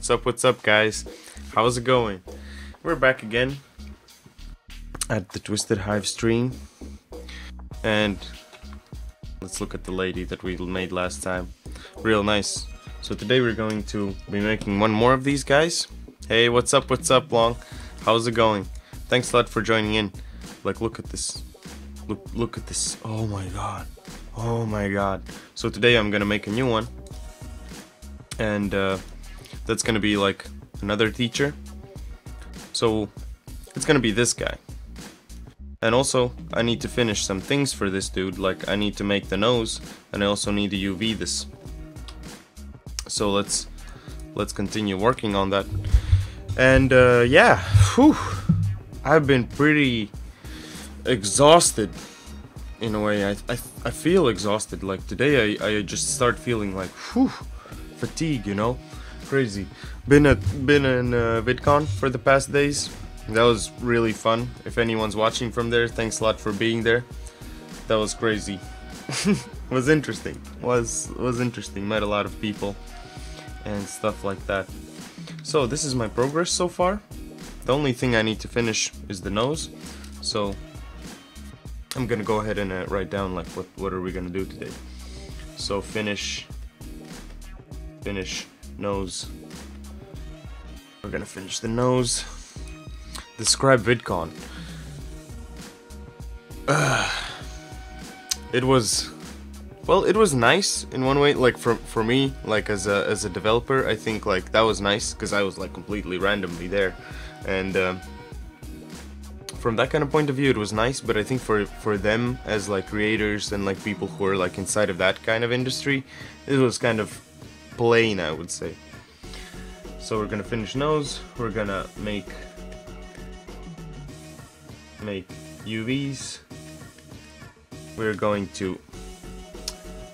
What's up, guys? How's it going? We're back again at the Twisted Hive stream, and let's look at the lady that we made last time. Real nice. So today we're going to be making one more of these guys. Hey, what's up, Long? How's it going? Thanks a lot for joining in. Like, look at this. Look at this. Oh my god. Oh my god. So today I'm gonna make a new one. And that's gonna be like another teacher. So it's gonna be this guy. And also I need to finish some things for this dude. Like I need to make the nose, and I also need to UV this. So let's continue working on that. And yeah, whew, I've been pretty exhausted in a way. I feel exhausted. Like today I just start feeling like whew, fatigue, you know, crazy. Been in VidCon for the past days. That was really fun. If anyone's watching from there, thanks a lot for being there. That was crazy. Was interesting. Was interesting. Met a lot of people and stuff like that. So this is my progress so far. The only thing I need to finish is the nose. So I'm gonna go ahead and write down like what are we gonna do today. So finish nose. We're gonna finish the nose. Describe VidCon. It was nice in one way. Like for me, like as a developer, I think like that was nice because I was like completely randomly there, and from that kind of point of view, it was nice. But I think for them as like creators and like people who are like inside of that kind of industry, it was kind of plain, I would say. So we're gonna finish nose. We're gonna make UVs. We're going to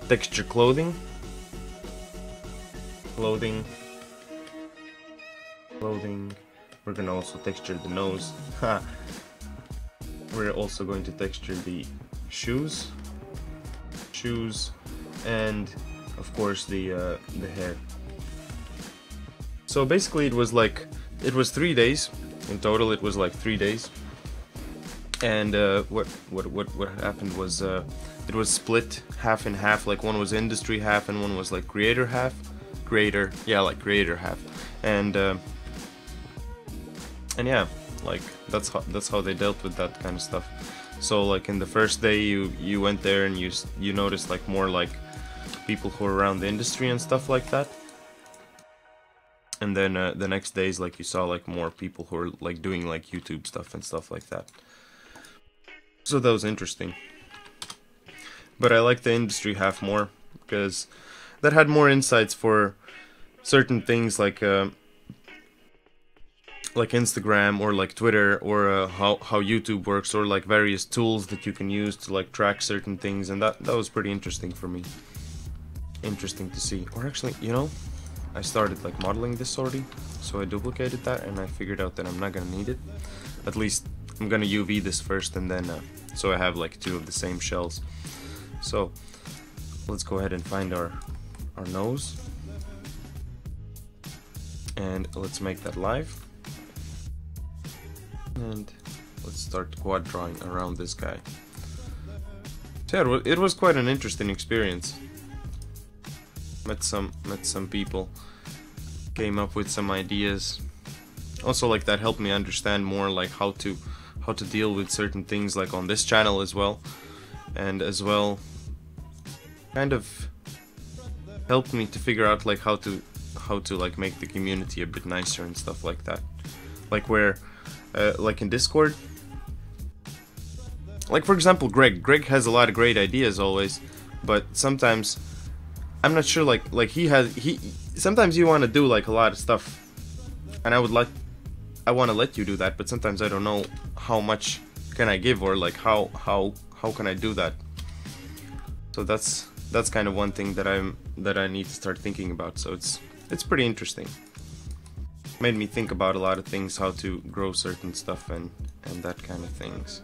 texture clothing. We're gonna also texture the nose. We're also going to texture the shoes, and of course the hair. So basically it was 3 days in total. It was like 3 days, and what happened was it was split half and half. Like one was industry half and one was like creator half. Creator half, and yeah, like that's how they dealt with that kind of stuff. So like in the first day you went there and you noticed like more like people who are around the industry and stuff like that. And then the next days, like you saw like more people who are like doing like YouTube stuff and stuff like that. So that was interesting. But I like the industry half more because that had more insights for certain things like Instagram or like Twitter or how YouTube works, or like various tools that you can use to like track certain things, and that was pretty interesting for me. Interesting to see. Or actually, you know, I started like modeling this already, so I duplicated that and I figured out that I'm not gonna need it. At least I'm gonna UV this first, and then so I have like two of the same shells. So let's go ahead and find our nose, and let's make that live, and let's start quad drawing around this guy. So yeah, it was quite an interesting experience. Met some people, came up with some ideas. Also, like that helped me understand more like how to deal with certain things like on this channel as well, and as well kind of helped me to figure out like how to like make the community a bit nicer and stuff like that. Like where like in Discord, like for example Greg has a lot of great ideas always, but sometimes I'm not sure, like sometimes you want to do like a lot of stuff, and I want to let you do that, but sometimes I don't know how much can I give, or like how can I do that. So that's kind of one thing that I need to start thinking about. So it's pretty interesting. Made me think about a lot of things, how to grow certain stuff and that kind of things.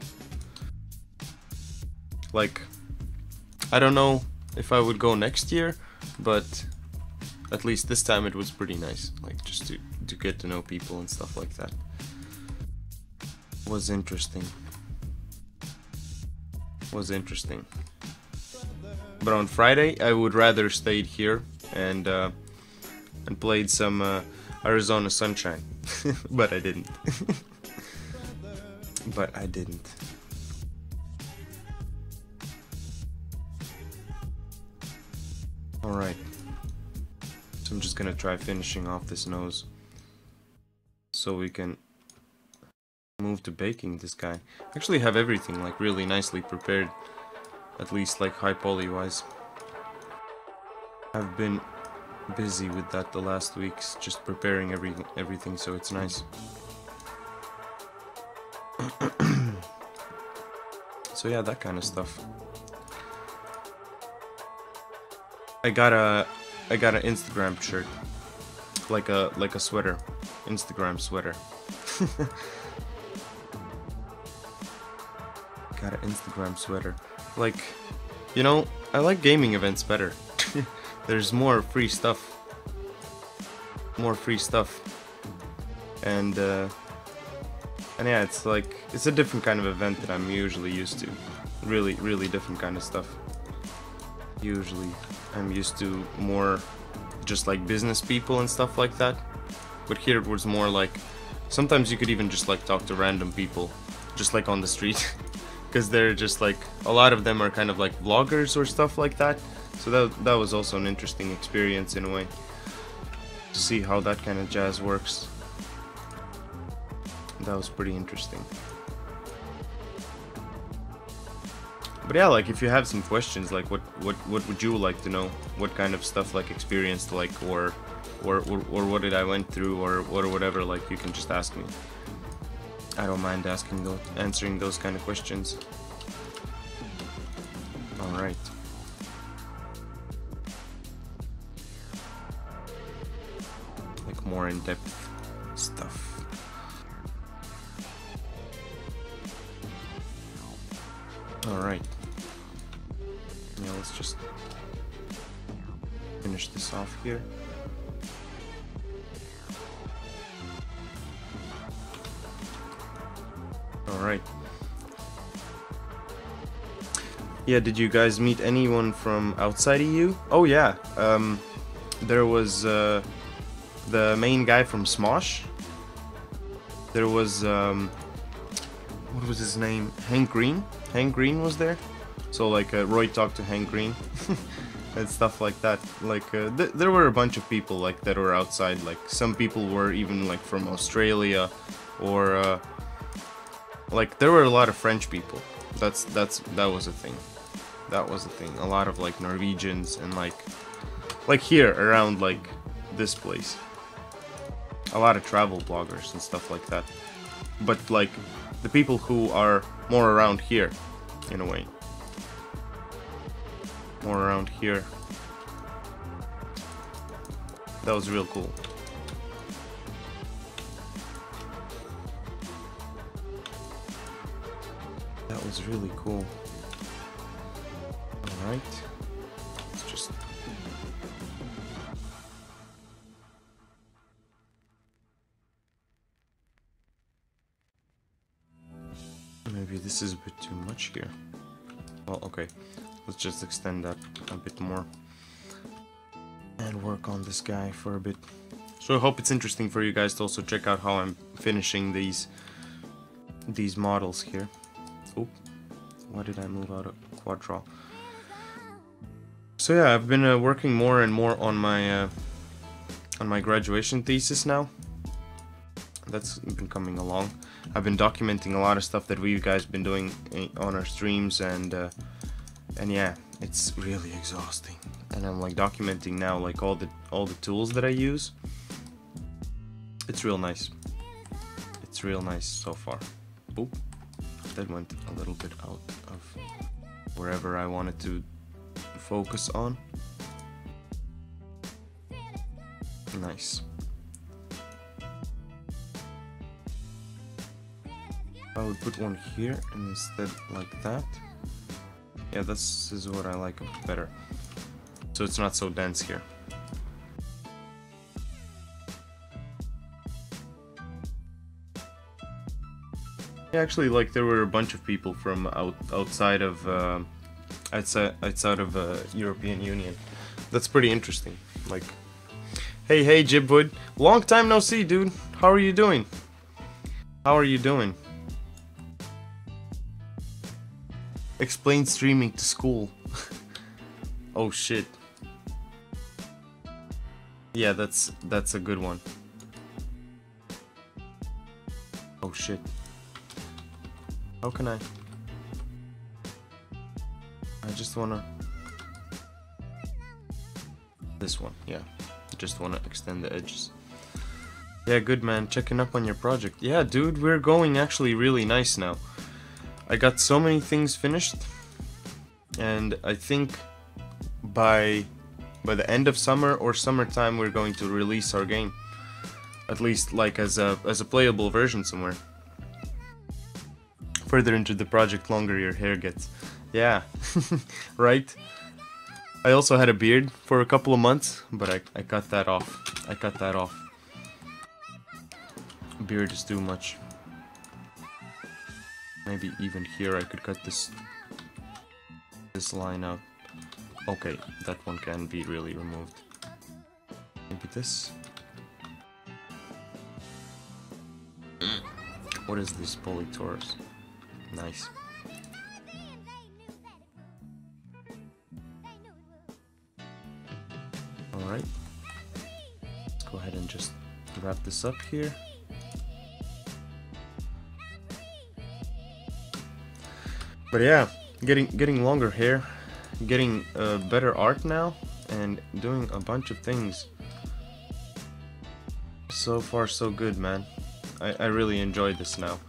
Like I don't know if I would go next year, but At least this time it was pretty nice, like just to get to know people and stuff like that. Was interesting. Was interesting. But on Friday I would rather stayed here and played some Arizona Sunshine. But I didn't. But I didn't. Alright. So I'm just gonna try finishing off this nose so we can move to baking this guy. Actually have everything like really nicely prepared, at least like high poly wise. I've been busy with that the last weeks, just preparing everything, so it's nice. So yeah, that kind of stuff. I got an Instagram shirt, like a sweater, Instagram sweater. Got an Instagram sweater. Like, you know, I like gaming events better. There's more free stuff. More free stuff. And yeah, it's like, it's a different kind of event that I'm usually used to. Really different kind of stuff. Usually I'm used to more just like business people and stuff like that. But here it was more like, sometimes you could even just like talk to random people, just like on the street. Because they're just like, a lot of them are kind of like vloggers or stuff like that. So that was also an interesting experience in a way, to see how that kind of jazz works. That was pretty interesting. But yeah, like if you have some questions, like what would you like to know? What kind of stuff like experienced, like or what did I went through, or whatever, like you can just ask me. I don't mind answering those kind of questions. All right. Like more in-depth stuff. All right. Yeah, let's just finish this off here. Alright. Yeah, did you guys meet anyone from outside EU? Oh yeah, there was the main guy from Smosh. There was, what was his name? Hank Green? Hank Green was there. So like Roy talked to Hank Green and stuff like that. Like there were a bunch of people like that were outside. Like some people were even like from Australia, or like there were a lot of French people. That was a thing. That was a thing. A lot of like Norwegians and like here around like this place. A lot of travel bloggers and stuff like that. But like the people who are more around here, in a way. More around here. That was real cool. That was really cool. Alright. Let's just... Maybe this is a bit too much here. Well, okay. Let's just extend that a bit more. And work on this guy for a bit. So I hope it's interesting for you guys to also check out how I'm finishing these models here. Oh, why did I move out of quad draw? So yeah, I've been working more and more on my graduation thesis now. That's been coming along. I've been documenting a lot of stuff that we guys been doing on our streams, and yeah, it's really exhausting. And I'm like documenting now like all the tools that I use. It's real nice. It's real nice so far. Oop. That went a little bit out of wherever I wanted to focus on. Nice. I would put one here and instead like that. Yeah, this is what I like better. So it's not so dense here. Actually, like there were a bunch of people from outside of European Union. That's pretty interesting. Like, hey Jibwood, long time no see, dude. How are you doing? How are you doing? Explain streaming to school. Oh shit. Yeah, that's a good one. Oh shit. How can I just wanna... This one, yeah. Just wanna extend the edges. Yeah, good man. Checking up on your project. Yeah, dude, we're going actually really nice now. I got so many things finished, and I think by the end of summer or summertime we're going to release our game. At least like as a playable version somewhere. Further into the project, longer your hair gets. Yeah, right? I also had a beard for a couple of months, but I cut that off. I cut that off. Beard is too much. Maybe even here I could cut this line out. Okay, that one can be really removed. Maybe this. What is this polytorus? Nice. Alright. Let's go ahead and just wrap this up here. But yeah, getting longer hair, getting better art now, and doing a bunch of things. So far so good, man. I really enjoyed this now.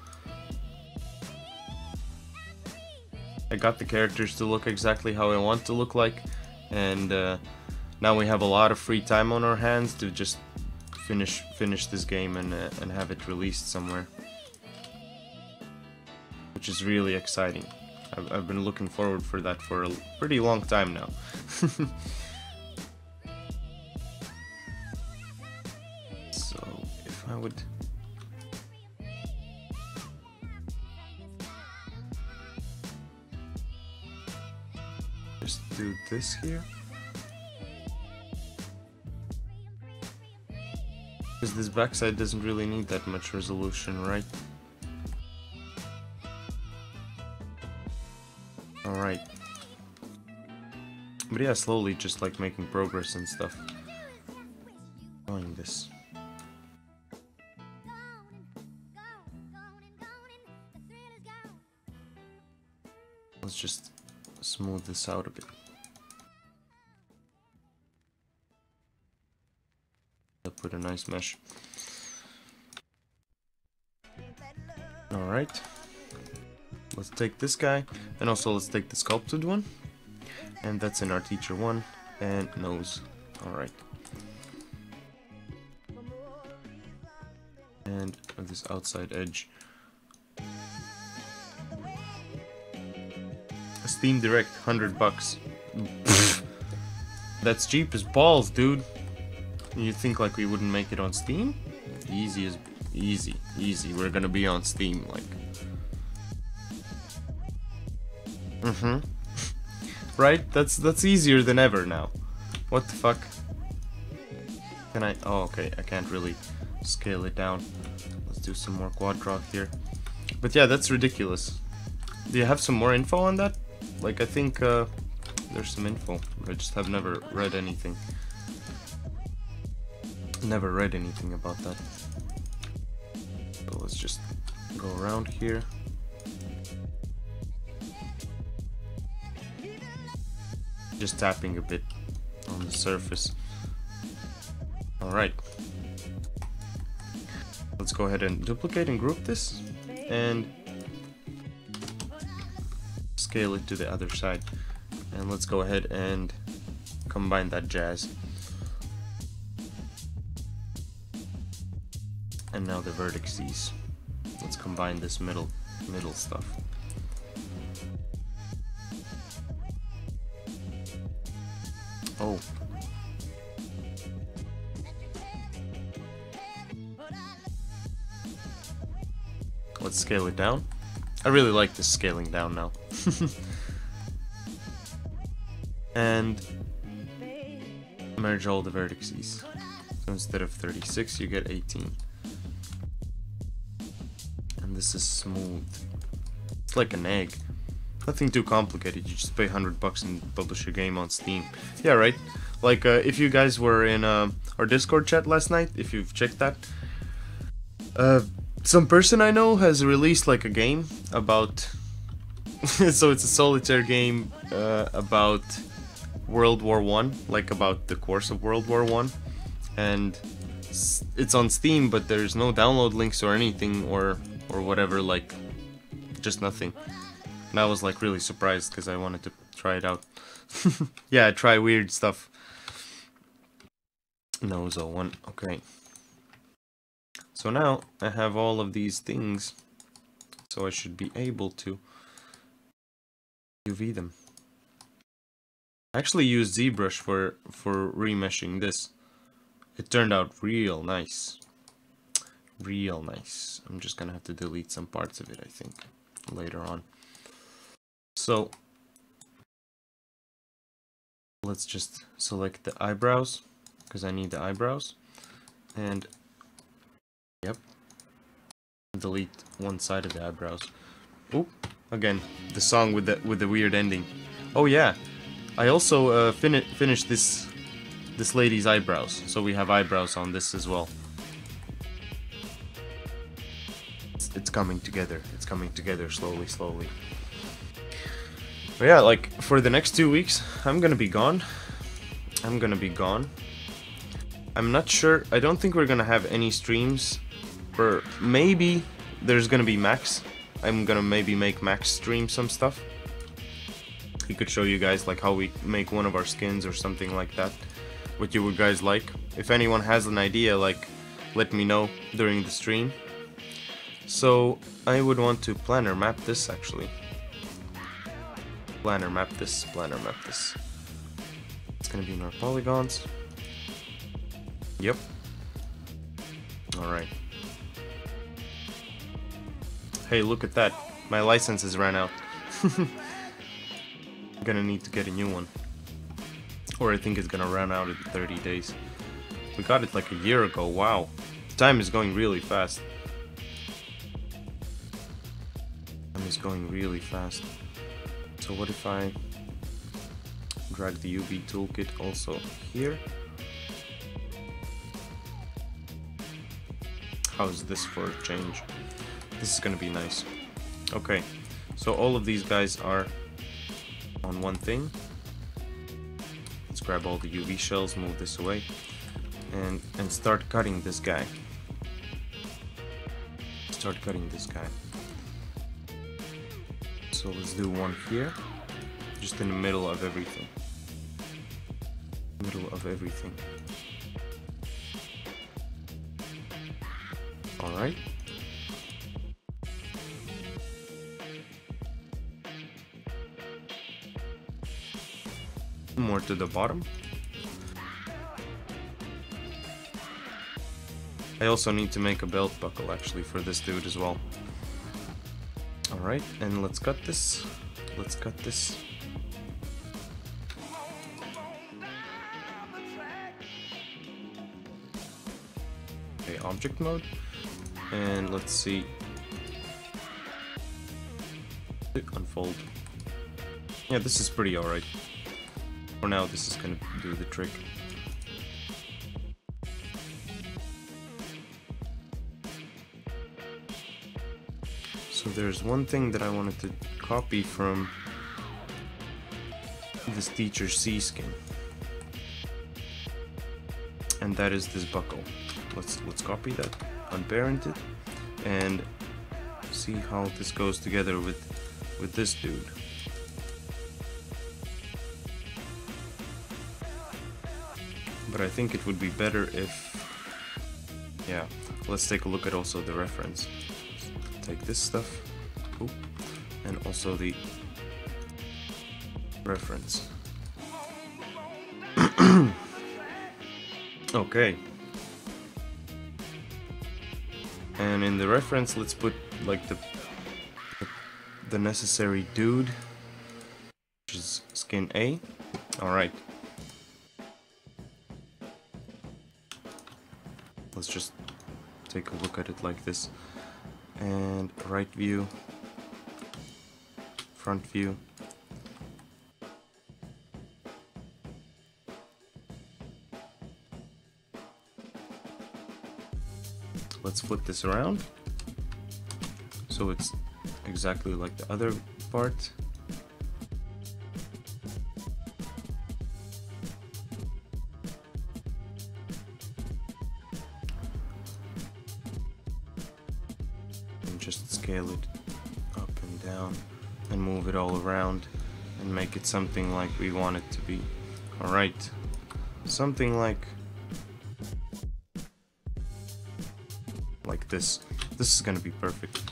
I got the characters to look exactly how I want to look like, and now we have a lot of free time on our hands to just finish this game and have it released somewhere, which is really exciting. I've been looking forward for that for a pretty long time now. So if I would just do this here, because this backside doesn't really need that much resolution, right? Alright. But yeah, slowly just like making progress and stuff. Doing this. Let's just smooth this out a bit. I'll put a nice mesh. Alright. Let's take this guy, and also let's take the sculpted one. And that's in our teacher one, and nose. Alright. And this outside edge. Steam Direct, $100. That's cheap as balls, dude. You think like we wouldn't make it on Steam? Easy. We're gonna be on Steam, like. Right? That's easier than ever now. What the fuck? Can I? Oh, okay. I can't really scale it down. Let's do some more quad draw here. But yeah, that's ridiculous. Do you have some more info on that? Like, I think there's some info. I just have never read anything. Never read anything about that. So let's just go around here. Just tapping a bit on the surface. Alright. Let's go ahead and duplicate and group this and scale it to the other side. And let's go ahead and combine that jazz. And now the vertices. Let's combine this middle stuff. Oh. Let's scale it down. I really like this scaling down now. And merge all the vertices. So instead of 36, you get 18. And this is smooth. It's like an egg. Nothing too complicated. You just pay $100 and publish your game on Steam. Yeah, right. Like if you guys were in our Discord chat last night, if you've checked that, some person I know has released like a game about. So it's a solitaire game about World War I, like about the course of World War I, and it's on Steam, but there's no download links or anything or whatever, like just nothing. And I was like really surprised because I wanted to try it out. Yeah, try weird stuff. No, Zo1. Okay. So now I have all of these things, so I should be able to UV them. I actually used ZBrush for remeshing this. It turned out real nice. Real nice. I'm just gonna have to delete some parts of it, I think, later on. So let's just select the eyebrows, because I need the eyebrows, and yep, delete one side of the eyebrows. Oop, again, the song with the weird ending. Oh yeah, I also finished this lady's eyebrows, so we have eyebrows on this as well. It's coming together. It's coming together slowly, slowly. But yeah, like for the next 2 weeks, I'm gonna be gone. I'm not sure. I don't think we're gonna have any streams. Or maybe there's gonna be Max. I'm gonna maybe make Max stream some stuff. He could show you guys like how we make one of our skins or something like that. What you would guys like. If anyone has an idea, like, let me know during the stream. So I would want to planner map this actually. Planner map this. It's gonna be in our polygons. Yep. Alright. Hey, look at that. My licenses ran out. I'm gonna need to get a new one. Or I think it's gonna run out in 30 days. We got it like a year ago, wow. Time is going really fast. Time is going really fast. So what if I drag the UV toolkit also here? How's this for a change? This is gonna be nice. Okay, so all of these guys are on one thing. Let's grab all the UV shells, move this away, and start cutting this guy. Start cutting this guy. So let's do one here, just in the middle of everything. Middle of everything. Alright. More to the bottom. I also need to make a belt buckle actually for this dude as well. Alright, and let's cut this. Let's cut this. Okay, object mode. And let's see. Unfold. Yeah, this is pretty alright. For now, this is gonna do the trick. So there's one thing that I wanted to copy from this Teacher C skin, and that is this buckle. Let's copy that, unparent it, and see how this goes together with this dude. But I think it would be better if, yeah, let's take a look at also the reference. Take this stuff, ooh, and also the reference. Okay. And in the reference, let's put like the the necessary dude, which is skin A. Alright. Let's just take a look at it like this. And right view, front view. Let's flip this around so it's exactly like the other part. And just scale it up and down and move it all around and make it something like we want it to be. Alright, something like this. This is gonna be perfect.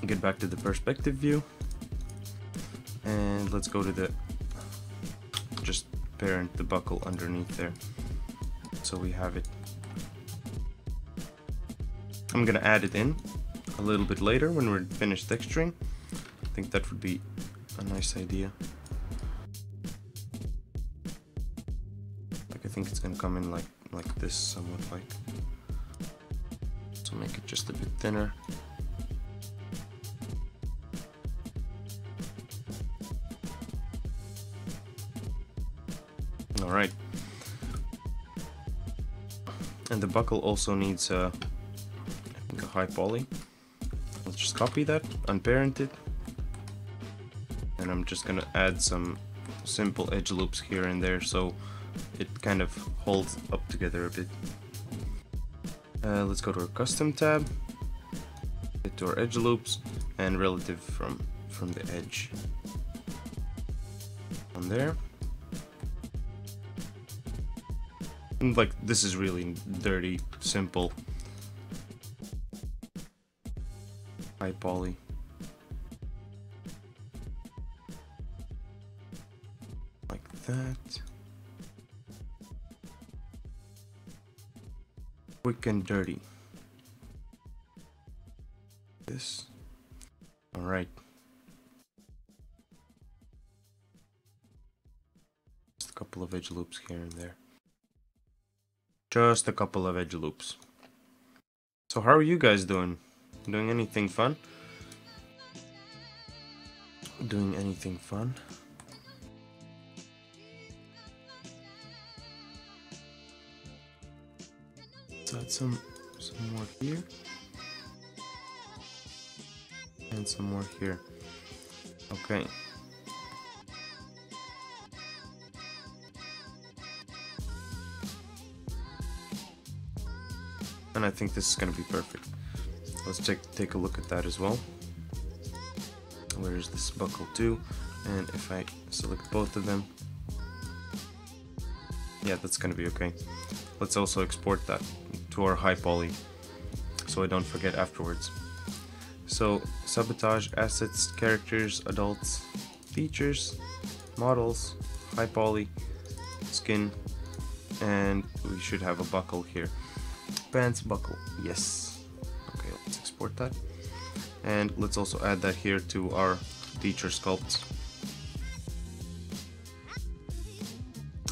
Get back to the perspective view and let's go to the just parent the buckle underneath there so we have it. I'm gonna add it in a little bit later when we're finished texturing. I think that would be a nice idea. Like, I think it's gonna come in like this, somewhat like. So make it just a bit thinner. Alright. And the buckle also needs I think a high poly. Let's just copy that, unparent it. And I'm just gonna add some simple edge loops here and there so it kind of holds up together a bit. Let's go to our custom tab, get to our edge loops and relative from the edge. On there. And like, this is really dirty, simple. High poly. Like that. Quick and dirty. This. Alright. Just a couple of edge loops here and there. Just a couple of edge loops. So how are you guys doing? Doing anything fun? Doing anything fun? Add some more here and some more here. Okay. And I think this is gonna be perfect. Let's take a look at that as well. Where is this buckle to? And if I select both of them, yeah, that's gonna be okay. Let's also export that to our high poly so I don't forget afterwards. So sabotage, assets, characters, adults, features, models, high poly, skin, and we should have a buckle here. Pants buckle, yes. Okay, let's export that. And let's also add that here to our feature sculpts.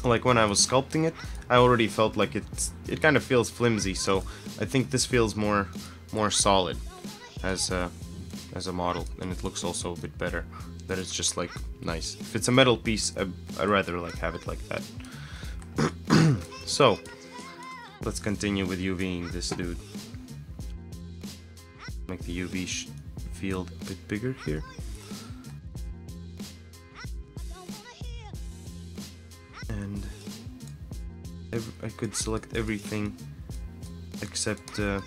Like when I was sculpting it, I already felt like it kind of feels flimsy, so I think this feels more solid as a model, and it looks also a bit better. That it's just like nice. If it's a metal piece, I'd rather like have it like that. So let's continue with UVing this dude. Make the UV field a bit bigger here. And I could select everything except the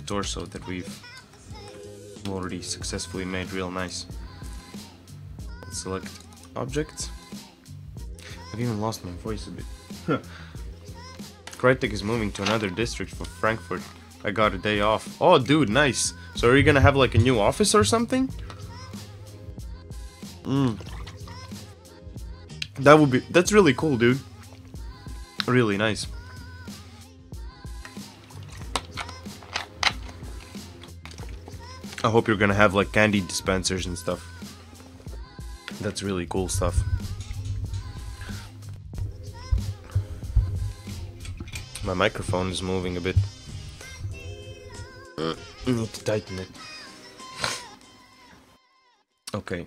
torso that we've already successfully made real nice. Let's select objects. I've even lost my voice a bit. Crytek is moving to another district for Frankfurt. I got a day off. Oh, dude, nice. So are you gonna have like a new office or something? That's really cool, dude. Really nice. I hope you're gonna have like candy dispensers and stuff. That's really cool stuff. My microphone is moving a bit. Need to tighten it. Okay,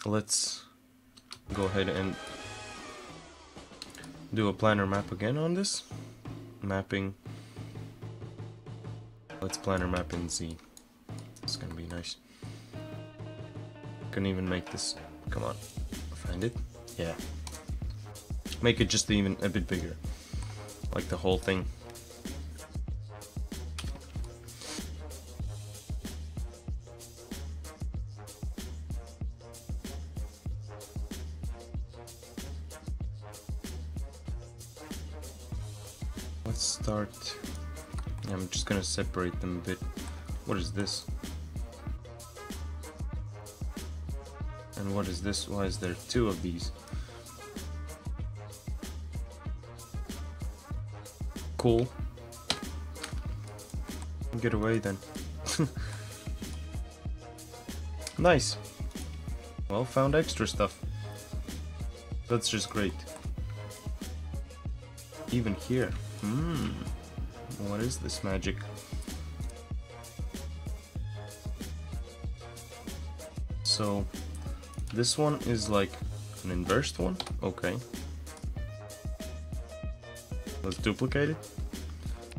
let's go ahead and do a planner map again on this. Mapping. Let's planner map in Z. It's gonna be nice. Can even make this. Come on, find it. Yeah. Make it just even a bit bigger, like the whole thing. Let's start. I'm just gonna separate them a bit. What is this? And what is this? Why is there two of these? Cool. Get away then. Nice. Well, found extra stuff. That's just great. Even here. What is this magic? So, this one is like an inversed one. Okay. Let's duplicate it.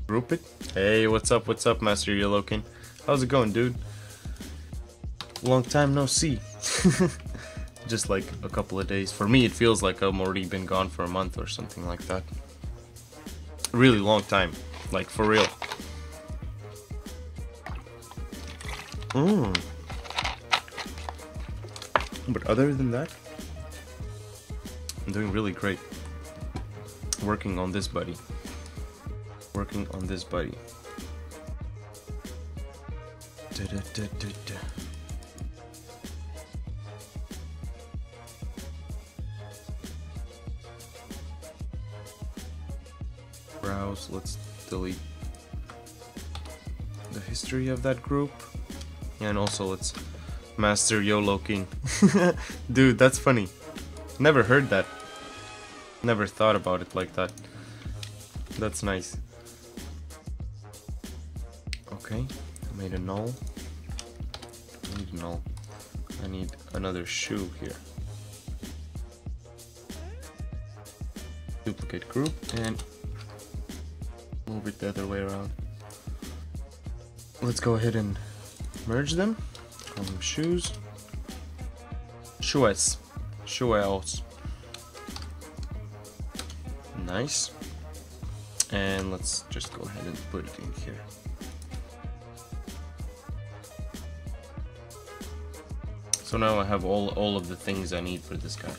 Group it. Hey, what's up, Master Yellowkin? How's it going, dude? Long time no see. Just like a couple of days. For me, it feels like I've already been gone for a month or something like that. Really long time. Like, for real. But other than that, I'm doing really great. Working on this buddy. Working on this buddy. Browse, let's delete the history of that group. And also let's Master YOLO King. Dude, that's funny. Never heard that. Never thought about it like that. That's nice. Okay, I made a null. I need a null. I need another shoe here. Duplicate group and move it the other way around. Let's go ahead and merge them. Call them shoes. Shoes. Shoes. Nice. And let's just go ahead and put it in here. So now I have all of the things I need for this guy.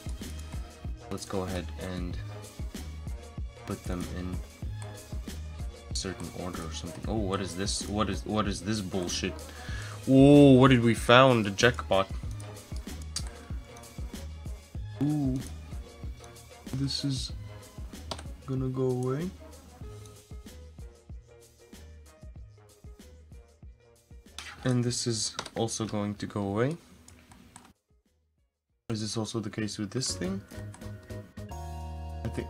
Let's go ahead and put them in a certain order or something. Oh, what is this? What is this bullshit? Oh, what did we found? A jackpot. Ooh. This is gonna go away. And this is also going to go away. Is this also the case with this thing?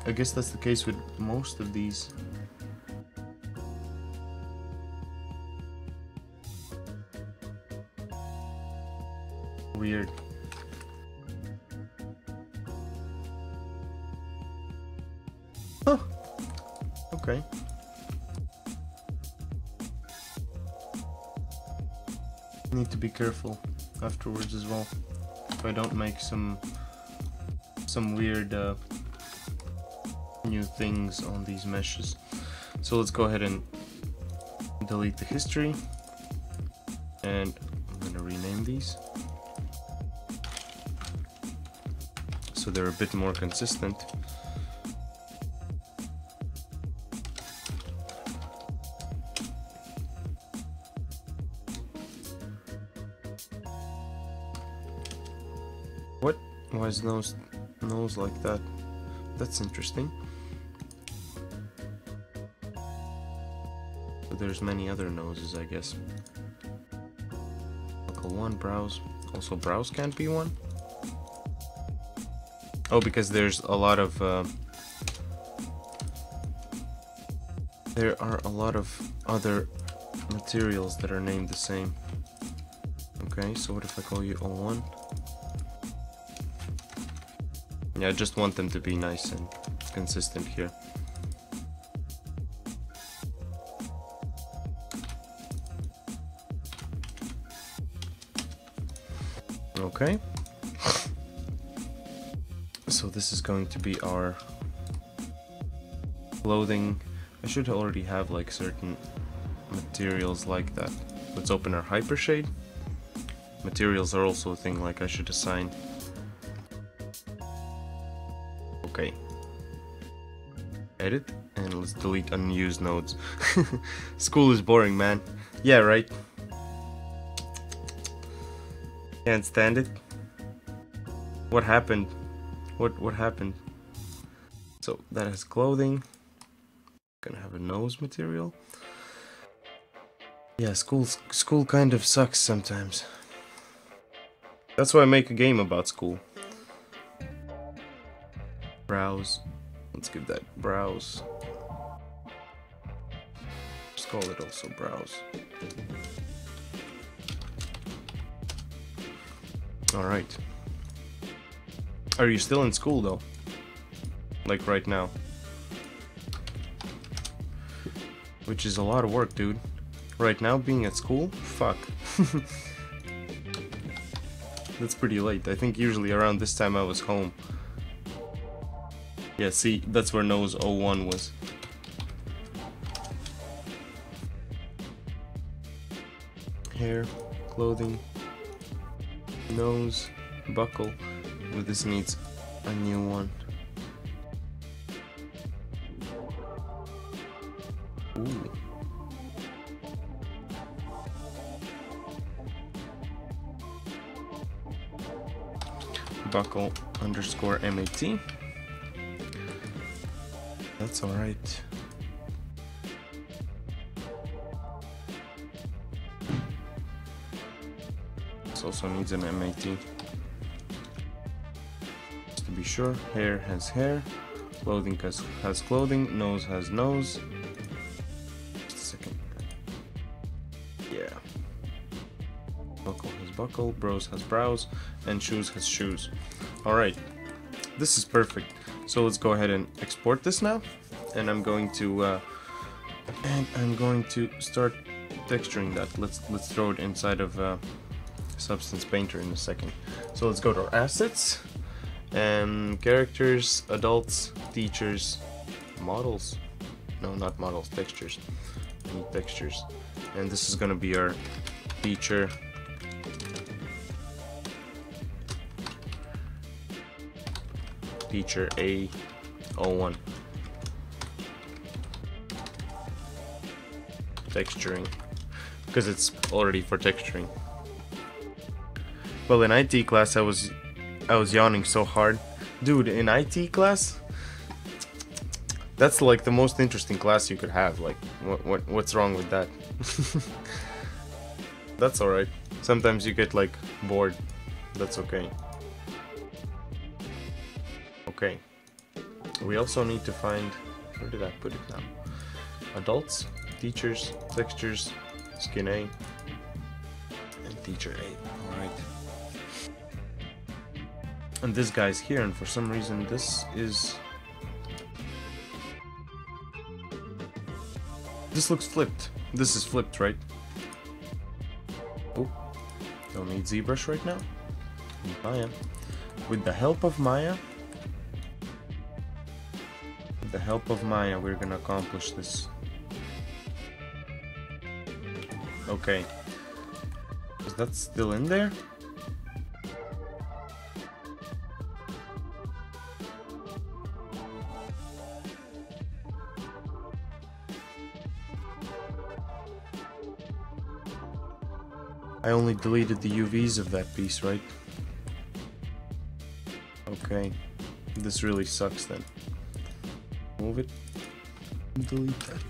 I guess that's the case with most of these. Weird. Huh. Okay. Need to be careful afterwards as well, if I don't make some weird new things on these meshes. So let's go ahead and delete the history, and I'm gonna rename these so they're a bit more consistent. What? Why is nose like that? That's interesting. But there's many other noses, I guess. buckle 1, browse. Also browse can't be 1. Oh, because there's a lot of there are a lot of other materials that are named the same. Okay, so what if I call you O1? Yeah, I just want them to be nice and consistent here. Okay. So this is going to be our clothing. I should already have like certain materials like that. Let's open our hypershade. Materials are also a thing like I should assign. Okay. Edit, and let's delete unused nodes. School is boring, man. Yeah, right. Can't stand it. What happened? What happened? So that has clothing. Gonna have a nose material. Yeah, school kind of sucks sometimes. That's why I make a game about school. Browse. Let's give that browse. Let's call it also browse. Alright. Are you still in school though? Like right now? Which is a lot of work, dude. Right now, being at school? Fuck. That's pretty late. I think usually around this time I was home. Yeah, see, that's where nose 01 was. Hair, clothing, nose, buckle. Well, this needs a new one. Ooh. Buckle underscore MAT. That's alright. This also needs an MAT. Just to be sure, hair has hair, clothing has clothing, nose has nose. Just a second. Yeah. Buckle has buckle, brows has brows, and shoes has shoes. Alright, this is perfect. So let's go ahead and export this now, and I'm going to start texturing that. Let's throw it inside of Substance Painter in a second. So let's go to our assets and characters, adults, teachers, models. No, not models, textures. I need textures, and this is gonna be our teacher. Teacher A01. Texturing, because it's already for texturing. Well, in IT class I was yawning so hard. Dude, in IT class, that's like the most interesting class you could have. Like, what's wrong with that? That's alright. Sometimes you get like bored. That's okay. Okay, we also need to find, where did I put it now? Adults, teachers, textures, skin A, and teacher A. Alright. And this guy's here, and for some reason this looks flipped. This is flipped, right? Oh, don't need ZBrush right now. Maya. With the help of Maya, we're gonna accomplish this. Okay. Is that still in there? I only deleted the UVs of that piece, right? Okay. This really sucks then. Move it. Delete that.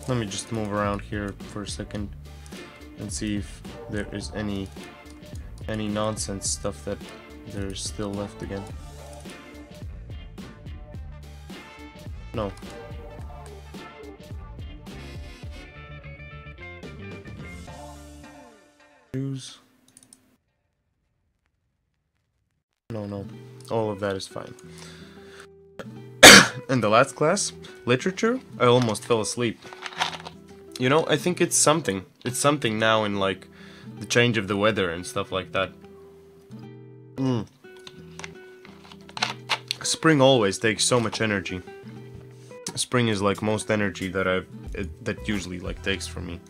Let me just move around here for a second and see if there is any nonsense stuff that there's still left again. No. Shoes. No. All of that is fine. And the last class, literature, I almost fell asleep. You know, I think it's something. It's something now in like the change of the weather and stuff like that. Spring always takes so much energy. Spring is like most energy that that usually like takes from me.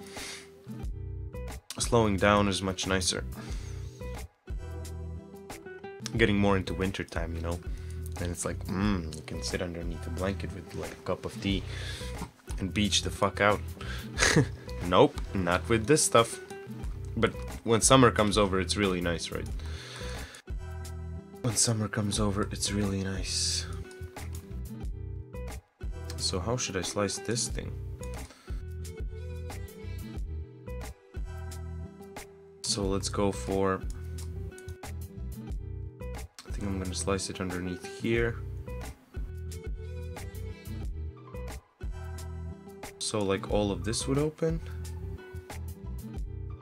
Slowing down is much nicer. Getting more into winter time, you know. And it's like, you can sit underneath a blanket with like a cup of tea and beach the fuck out. Nope, not with this stuff. But when summer comes over, it's really nice, right? When summer comes over, it's really nice. So how should I slice this thing? So let's go for... I think I'm gonna slice it underneath here. So like all of this would open.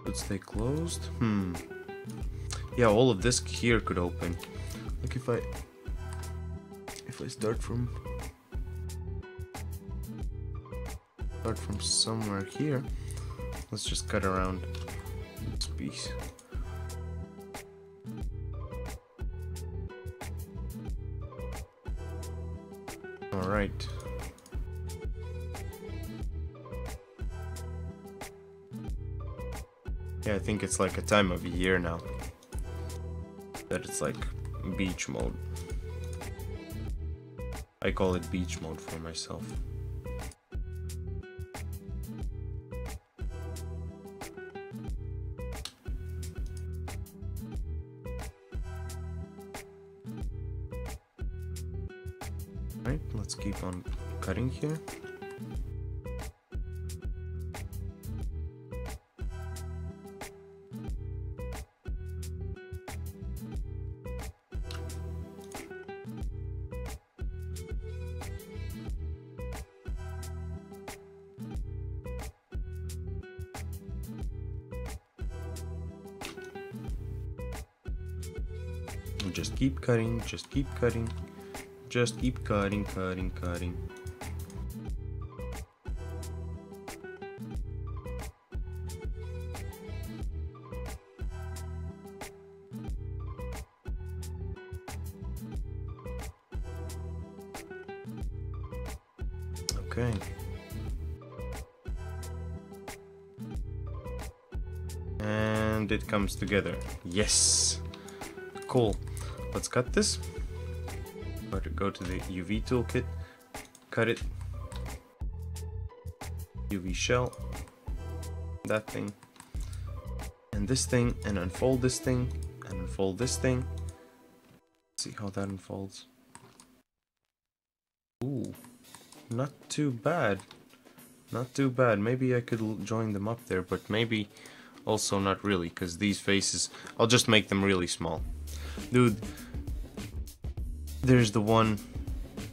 Would stay closed. Yeah, all of this here could open. Like if I start from somewhere here. Let's just cut around this piece. All right. Yeah, I think it's like a time of year now that it's like beach mode. I call it beach mode for myself. Right, let's keep on cutting here. Just keep cutting, just keep cutting, just keep cutting. Okay. And it comes together. Yes! Cool. Let's cut this. Go to the UV toolkit, cut it, UV shell, that thing, and this thing, and unfold this thing, and unfold this thing. See how that unfolds. Ooh, not too bad. Not too bad. Maybe I could join them up there, but maybe also not really, because these faces, I'll just make them really small. Dude, there's the one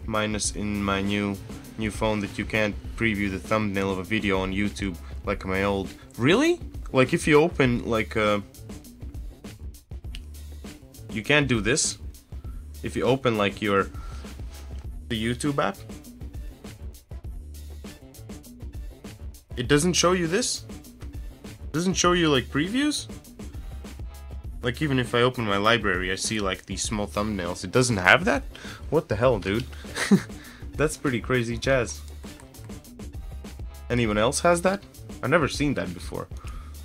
minus in my new phone that you can't preview the thumbnail of a video on YouTube like my old. Really? Like if you open like you can't do this. If you open like the YouTube app, it doesn't show you this. It doesn't show you like previews. Like even if I open my library, I see like these small thumbnails. It doesn't have that? What the hell, dude? That's pretty crazy jazz. Anyone else has that? I've never seen that before.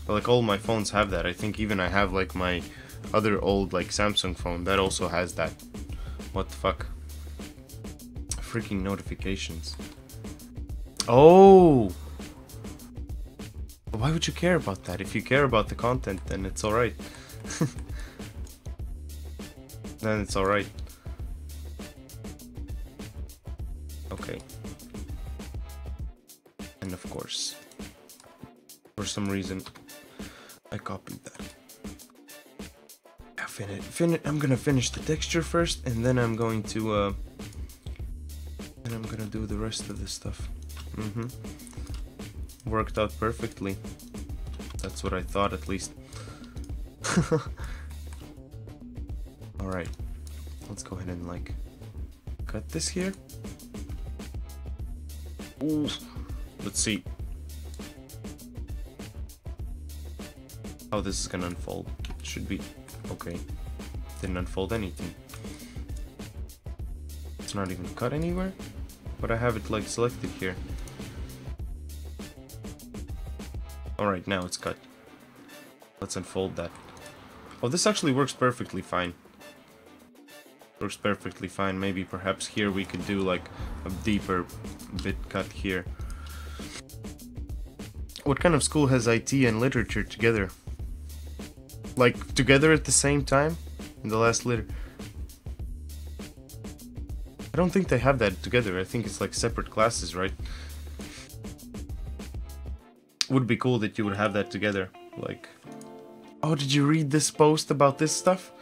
But like all my phones have that. I think even I have like my other old like Samsung phone that also has that. What the fuck? Freaking notifications. Oh! Why would you care about that? If you care about the content, then it's alright. Then it's alright. Okay. And of course, for some reason, I copied that. I'm gonna finish the texture first, and then I'm going to do the rest of this stuff. Worked out perfectly. That's what I thought, at least. Alright, let's go ahead and like cut this here. Ooh. Let's see how this is gonna unfold. Should be okay. Didn't unfold anything. It's not even cut anywhere, but I have it like selected here. Alright, now it's cut. Let's unfold that. Oh, this actually works perfectly fine. Works perfectly fine. Maybe perhaps here we could do like a deeper bit cut here. What kind of school has IT and literature together? Like, together at the same time? In the last I don't think they have that together. I think it's like separate classes, right? Would be cool that you would have that together. Like, oh, did you read this post about this stuff?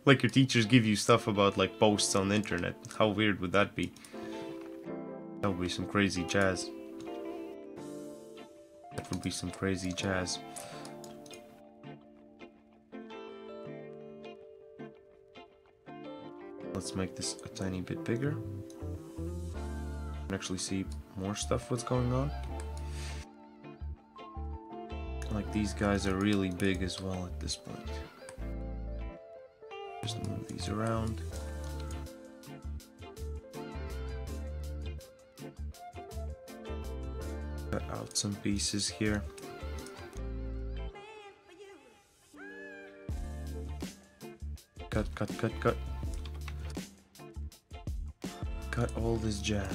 Like your teachers give you stuff about like posts on the internet. How weird would that be? That would be some crazy jazz. That would be some crazy jazz. Let's make this a tiny bit bigger. You can actually see more stuff what's going on. Like these guys are really big as well at this point. Just move these around. Cut out some pieces here. Cut, cut, cut, cut. Cut all this jam.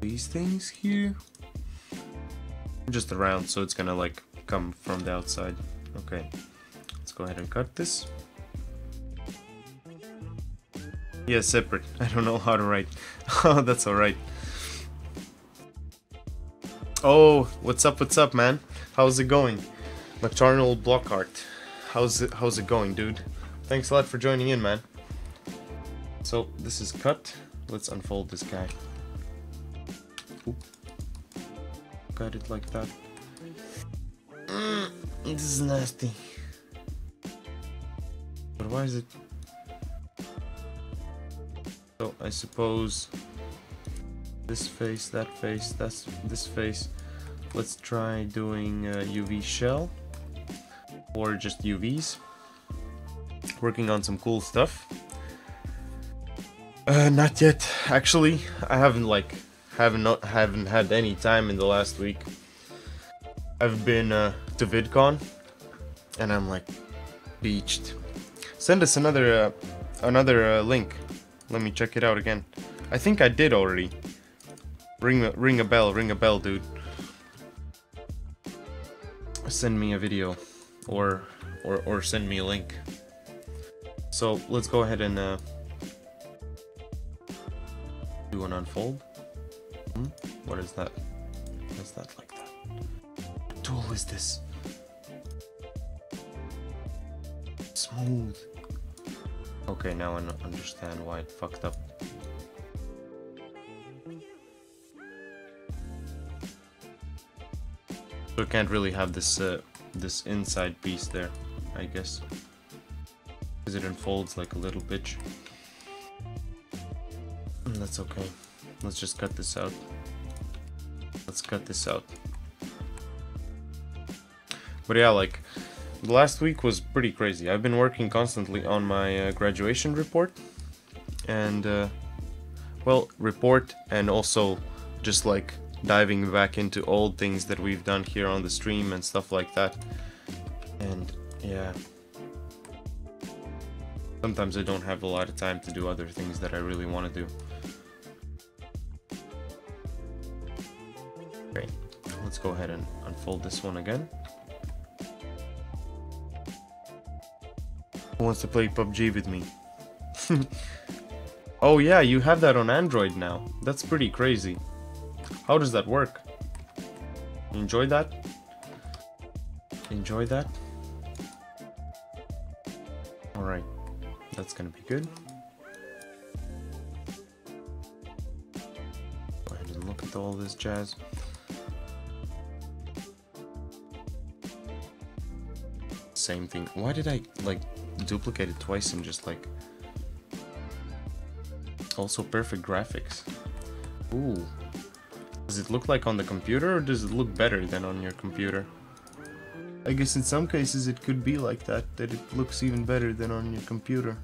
These things here. Just around, so it's gonna like come from the outside. Okay. Let's go ahead and cut this. Yeah, separate. I don't know how to write. Oh, that's alright. Oh, what's up, man? How's it going? Nocturnal Block Art. How's it going, dude? Thanks a lot for joining in, man. So, this is cut. Let's unfold this guy. Oop. Got it like that. This is nasty. But why is it... So, I suppose... This face, that face, that's this face. Let's try doing UV shell. Or just UVs. Working on some cool stuff. Not yet. Actually, I haven't had any time in the last week. I've been to VidCon, and I'm like beached. Send us another link. Let me check it out again. I think I did already. Ring a bell, dude. Send me a video, or send me a link. So let's go ahead and do an unfold. What is that? What's that like that? What tool is this? Smooth. Okay, now I understand why it fucked up. So I can't really have this this inside piece there, I guess, because it unfolds like a little bitch. That's okay. Let's just cut this out. Let's cut this out. But yeah, like, the last week was pretty crazy. I've been working constantly on my graduation report, and well, report, and also just like diving back into old things that we've done here on the stream and stuff like that. And yeah, sometimes I don't have a lot of time to do other things that I really want to do. Okay, let's go ahead and unfold this one again. Who wants to play PUBG with me? Oh yeah, you have that on Android now. That's pretty crazy. How does that work? Enjoy that? Enjoy that? Alright, that's gonna be good. Go ahead and look at all this jazz. Same thing. Why did I like duplicate it twice and just like... Also perfect graphics. Ooh. Does it look like on the computer or does it look better than on your computer? I guess in some cases it could be like that it looks even better than on your computer.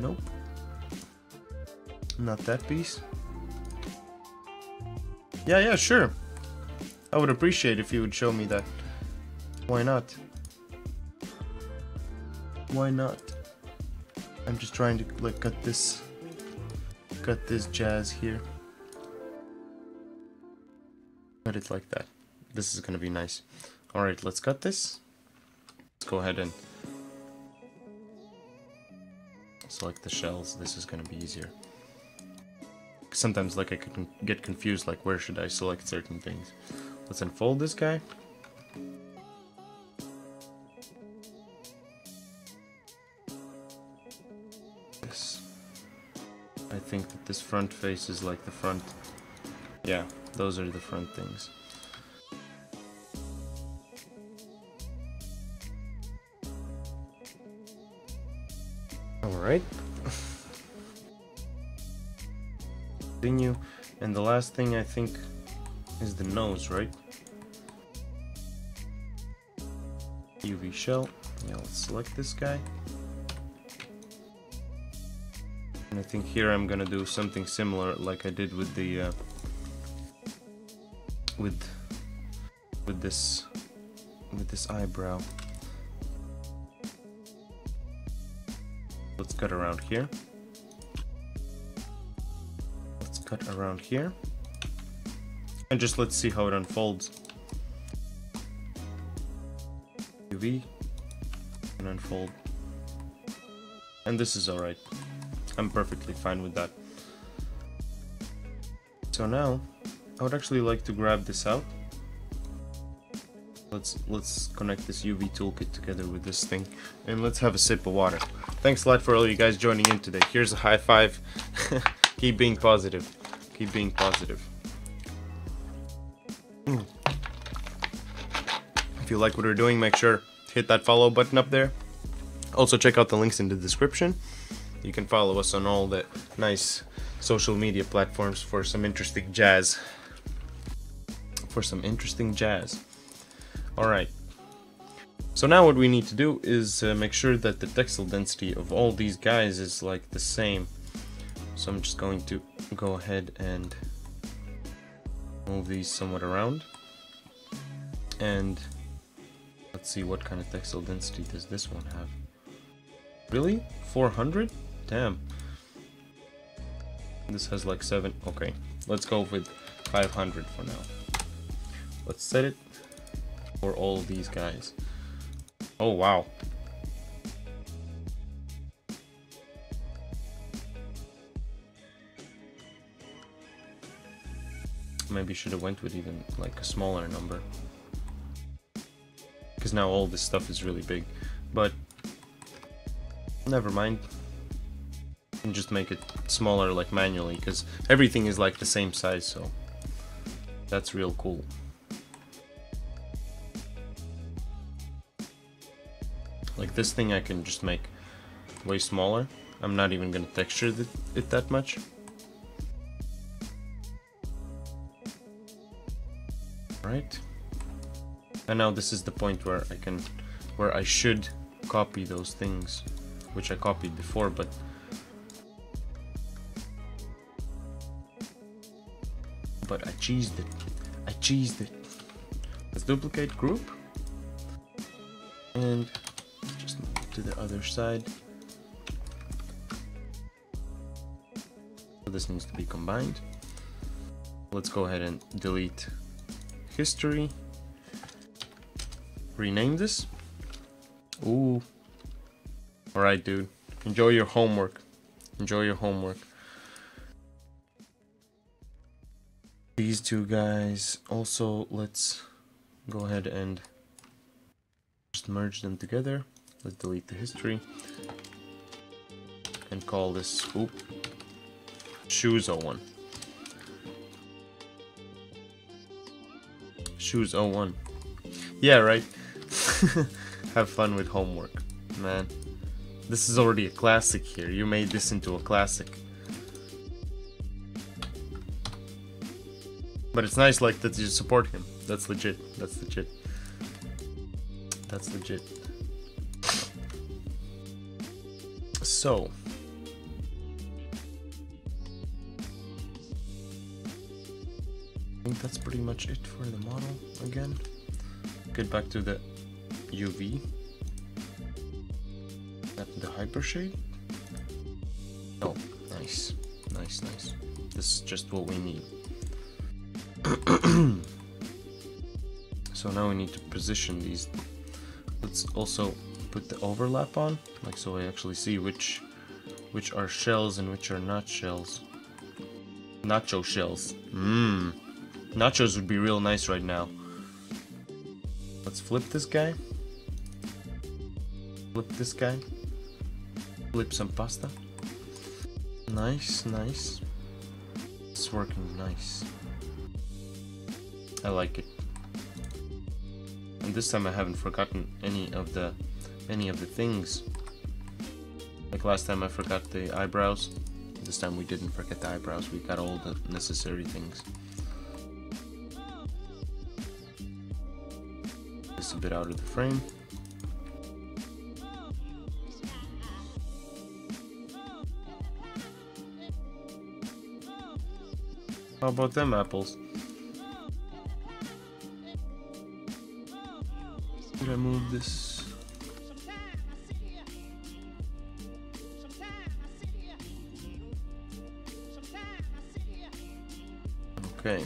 Nope. Not that piece. Yeah, sure. I would appreciate if you would show me that. Why not? Why not? I'm just trying to like cut this jazz here. Cut it like that. This is gonna be nice. Alright, let's cut this. Let's go ahead and select the shells. This is gonna be easier. Sometimes like I can get confused, like where should I select certain things. Let's unfold this guy. This. I think that this front face is like the front. Yeah, those are the front things. Alright. Continue. And the last thing I think is the nose, right? UV shell. Yeah, let's select this guy. And I think here I'm gonna do something similar like I did with the with this eyebrow. Let's cut around here. Let's cut around here. And just let's see how it unfolds. UV and unfold. And this is alright. I'm perfectly fine with that. So now I would actually like to grab this out. Let's connect this UV toolkit together with this thing, and let's have a sip of water. Thanks a lot for all you guys joining in today. Here's a high five. Keep being positive. Keep being positive. If you like what we're doing, make sure to hit that follow button up there. Also check out the links in the description. You can follow us on all the nice social media platforms for some interesting jazz. Alright, so now what we need to do is make sure that the textile density of all these guys is like the same. So I'm just going to go ahead and move these somewhat around. And let's see what kind of textile density does this one have. Really? 400? Damn. This has like 7. Okay, let's go with 500 for now. Let's set it for all these guys. Oh wow. Maybe should have went with even like a smaller number, because now all this stuff is really big, but never mind. And just make it smaller like manually, because everything is like the same size, so that's real cool. Like this thing I can just make way smaller. I'm not even gonna texture it that much. Right. And now this is the point where I should copy those things, which I copied before, but I cheesed it. Let's duplicate group and just move to the other side. So this needs to be combined. Let's go ahead and delete history. Rename this. Ooh. Alright, dude. Enjoy your homework. Enjoy your homework. These two guys. Also, let's go ahead and just merge them together. Let's delete the history. And call this, Shoes 01. Shoes 01. Yeah, right. Have fun with homework, man. This is already a classic here. You made this into a classic. But it's nice like that you support him. That's legit. That's legit. That's legit. So. I think that's pretty much it for the model again. Get back to the UV. The hypershade. Oh, nice. Nice, nice. This is just what we need. So now we need to position these. Let's also put the overlap on, like so I actually see which are shells and which are not shells. Nacho shells. Nachos would be real nice right now. Let's flip this guy. Flip this guy. Flip some pasta. Nice, nice. It's working nice. I like it. And this time I haven't forgotten any of the things. Like last time I forgot the eyebrows. This time we didn't forget the eyebrows. We got all the necessary things. This a bit out of the frame. How about them apples? Did I move this? Okay.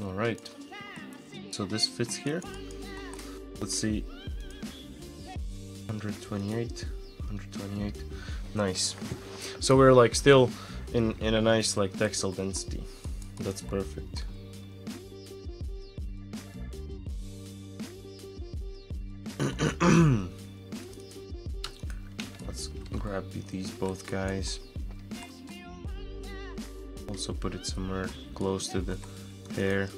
All right. So this fits here. Let's see. 128, 128. Nice. So we're like still in a nice like textile density. That's perfect. Let's grab these both guys. Also put it somewhere close to the hair.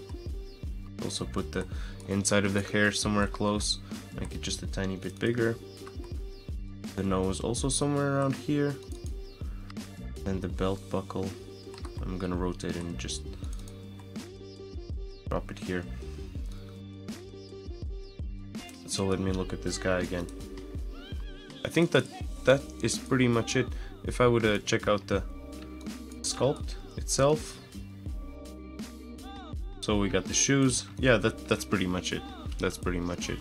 Also put the inside of the hair somewhere close. Make it just a tiny bit bigger. The nose also somewhere around here. And the belt buckle, I'm gonna rotate it and just drop it here. So let me look at this guy again. I think that is pretty much it. If I would check out the sculpt itself. So we got the shoes. Yeah, that's pretty much it. That's pretty much it.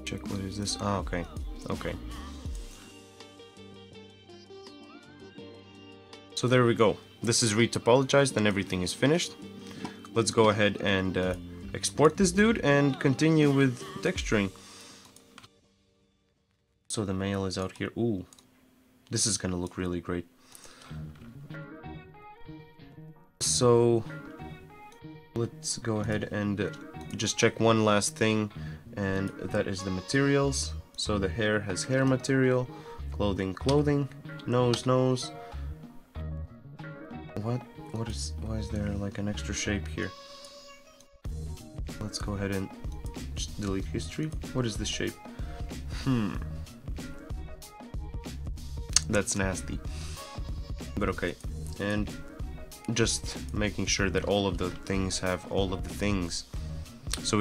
Check what is this? Ah, okay. Okay. So there we go. This is retopologized and everything is finished. Let's go ahead and export this dude and continue with texturing. So the male is out here. Ooh, this is gonna look really great. So let's go ahead and just check one last thing, and that is the materials. So the hair has hair material, clothing, clothing, nose, nose. Why is there like an extra shape here? Let's go ahead and just delete history. What is this shape? That's nasty. But okay. And just making sure that all of the things have all of the things. So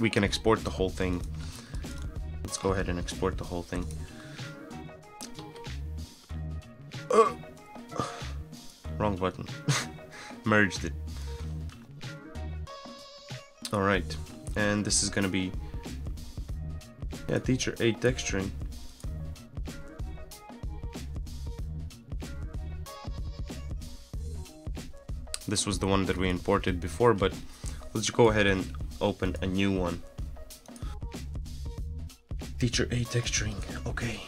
we can export the whole thing. Let's go ahead and export the whole thing. Wrong button. Merged it. Alright. And this is gonna be... Yeah, teacher 8 texturing. This was the one that we imported before, but let's go ahead and open a new one. Feature A texturing, okay.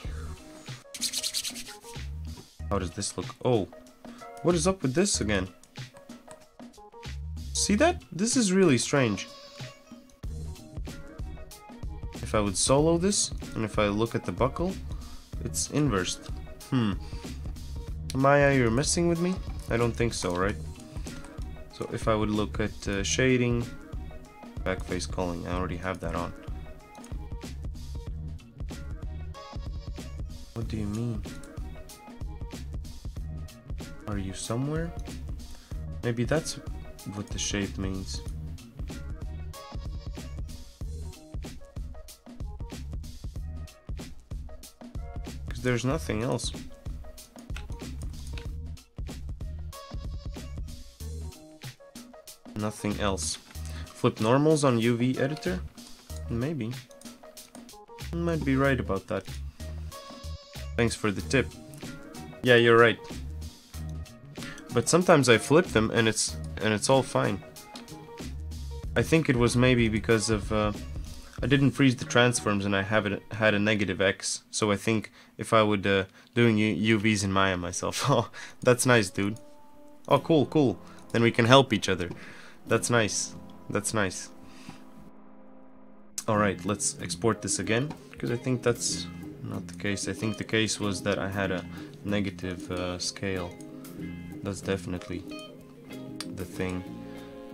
How does this look? Oh, what is up with this again? See that? This is really strange. If I would solo this, and if I look at the buckle, it's inversed. Maya, you're messing with me? I don't think so, right? So if I would look at shading, backface culling, I already have that on. What do you mean? Are you somewhere? Maybe that's what the shape means. Because there's nothing else. Nothing else. Flip normals on UV editor? Maybe. I might be right about that. Thanks for the tip. Yeah, you're right. But sometimes I flip them and it's all fine. I think it was maybe because of I didn't freeze the transforms and I had a negative X. So I think if I would doing UVs in Maya myself. Oh, that's nice, dude. Oh, cool. Then we can help each other. That's nice. That's nice. Alright, let's export this again, because I think that's not the case. I think the case was that I had a negative scale. That's definitely the thing.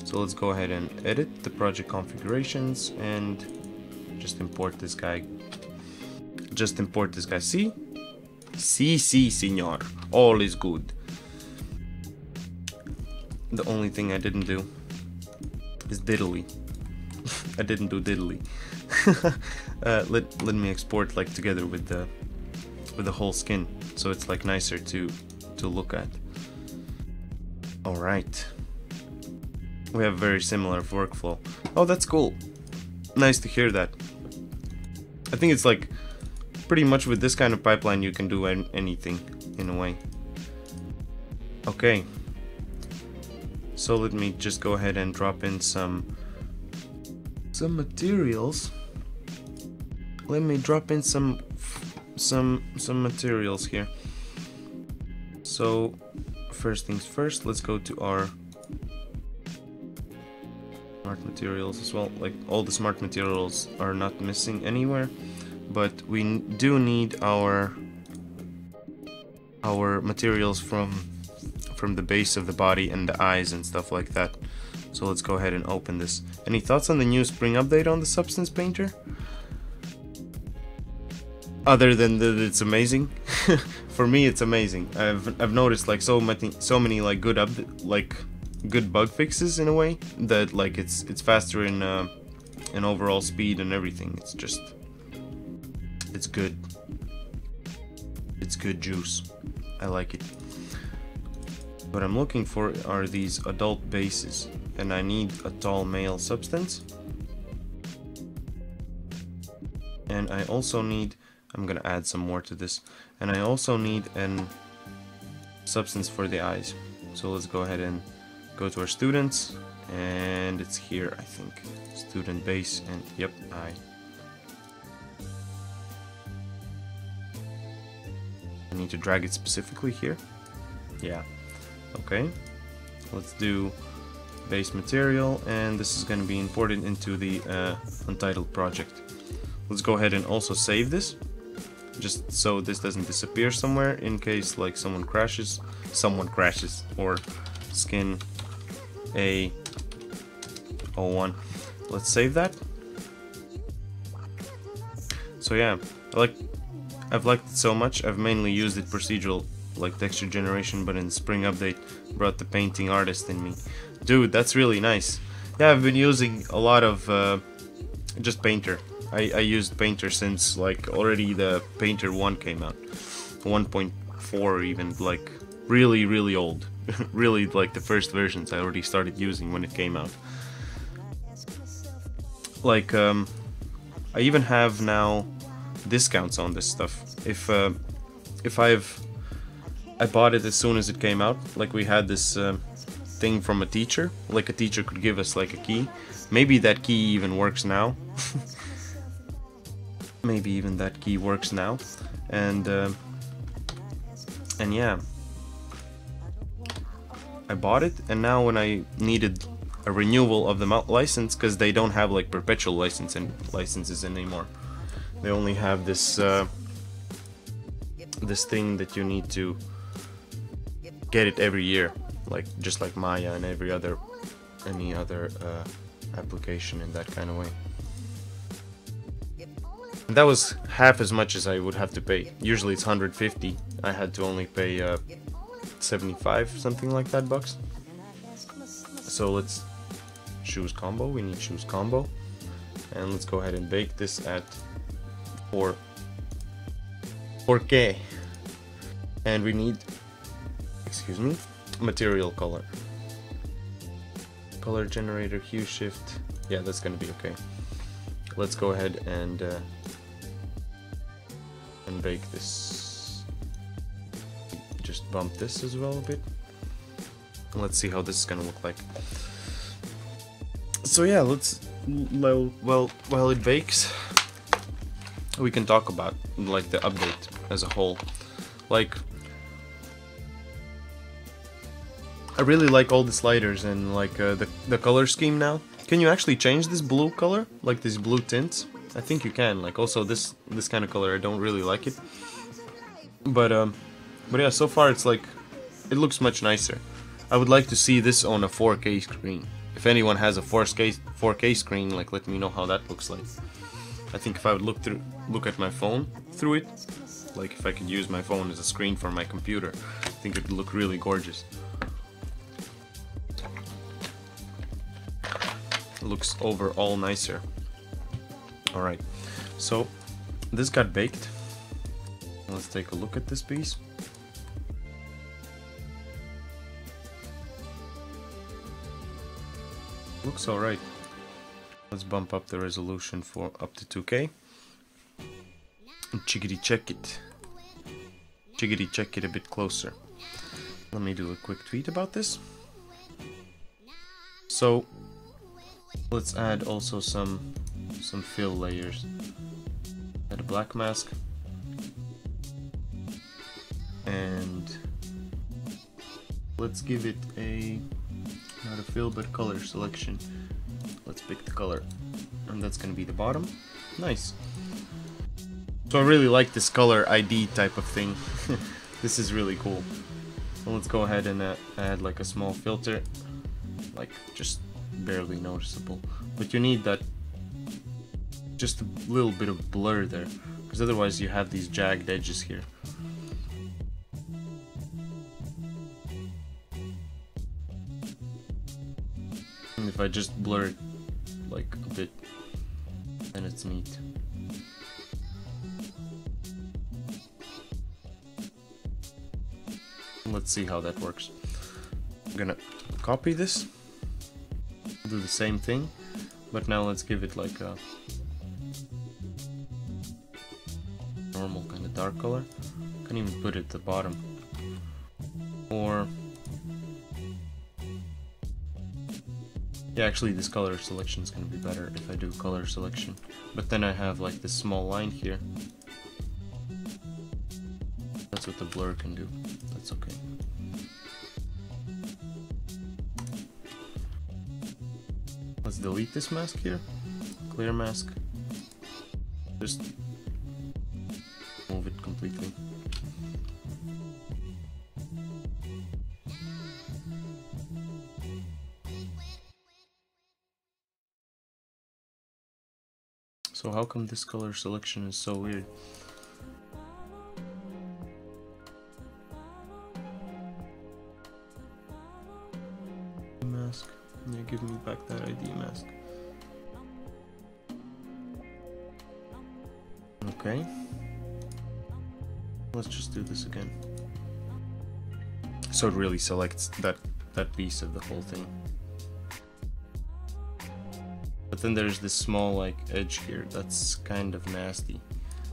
So let's go ahead and edit the project configurations and just import this guy. See? Si, senor. All is good. The only thing I didn't do is diddly. I didn't do diddly. Let me export like together with the whole skin, so it's like nicer to look at. All right. We have very similar workflow. Oh, that's cool. Nice to hear that. I think it's like pretty much with this kind of pipeline you can do anything in a way. Okay. So let me just go ahead and drop in some materials. Let me drop in some materials here. So first things first, let's go to our smart materials as well. Like all the smart materials are not missing anywhere, but we do need our materials from the base of the body and the eyes and stuff like that. So let's go ahead and open this. Any thoughts on the new spring update on the Substance Painter? Other than that it's amazing. For me it's amazing. I've noticed like so many like good bug fixes in a way that like it's faster in overall speed and everything. It's good. It's good juice. I like it. What I'm looking for are these adult bases, and I need a tall male substance, and I also need, I'm gonna add some more to this, and I also need an substance for the eyes. So let's go ahead and go to our students, and it's here I think, student base, and yep, I need to drag it specifically here. Yeah. Okay, let's do base material, and this is going to be imported into the untitled project. Let's go ahead and also save this, just so this doesn't disappear somewhere in case like someone crashes, or skin A01. Let's save that. So yeah, I've liked it so much. I've mainly used it procedural, like texture generation, but in Spring Update brought the painting artist in me. Dude, that's really nice. Yeah, I've been using a lot of just Painter. I used Painter since like already the Painter 1 came out. 1.4 even, like really old. Really like the first versions I already started using when it came out. Like I even have now discounts on this stuff. If I bought it as soon as it came out, like we had this thing from a teacher. Like a teacher could give us like a key. Maybe that key even works now. Maybe even that key works now. And yeah, I bought it, and now when I needed a renewal of the license, because they don't have like perpetual licenses anymore. They only have this this thing that you need to get it every year, like just like Maya and any other application in that kind of way. And that was half as much as I would have to pay. Usually it's 150. I had to only pay 75, something like that bucks. So let's choose combo. We need choose combo, and let's go ahead and bake this at 4K. And we need, excuse me, material color. Color generator, hue shift. Yeah, that's gonna be okay. Let's go ahead and bake this. Just bump this as well a bit. And let's see how this is gonna look like. So yeah, let's while it bakes, we can talk about like the update as a whole. Like, I really like all the sliders and like the color scheme now. Can you actually change this blue color, like these blue tints? I think you can. Like also this kind of color, I don't really like it. But yeah, so far it's like, it looks much nicer. I would like to see this on a 4K screen. If anyone has a 4K screen, like let me know how that looks like. I think if I would look at my phone through it, like if I could use my phone as a screen for my computer, I think it would look really gorgeous. It looks overall nicer. Alright, so this got baked. Let's take a look at this piece. Looks alright. Let's bump up the resolution for up to 2K. And chickadee check it. Chickadee check it a bit closer. Let me do a quick tweet about this. So let's add also some fill layers. Add a black mask. And let's give it a, not a fill but color selection. Let's pick the color, and that's gonna be the bottom. Nice. So I really like this color ID type of thing. This is really cool. So let's go ahead and add like a small filter, like just barely noticeable, but you need that, just a little bit of blur there, because otherwise you have these jagged edges here. And if I just blur it like a bit, then it's neat. Let's see how that works. I'm gonna copy this, do the same thing, but now let's give it like a normal kind of dark color. Can't even put it at the bottom. Or yeah, actually this color selection is gonna be better if I do color selection. But then I have like this small line here. That's what the blur can do. That's okay. Let's delete this mask here. Clear mask. Just move it completely. So how come this color selection is so weird? Mask. Yeah, give me back that ID mask. Okay. Let's just do this again. So it really selects that piece of the whole thing. But then there's this small like edge here that's kind of nasty.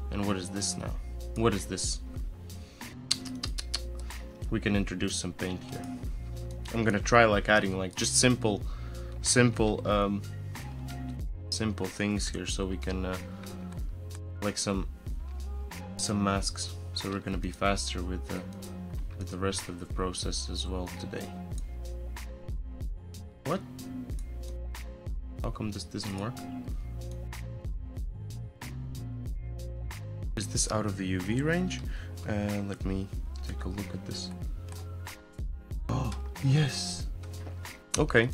And what is this now? What is this? We can introduce some paint here. I'm gonna try like adding like just simple things here, so we can like some masks. So we're gonna be faster with the rest of the process as well today. What? How come this doesn't work? Is this out of the UV range? Let me take a look at this. Oh, yes. Okay.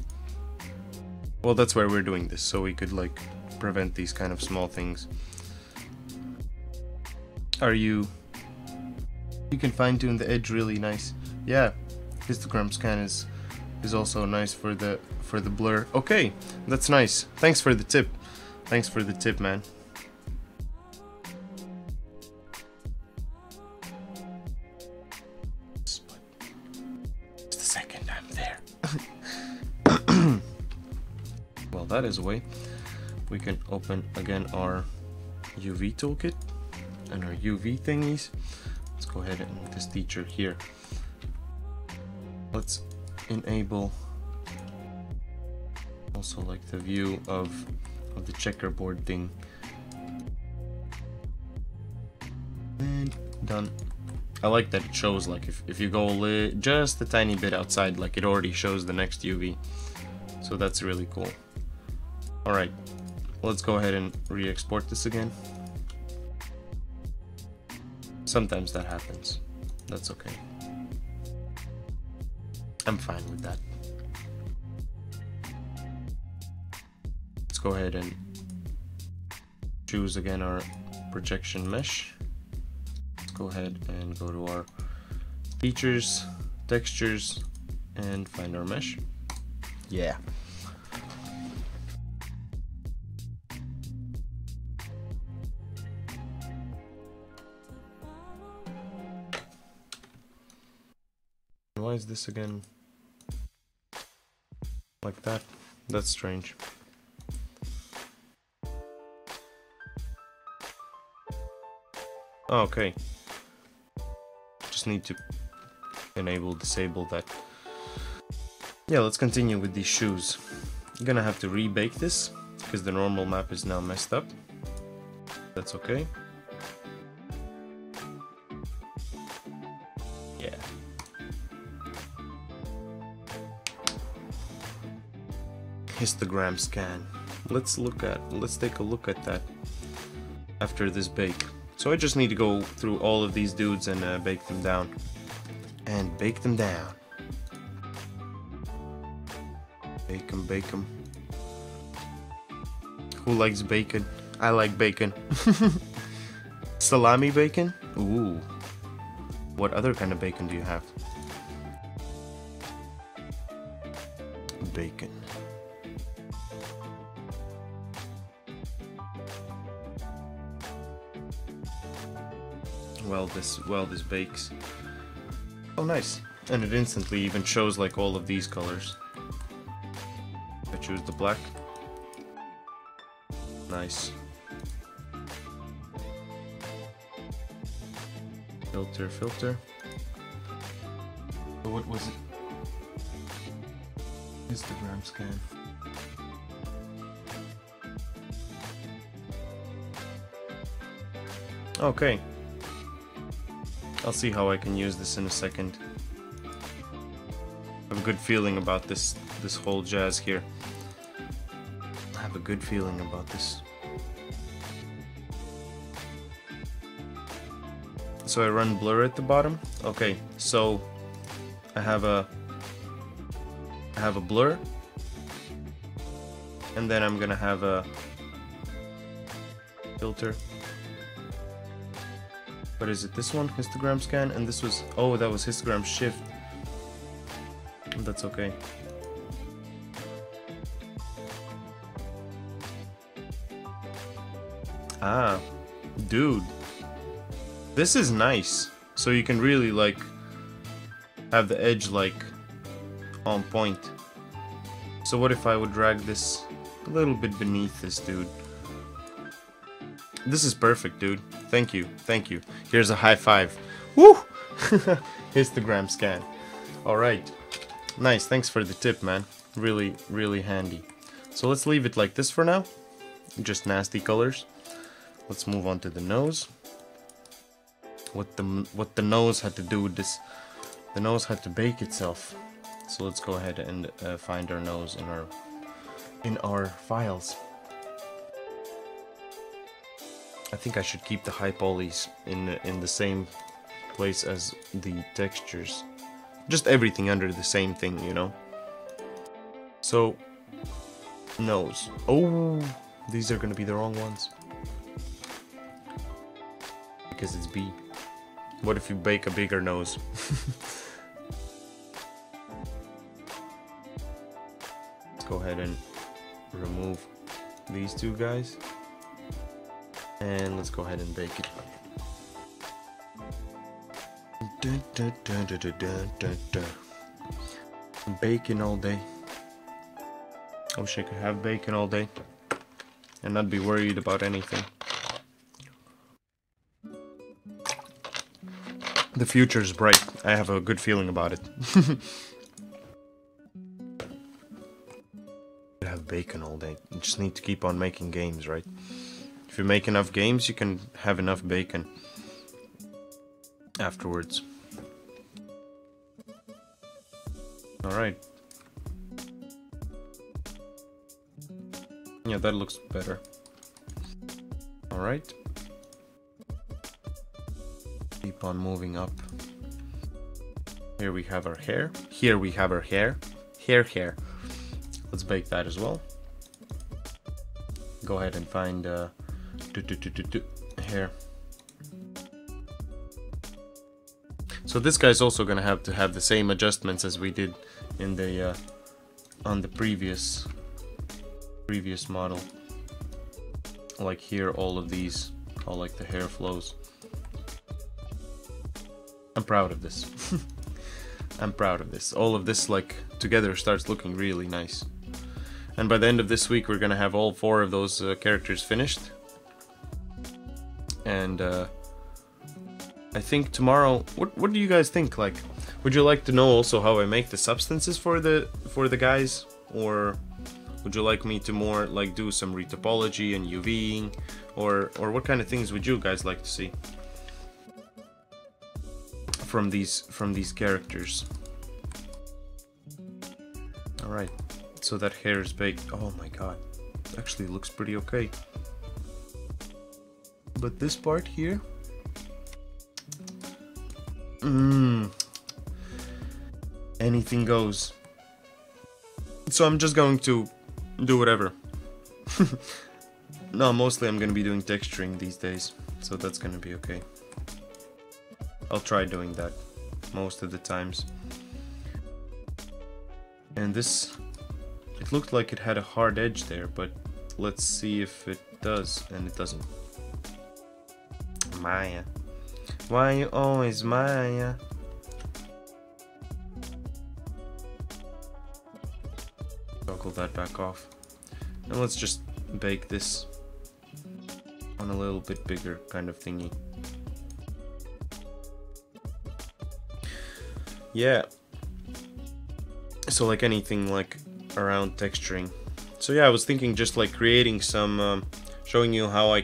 Well, that's why we're doing this, so we could like prevent these kind of small things. You can fine tune the edge really nice. Yeah, histogram scan is also nice for the blur. Okay, that's nice. Thanks for the tip. Thanks for the tip, man. Just a second, I'm there. Well, that is a way. We can open again our UV toolkit and our UV thingies. Let's go ahead and with this teacher here. Let's enable also like the view of the checkerboard thing. And done. I like that it shows like if you go just a tiny bit outside, like it already shows the next UV. So that's really cool. Alright, let's go ahead and re-export this again. Sometimes that happens. That's okay. I'm fine with that. Let's go ahead and choose again our projection mesh. Let's go ahead and go to our features, textures, and find our mesh. Yeah. Why is this again like that? That's strange. Oh, okay. Just need to disable that. Yeah, let's continue with these shoes. I'm gonna have to rebake this because the normal map is now messed up. That's okay. Yeah. Histogram scan. Let's take a look at that after this bake. So I just need to go through all of these dudes and bake them down. And bake them down. Bake them, bake them. Who likes bacon? I like bacon. Salami bacon? Ooh. What other kind of bacon do you have? Bacon. Well, this bakes. Oh, nice. And it instantly even shows like all of these colors. I choose the black. Nice. Filter, filter. So what was it? Histogram scan. Okay. I'll see how I can use this in a second. I have a good feeling about this whole jazz here. I have a good feeling about this. So I run blur at the bottom. Okay, so I have a blur, and then I'm gonna have a filter. What is it? This one? Histogram scan? And this was... Oh, that was histogram shift. That's okay. Ah. Dude. This is nice. So you can really, like, have the edge, like, on point. So what if I would drag this a little bit beneath this dude? This is perfect, dude. Thank you, thank you. Here's a high five. Woo! Histogram scan. Alright. Nice, thanks for the tip, man. Really, really handy. So let's leave it like this for now. Just nasty colors. Let's move on to the nose. What the nose had to do with this? The nose had to bake itself. So let's go ahead and find our nose in our files. I think I should keep the high polys in the same place as the textures. Just everything under the same thing, you know. So nose. Oh, these are gonna be the wrong ones because it's B. What if you bake a bigger nose? Let's go ahead and remove these two guys. And let's go ahead and bake it. Dun, dun, dun, dun, dun, dun, dun, dun. Bacon all day. I wish I could have bacon all day and not be worried about anything. The future is bright. I have a good feeling about it. You have bacon all day. You just need to keep on making games, right? If you make enough games, you can have enough bacon afterwards. Alright. Yeah, that looks better. Alright. Keep on moving up. Here we have our hair. Here we have our hair. Hair. Let's bake that as well. Go ahead and find hair. So this guy's also gonna have to have the same adjustments as we did in the on the previous model. Like here, all of these, all like the hair flows. I'm proud of this. I'm proud of this. All of this like together starts looking really nice. And by the end of this week, we're gonna have all 4 of those characters finished. And I think tomorrow, what do you guys think? Like, would you like to know also how I make the substances for the guys, or would you like me to more like do some retopology and UVing, or what kind of things would you guys like to see from these characters? All right, so that hair is baked. Oh my god, actually looks pretty okay. But this part here, anything goes. So I'm just going to do whatever. No, mostly I'm gonna be doing texturing these days, so that's gonna be okay. I'll try doing that most of the times. And this, it looked like it had a hard edge there, but let's see if it does, and it doesn't. Maya, why you always Maya? Toggle that back off. And let's just bake this on a little bit bigger kind of thingy. Yeah. So like anything like around texturing. So yeah, I was thinking just like creating some, showing you how I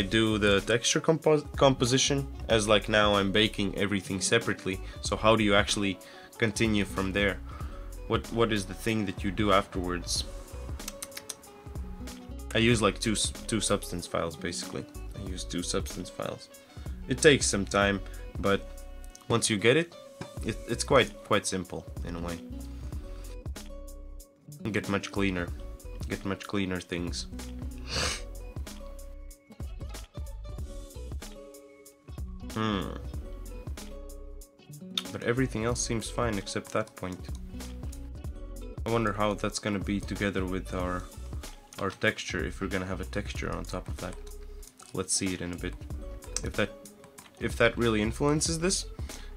do the texture composition, as like now I'm baking everything separately. So how do you actually continue from there? What is the thing that you do afterwards? I use like two substance files basically. I use 2 substance files. It takes some time, but once you get it, it's quite simple in a way. You get much cleaner things. But everything else seems fine except that point. I wonder how that's gonna be together with our texture, if we're gonna have a texture on top of that. Let's see it in a bit. If that really influences this,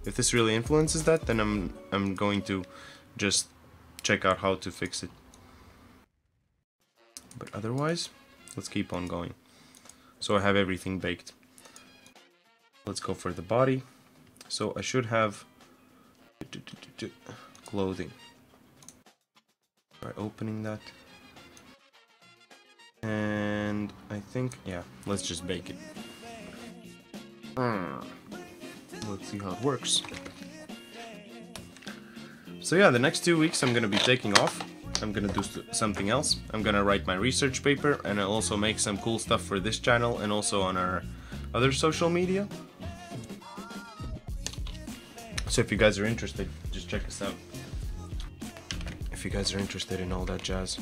if this really influences that, then I'm going to just check out how to fix it. But otherwise, let's keep on going. So I have everything baked. Let's go for the body. So I should have clothing. Try opening that. And I think, yeah, let's just bake it. Let's see how it works. So yeah, the next 2 weeks I'm gonna be taking off. I'm gonna do something else. I'm gonna write my research paper, and I'll also make some cool stuff for this channel and also on our other social media. So if you guys are interested, just check us out. If you guys are interested in all that jazz.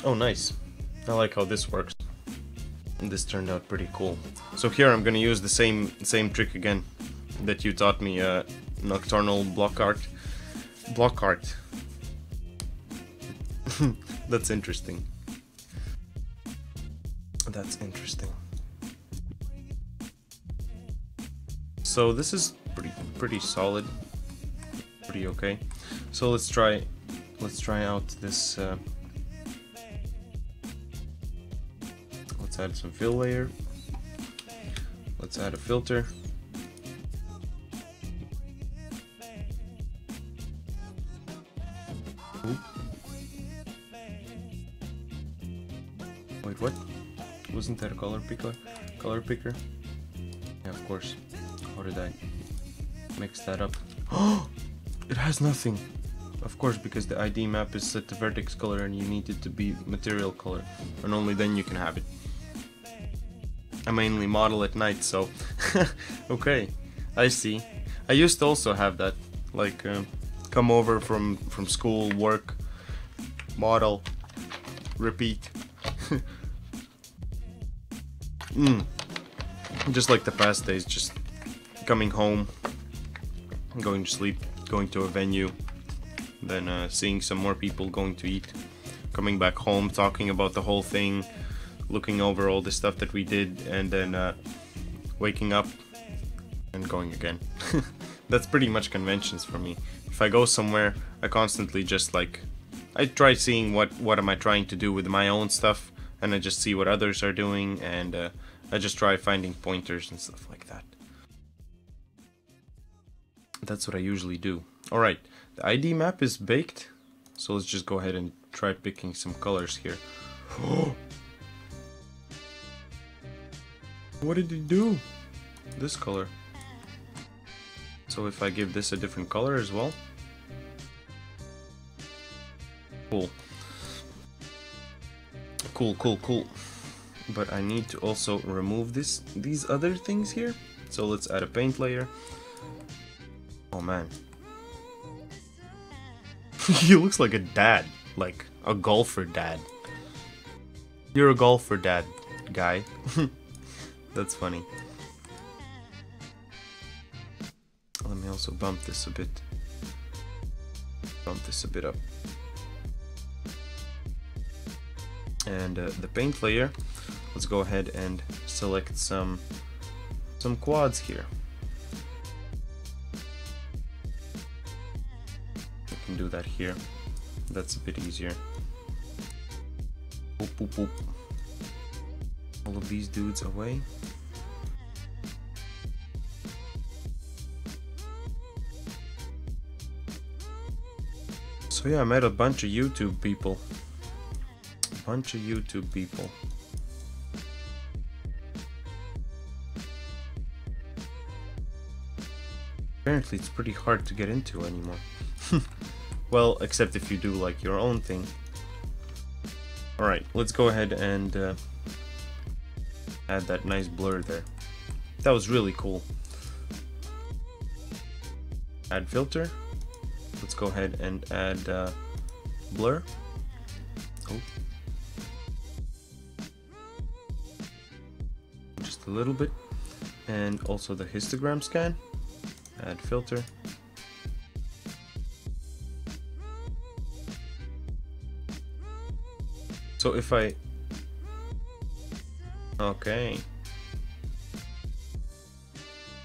Oh, nice. I like how this works. This turned out pretty cool. So here I'm gonna use the same trick again that you taught me, nocturnal block art. Block art. That's interesting. That's interesting. So this is pretty solid, pretty okay. So let's try out this. Let's add some fill layer. Let's add a filter. Ooh. Wait, what? Wasn't that a color picker? Color picker? Yeah, of course. How did I mix that up? Oh! It has nothing! Of course, because the ID map is set to vertex color and you need it to be material color. And only then you can have it. I mainly model at night, so... Okay, I see. I used to also have that. Like, come over from school, work, model, repeat. Just like the past days, just coming home, going to sleep, going to a venue, then seeing some more people, going to eat, coming back home, talking about the whole thing, looking over all the stuff that we did, and then waking up and going again. That's pretty much conventions for me. If I go somewhere, I constantly just like, I try seeing what am I trying to do with my own stuff, and I just see what others are doing, and I just try finding pointers and stuff like that. That's what I usually do. Alright, the ID map is baked, so let's just go ahead and try picking some colors here. What did it do? This color. So if I give this a different color as well. Cool. Cool. But I need to also remove these other things here. So let's add a paint layer. Oh man. He looks like a dad. Like a golfer dad. You're a golfer dad, guy. That's funny. Let me also bump this a bit. Bump this a bit up. And the paint layer, let's go ahead and select some quads here. We can do that here. That's a bit easier. Boop, boop, boop. All of these dudes away. So yeah, I met a bunch of YouTube people. Apparently it's pretty hard to get into anymore. Well, except if you do like your own thing. Alright, let's go ahead and add that nice blur there. That was really cool. Add filter. Let's go ahead and add blur. Oh. Just a little bit. And also the histogram scan. Add filter. So if I... Okay.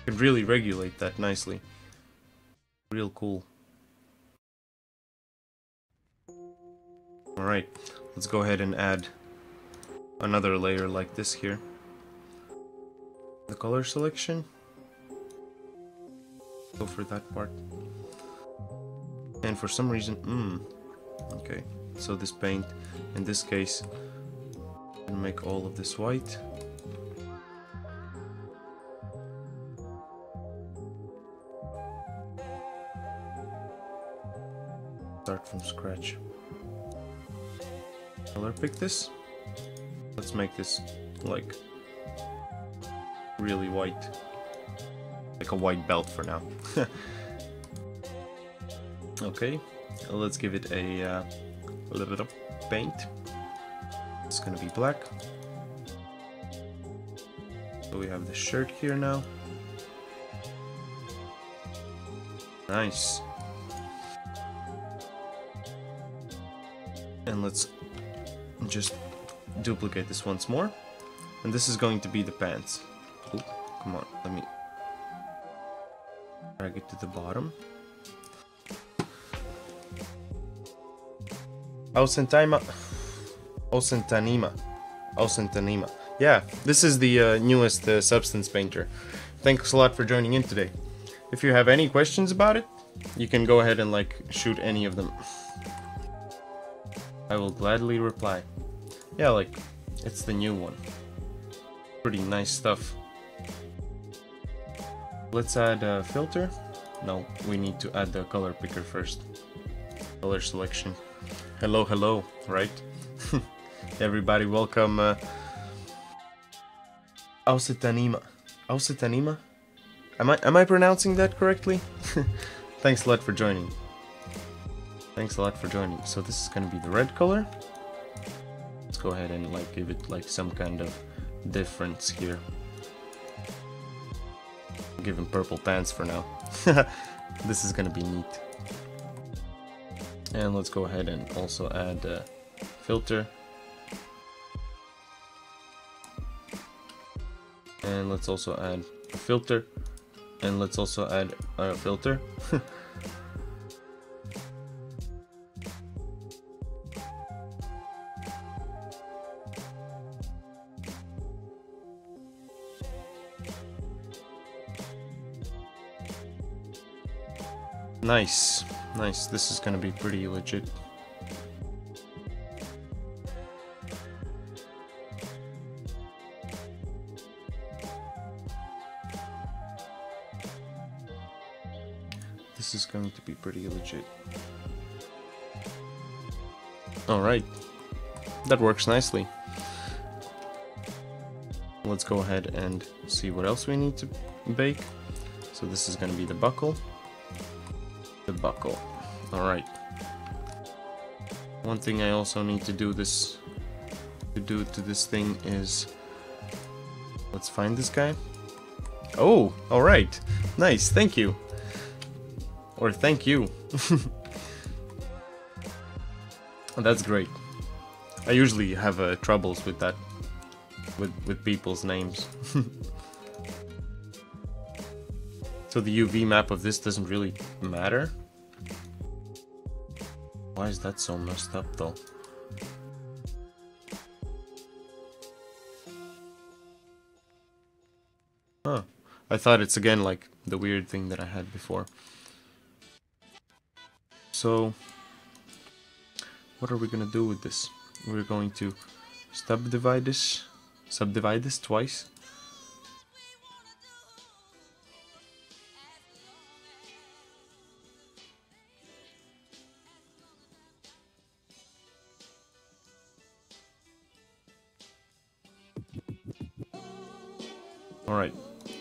Could really regulate that nicely. Real cool. Alright, let's go ahead and add another layer like this here. the color selection. Go for that part. And for some reason, okay. So this paint, in this case, I'm gonna make all of this white. Start from scratch. Color pick this. Let's make this like really white. Like a white belt for now. Okay, let's give it a little bit of paint. It's gonna be black. So we have the shirt here now. Nice. And let's just duplicate this once more. And this is going to be the pants. Oh, come on, let me drag it to the bottom. Ausentanima. Yeah, this is the newest Substance Painter. Thanks a lot for joining in today. If you have any questions about it, you can go ahead and like shoot any of them. I will gladly reply. Yeah, like, it's the new one. Pretty nice stuff. Let's add a filter. No, we need to add the color picker first. Color selection. Hello, hello, right? Everybody, welcome. Ausentanima. Ausentanima? Am I pronouncing that correctly? Thanks a lot for joining. Thanks a lot for joining. So this is gonna be the red color. Let's go ahead and like give it like some kind of difference here. Give him purple pants for now. This is gonna be neat. And let's go ahead and also add a filter. And let's also add a filter. And let's also add a filter. Nice, nice. This is gonna be pretty legit. This is going to be pretty legit. Alright, that works nicely. Let's go ahead and see what else we need to bake. So this is gonna be the buckle. The buckle. Alright. One thing I also need to do to this thing is, let's find this guy. Oh, alright. Nice, thank you. Or thank you. That's great. I usually have troubles with that, with people's names. So the UV map of this doesn't really matter. Why is that so messed up though? Huh. I thought it's again like the weird thing that I had before. So what are we gonna do with this? We're going to subdivide this twice. Alright,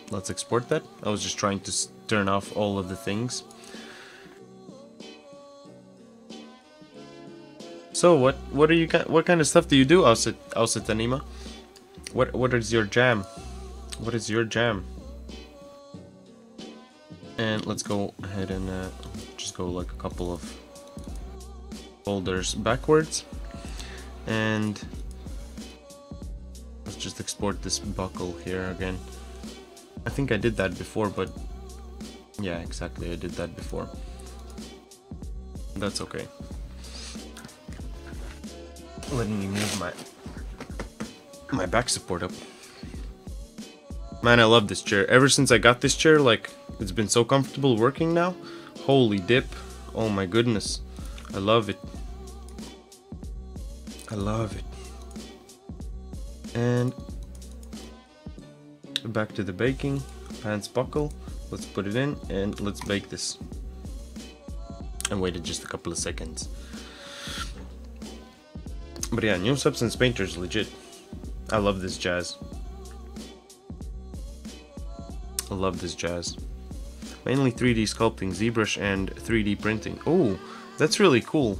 let's export that. I was just trying to turn off all of the things. So what are you, what kind of stuff do you do, Ausentanima? What is your jam? What is your jam? And let's go ahead and just go like a couple of folders backwards, and let's just export this buckle here again. I think I did that before, but yeah, exactly, I did that before. That's okay. Let me move my back support up. Man, I love this chair. Ever since I got this chair, like, it's been so comfortable working now. Holy dip. Oh my goodness. I love it. I love it. And back to the baking. Pans buckle. Let's put it in and let's bake this. And wait just a couple of seconds. But yeah, New Substance Painter is legit. I love this jazz. I love this jazz. Mainly 3D sculpting, ZBrush, and 3D printing. Oh, that's really cool.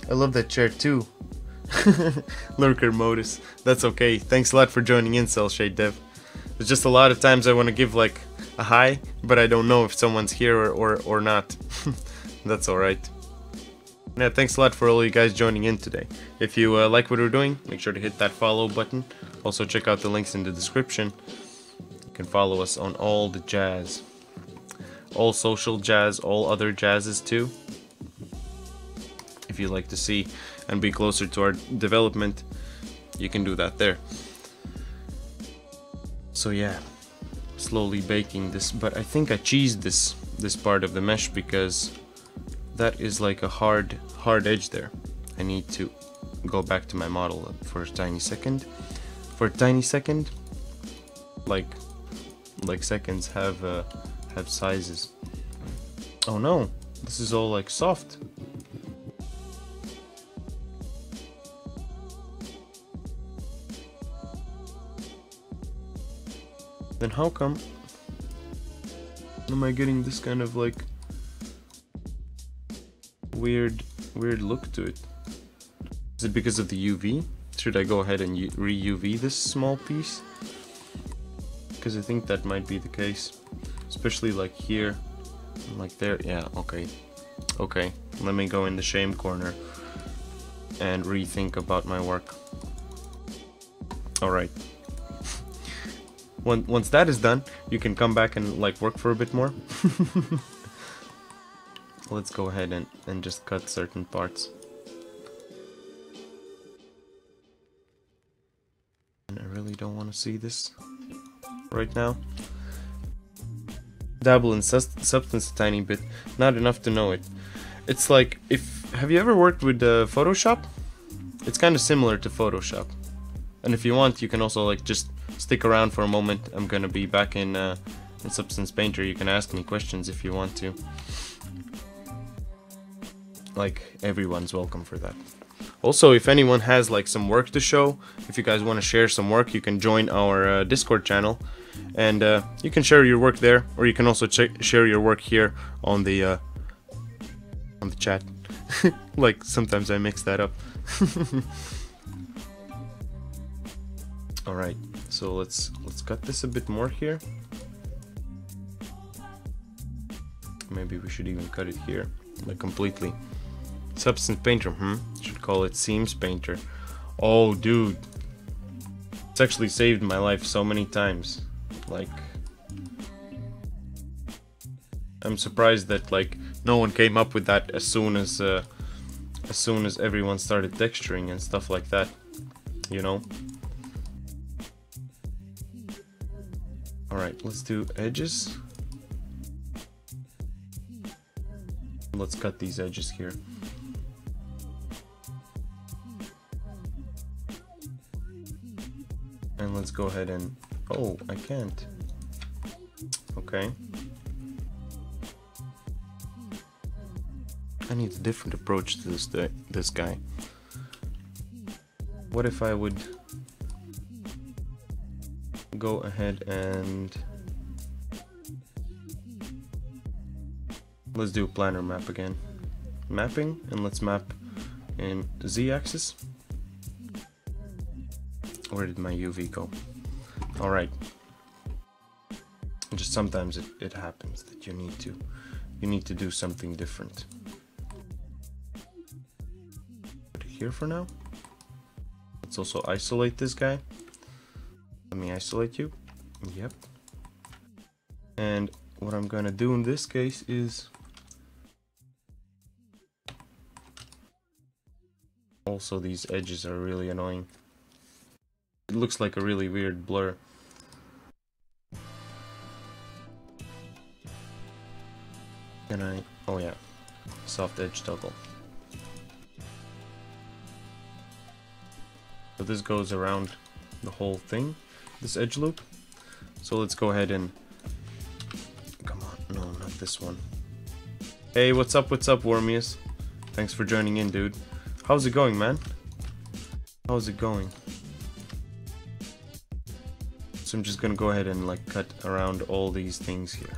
I love that chair too. Lurker modus. That's okay. Thanks a lot for joining in, Cell Shade Dev. There's just a lot of times I want to give like a hi, but I don't know if someone's here or not. That's alright. Yeah, thanks a lot for all you guys joining in today. If you like what we're doing, make sure to hit that follow button. Also check out the links in the description. You can follow us on all the jazz. All social jazz, all other jazzes too. If you like to see and be closer to our development, you can do that there. So yeah, slowly baking this, but I think I cheesed this part of the mesh because that is like a hard edge there. I need to go back to my model for a tiny second. For a tiny second, like seconds have sizes. Oh no, this is all like soft. Then how come am I getting this kind of like weird look to it? Is it because of the UV? Should I go ahead and re-UV this small piece? Because I think that might be the case, especially like here and like there. Yeah, okay, let me go in the shame corner and rethink about my work. Alright. Once that is done, you can come back and like work for a bit more. Let's go ahead and just cut certain parts. And I really don't want to see this right now. Dabble in substance a tiny bit, not enough to know it. It's like, have you ever worked with Photoshop? It's kind of similar to Photoshop. And if you want, you can also like just stick around for a moment. I'm gonna be back in Substance Painter. You can ask me questions if you want to. Like, everyone's welcome for that. Also, if anyone has like some work to show, if you guys want to share some work, you can join our Discord channel, and you can share your work there, or you can also share your work here on the chat. Like, sometimes I mix that up. Alright, so let's cut this a bit more here. Maybe we should even cut it here, like completely. Substance Painter, should call it Seams Painter. Oh, dude. It's actually saved my life so many times. Like, I'm surprised that like no one came up with that as soon as everyone started texturing and stuff like that, you know? Alright, let's do edges. Let's cut these edges here. And let's go ahead and... oh, I can't. Okay. I need a different approach to this guy. What if I would go ahead and... let's do a planar map again. Mapping, and let's map in the Z-axis. Where did my UV go? Alright. Just sometimes it happens that you need to do something different. Put it here for now. Let's also isolate this guy. Let me isolate you. Yep. And what I'm gonna do in this case is also these edges are really annoying. It looks like a really weird blur. And oh yeah, soft edge toggle. So this goes around the whole thing, this edge loop. So let's go ahead and, come on, no, not this one. Hey, what's up, Wormius? Thanks for joining in, dude. How's it going, man? How's it going? So I'm just gonna go ahead and like cut around all these things here.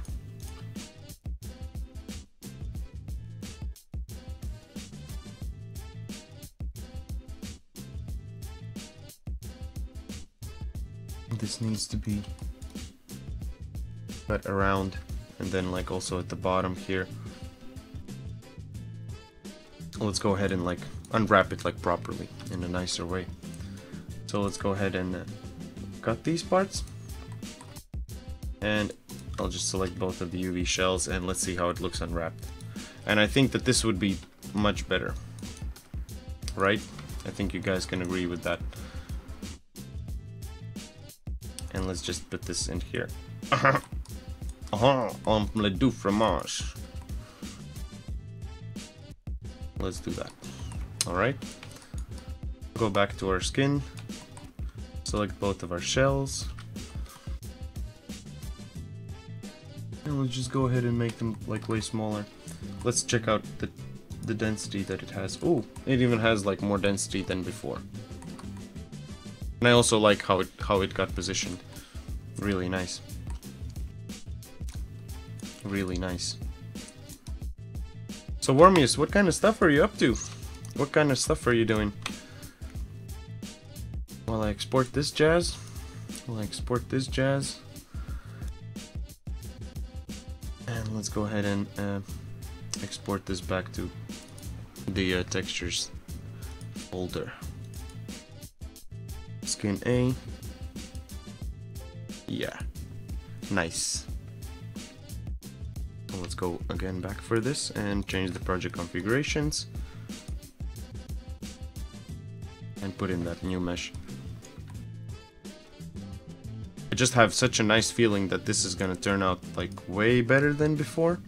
This needs to be cut around, and then like also at the bottom here. Let's go ahead and like unwrap it like properly in a nicer way. So let's go ahead and cut these parts, and I'll just select both of the UV shells and let's see how it looks unwrapped. And I think that this would be much better, right? I think you guys can agree with that. And let's just put this in here. Omelette du fromage. Let's do that. Alright. Go back to our skin. Select both of our shells. And we'll just go ahead and make them like way smaller. Let's check out the density that it has. Oh, it even has like more density than before. And I also like how it got positioned. Really nice. Really nice. So Wormius, what kind of stuff are you up to? What kind of stuff are you doing? While I export this jazz. And let's go ahead and export this back to the textures folder. Skin A. Yeah. Nice. So let's go again back for this and change the project configurations. And put in that new mesh. I just have such a nice feeling that this is gonna turn out like way better than before.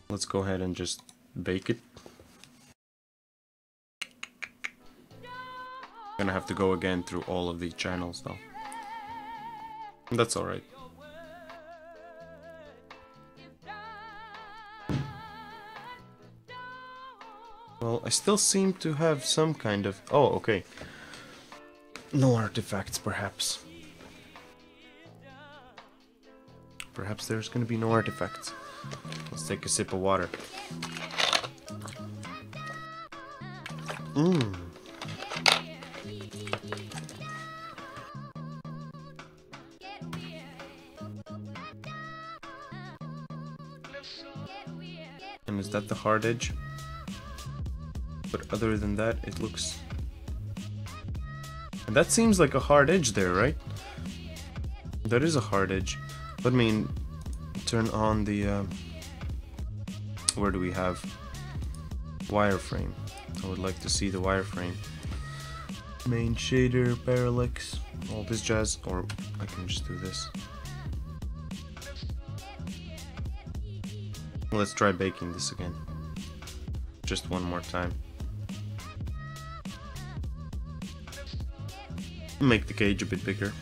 Let's go ahead and just bake it. Gonna have to go again through all of the channels though. That's alright. Well, I still seem to have some kind of... Oh, okay. No artifacts, perhaps. Perhaps there's gonna be no artifacts. Let's take a sip of water. Mmm. And is that the hard edge? But other than that, it looks... And that seems like a hard edge there, right? That is a hard edge. Let me turn on the... where do we have? Wireframe. I would like to see the wireframe. Main shader, parallax, all this jazz. Or I can just do this. Let's try baking this again. Just one more time. Make the cage a bit bigger.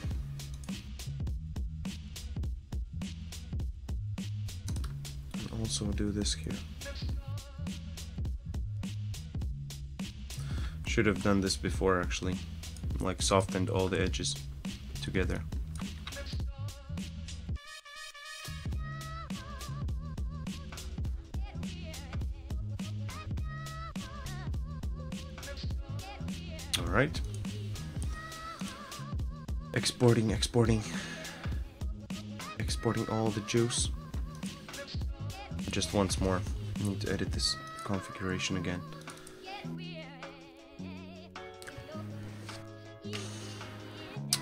And also do this here. Should have done this before actually. Like softened all the edges together. Alright. Exporting all the juice. Just once more. I need to edit this configuration again.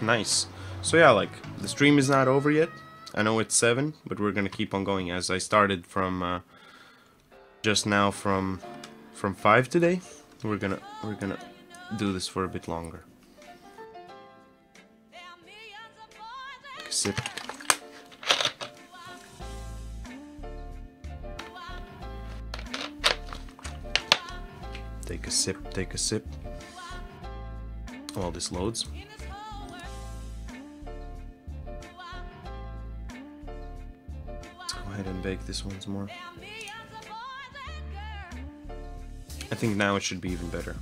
Nice. So yeah, like, the stream is not over yet. I know it's 7, but we're gonna keep on going as I started from just now from 5 today. We're gonna do this for a bit longer. Sip. take a sip while this loads. Let's go ahead and bake this once more. I think now it should be even better.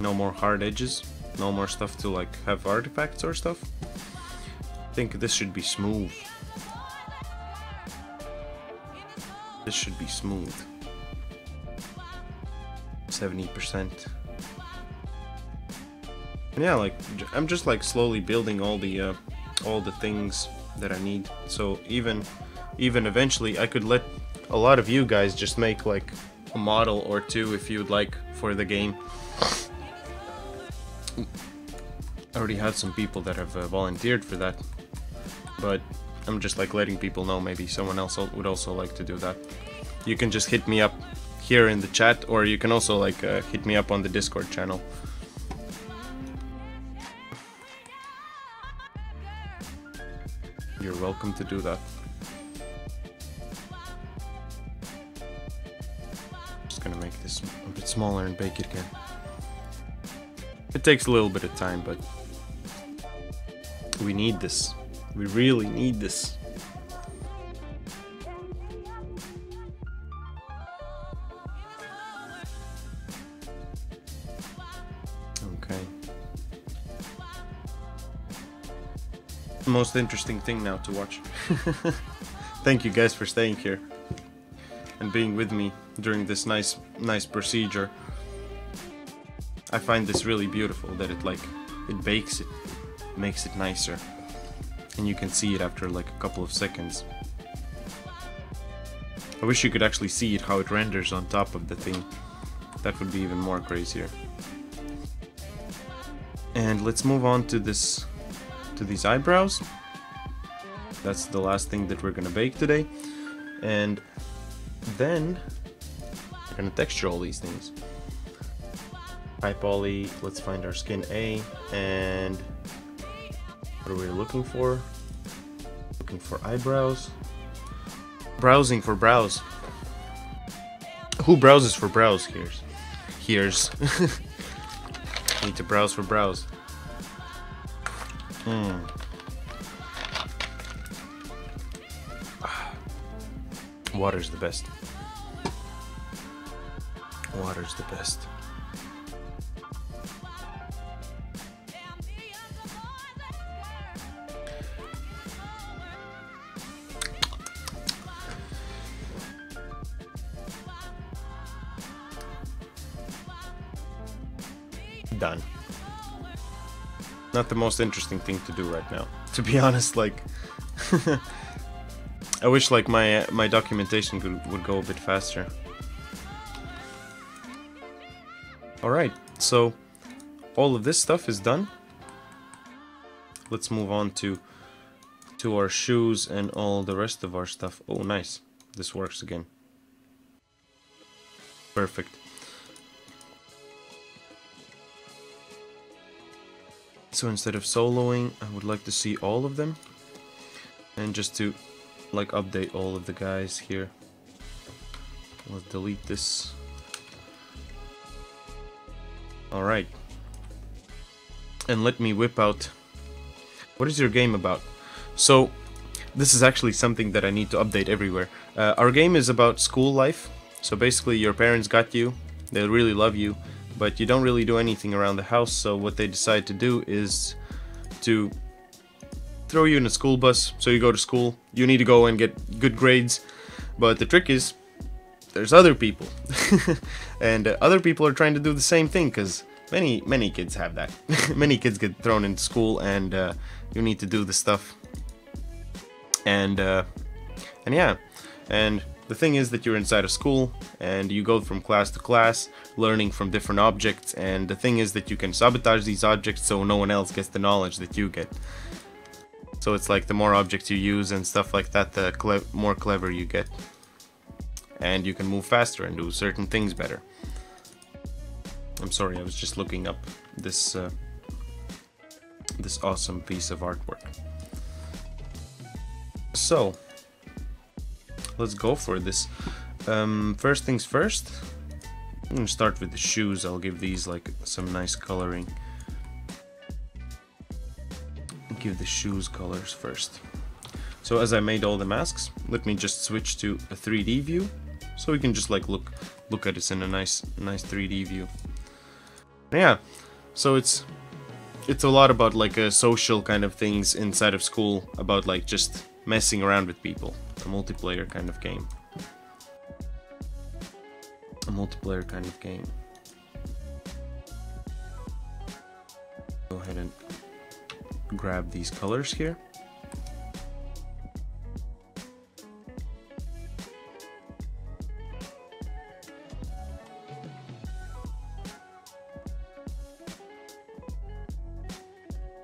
No more hard edges, no more stuff to like have artifacts or stuff. I think this should be smooth. This should be smooth. 70%. Yeah, like I'm just like slowly building all the things that I need. So even eventually I could let a lot of you guys just make like a model or two if you'd like for the game. I already had some people that have volunteered for that, but I'm just like letting people know maybe someone else would also like to do that. You can just hit me up here in the chat, or you can also like hit me up on the Discord channel. You're welcome to do that. Just gonna make this a bit smaller and bake it again. It takes a little bit of time, but we need this. We really need this. Okay. Most interesting thing now to watch. Thank you guys for staying here and being with me during this nice procedure. I find this really beautiful that it bakes it, makes it nicer, and you can see it after like a couple of seconds. I wish you could actually see it, how it renders on top of the thing. That would be even more crazier. And let's move on to these eyebrows. That's the last thing that we're gonna bake today, and then we're gonna texture all these things. High poly, let's find our skin A, and what are we looking for? Looking for eyebrows. Browsing for brows. Who browses for brows? Here's. Need to browse for brows. Water's the best. Water's the best. Done. Not the most interesting thing to do right now, to be honest. Like, I wish like my documentation would go a bit faster. All right, so all of this stuff is done. Let's move on to our shoes and all the rest of our stuff. Oh, nice. This works again. Perfect. So instead of soloing, I would like to see all of them, and just to like update all of the guys here. Let's delete this. Alright. And let me whip out. What is your game about? So this is actually something that I need to update everywhere. Our game is about school life. So basically your parents got you, they really love you, but you don't really do anything around the house. So what they decide to do is to throw you in a school bus. So you go to school, you need to go and get good grades, but the trick is there's other people and other people are trying to do the same thing, because many kids have that. Many kids get thrown into school, and you need to do the stuff, and yeah, and the thing is that you're inside a school and you go from class to class learning from different objects, and the thing is that you can sabotage these objects so no one else gets the knowledge that you get. So it's like the more objects you use and stuff like that, the more clever you get, and you can move faster and do certain things better. I'm sorry, I was just looking up this this awesome piece of artwork. So let's go for this. First things first, I'm gonna start with the shoes. I'll give these like some nice coloring. Give the shoes colors first. So as I made all the masks, let me just switch to a 3D view, so we can just like look at it in a nice 3D view. Yeah, so it's a lot about like a social kind of things inside of school, about like just messing around with people. A multiplayer kind of game. A multiplayer kind of game. Go ahead and grab these colors here.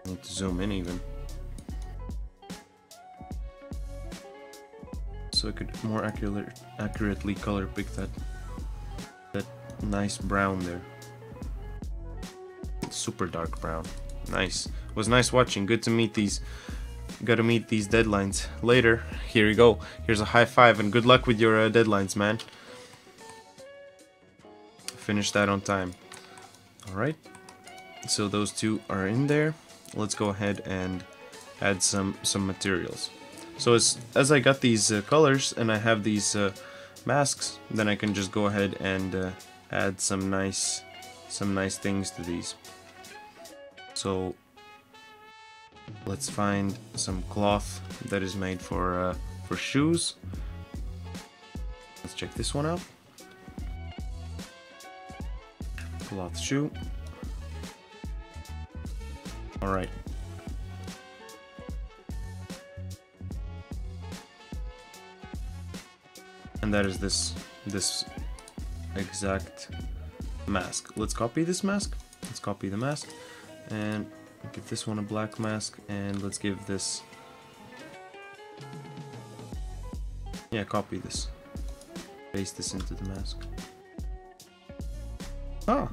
Need to zoom in even, so I could more accurately color pick that nice brown there. Super dark brown. Nice. It was nice watching. Good to meet these. Gotta meet these deadlines later. Here you go. Here's a high five and good luck with your deadlines, man. Finish that on time. Alright. So those two are in there. Let's go ahead and add some materials. So as I got these colors and I have these masks, then I can just go ahead and add some nice things to these. So let's find some cloth that is made for shoes. Let's check this one out. Cloth shoe. All right. And that is this exact mask. Let's copy this mask. Let's copy the mask and give this one a black mask, and let's give this, yeah, copy this, paste this into the mask. Ah,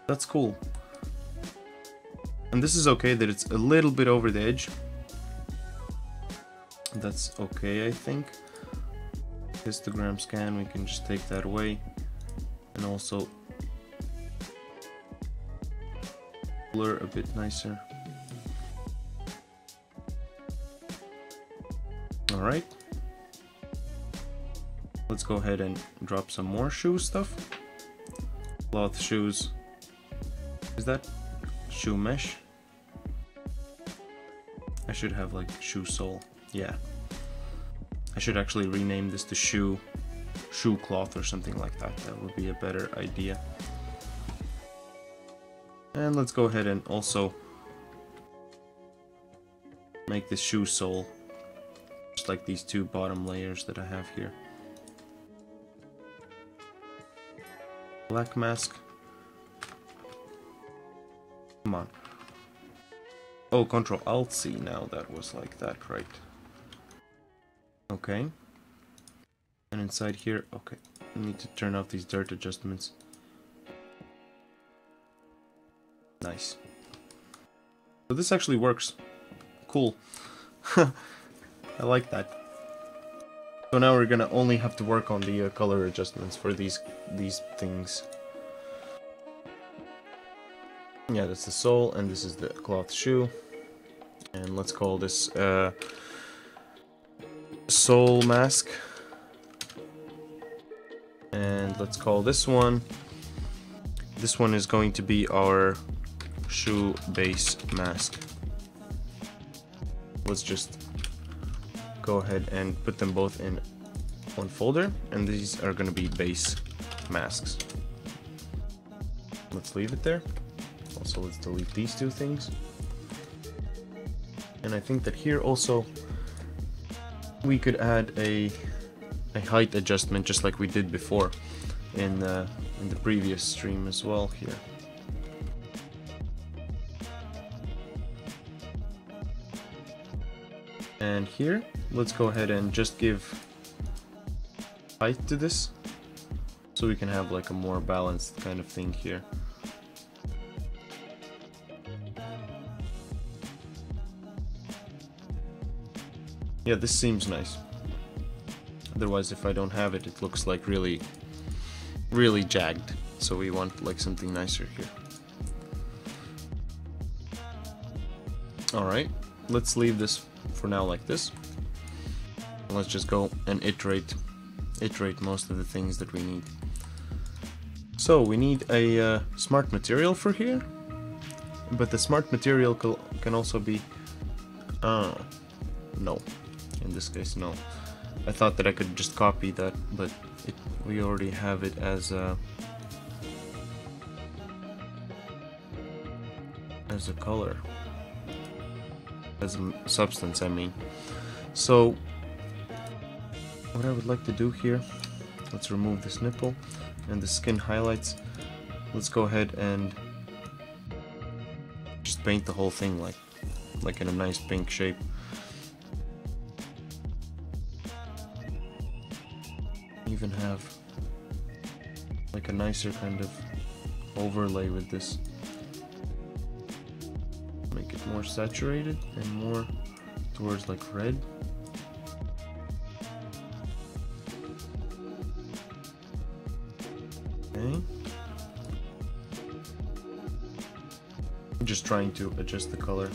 that's cool. And this is okay that it's a little bit over the edge. That's okay, I think. Histogram scan, we can just take that away, and also blur a bit nicer. Alright. Let's go ahead and drop some more shoe stuff. Cloth shoes. Is that shoe mesh? I should have like shoe sole. Yeah. I should actually rename this to shoe cloth or something like that. That would be a better idea. And let's go ahead and also make this shoe sole, just like these two bottom layers that I have here. Black mask. Come on. Oh, Control Alt C now. That was like that, right? Okay. And inside here, okay. I need to turn off these dirt adjustments. Nice. So this actually works. Cool. I like that. So now we're gonna only have to work on the color adjustments for these things. Yeah, that's the sole, and this is the cloth shoe. And let's call this sole mask. And let's call this one. This one is going to be our shoe base mask. Let's just go ahead and put them both in one folder, and these are going to be base masks. Let's leave it there. Also, let's delete these two things. And I think that here also we could add a height adjustment, just like we did before in the previous stream as well here. And here, let's go ahead and just give height to this, so we can have like a more balanced kind of thing here. Yeah, this seems nice. Otherwise, if I don't have it, it looks like really jagged. So we want like something nicer here. Alright, let's leave this for now like this. Let's just go and iterate most of the things that we need. So we need a smart material for here, but the smart material can also be no, in this case no. I thought that I could just copy that, but we already have it as a color, as a substance, I mean. So what I would like to do here, let's remove this nipple and the skin highlights. Let's go ahead and just paint the whole thing like in a nice pink shape. Even have like a nicer kind of overlay with this. Make it more saturated and more towards like red. Okay. I'm just trying to adjust the color.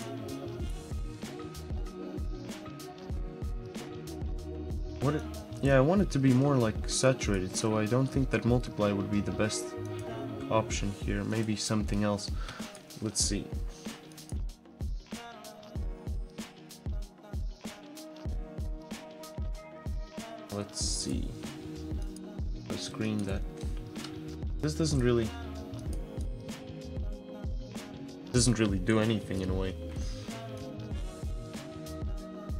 Yeah, I want it to be more like saturated, so I don't think that multiply would be the best option here. Maybe something else. Let's see. Let's see. I screen that. This doesn't really do anything in a way.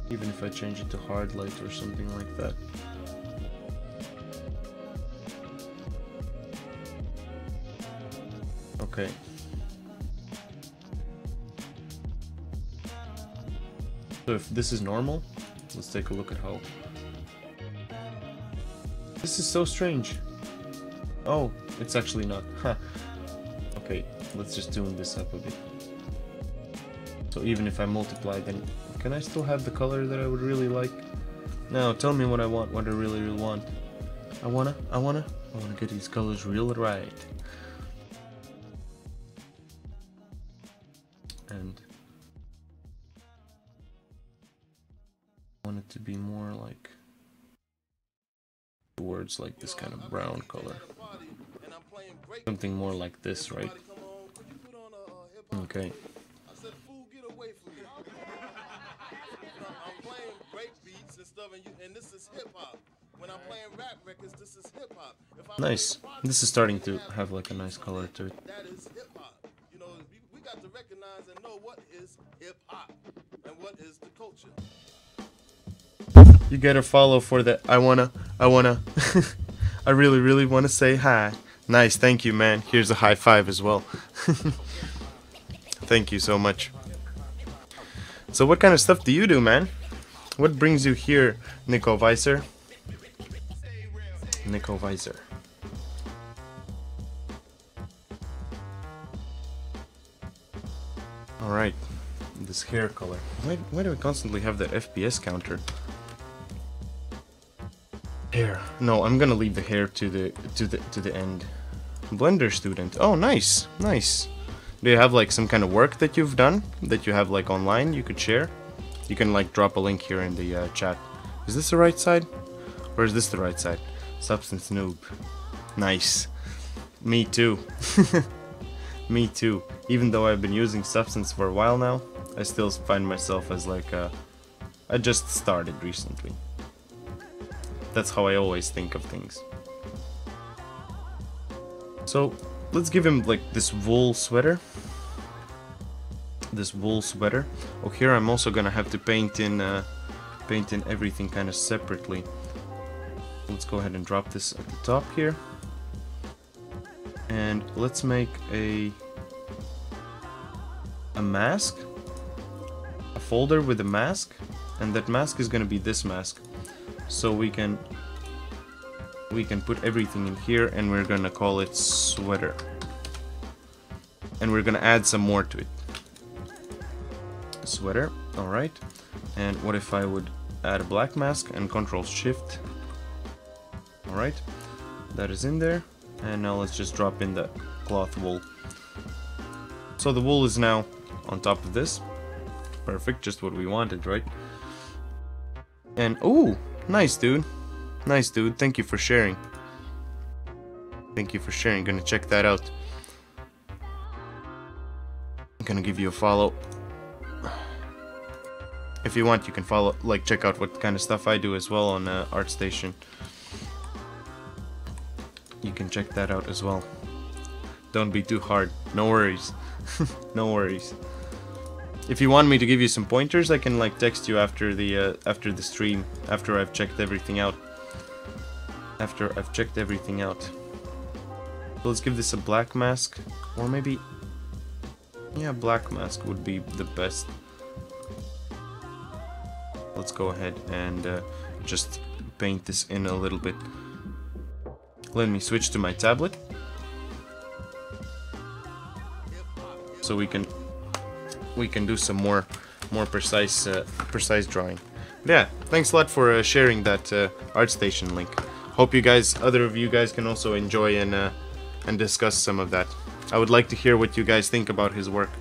Even if I change it to hard light or something like that. Okay. So if this is normal, let's take a look at how. This is so strange. Oh, it's actually not. Huh. Okay, let's just tune this up a bit. So even if I multiply, then can I still have the color that I would really like? Now tell me what I want, what I really want. I wanna get these colors real right. And I want it to be more like towards like this kind of brown color. Something more like this, right? Okay. Nice. This is starting to have like a nice color to it. We got to recognize and know what is hip hop and what is the culture. You gotta follow for the I wanna I really wanna say hi. Nice, thank you, man. Here's a high five as well. Thank you so much. So what kind of stuff do you do, man? What brings you here, Nico Weiser? Nico Weiser. Alright, this hair color. Why do I constantly have that FPS counter? Hair. No, I'm gonna leave the hair to the end. Blender student. Oh, nice, nice. Do you have like some kind of work that you've done that you have like online you could share? You can like drop a link here in the chat. Is this the right side? Or is this the right side? Substance noob. Nice. Me too. Me too. Even though I've been using Substance for a while now, I still find myself as like I just started recently. That's how I always think of things. So let's give him like this wool sweater. This wool sweater. Oh, here I'm also gonna have to paint in everything kind of separately. Let's go ahead and drop this at the top here. And let's make a mask. A folder with a mask. And that mask is gonna be this mask. So we can put everything in here and we're gonna call it sweater. And we're gonna add some more to it. Sweater, alright. And what if I would add a black mask and Control Shift. Alright, that is in there. And now let's just drop in the cloth wool. So the wool is now on top of this. Perfect, just what we wanted, right? And oh, nice dude. Nice dude, thank you for sharing. Thank you for sharing, gonna check that out. I'm gonna give you a follow. If you want, you can follow, like, check out what kind of stuff I do as well on ArtStation. You can check that out as well. Don't be too hard, no worries. No worries. If you want me to give you some pointers, I can like text you after the stream, after I've checked everything out. After I've checked everything out. So let's give this a black mask, or maybe, yeah, black mask would be the best. Let's go ahead and just paint this in a little bit. Let me switch to my tablet, so we can do some more precise drawing. But yeah, thanks a lot for sharing that ArtStation link. Hope you guys, other of you guys, can also enjoy and discuss some of that. I would like to hear what you guys think about his work.